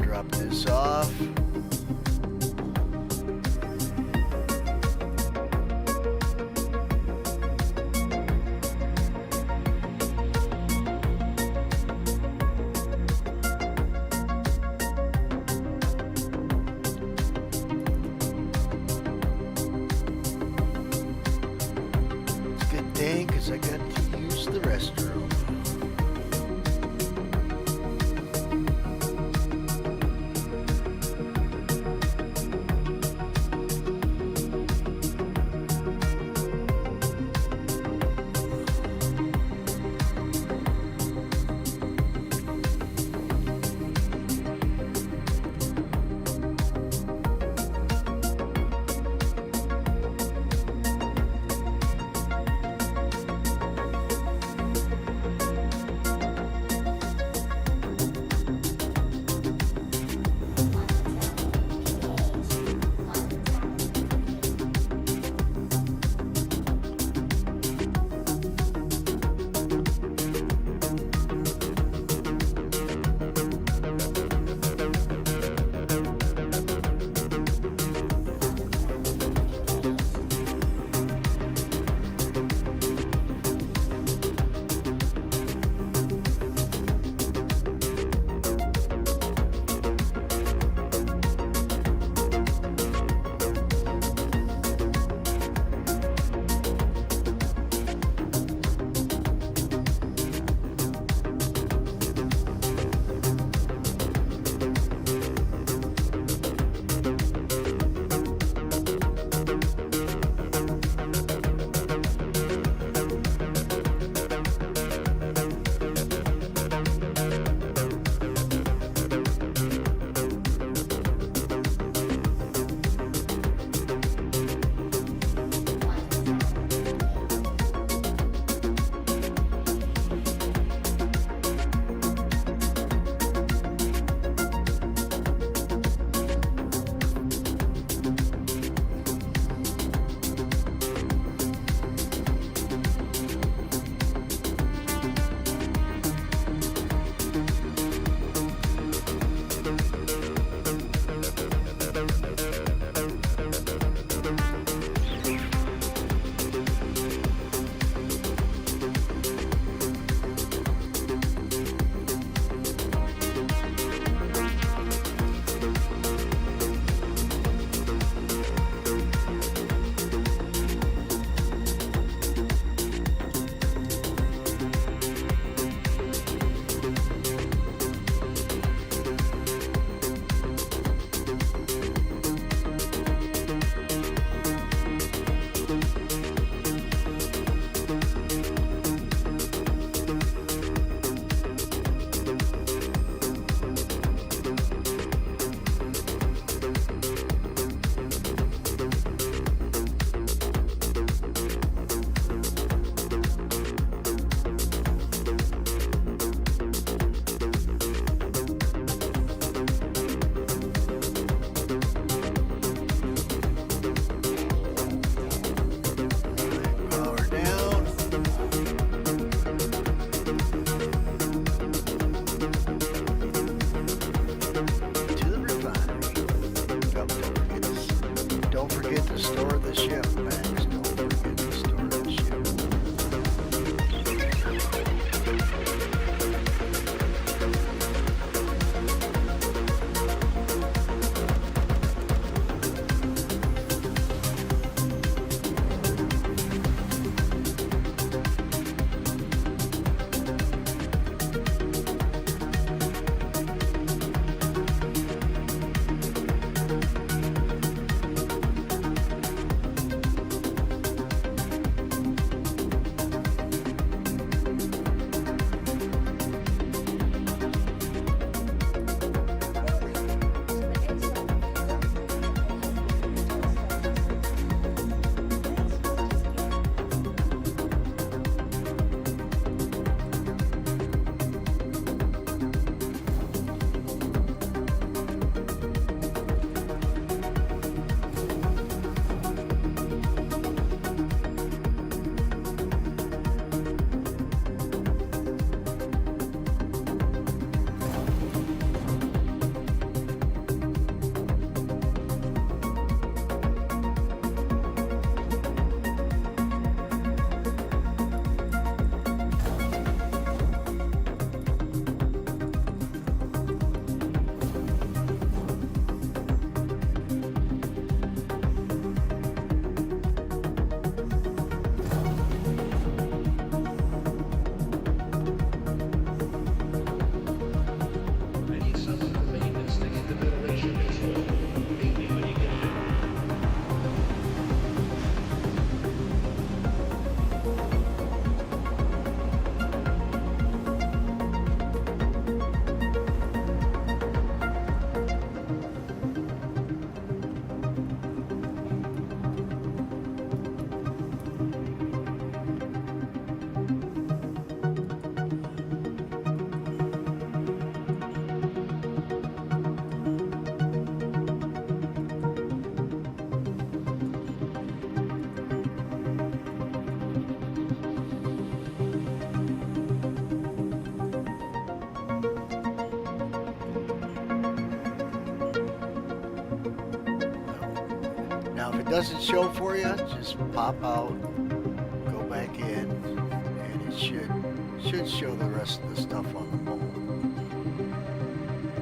Drop this off. It's a good thing because I got to use the restroom. doesn't show for you, just pop out, go back in, and it should show the rest of the stuff on the mole.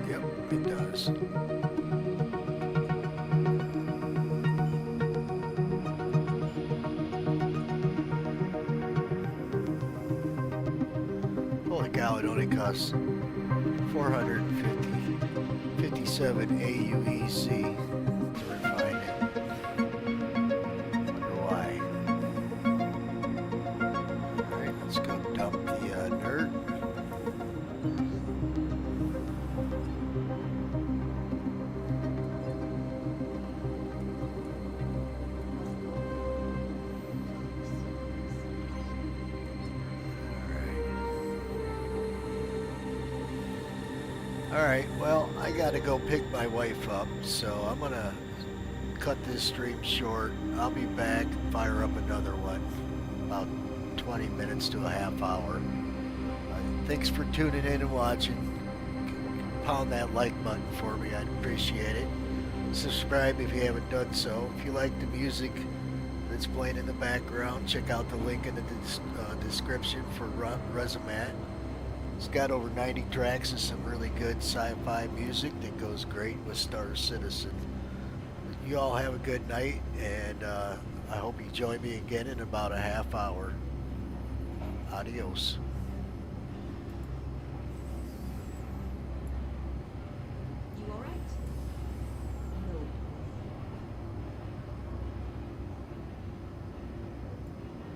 Yep, it does. Holy cow, it only costs 457 AUEC to refine it. Wonder why. Alright, let's go dump the dirt. Alright, well, I gotta go pick my wife up, so I'm gonna cut this stream short. I'll be back and fire up another one, about 20 minutes to a half hour. Thanks for tuning in and watching. Pound that like button for me, I'd appreciate it. Subscribe if you haven't done so. If you like the music that's playing in the background, check out the link in the description for Resumat. It's got over 90 tracks of some really good sci-fi music that goes great with Star Citizen. You all have a good night, and I hope you join me again in about a half hour. Adios.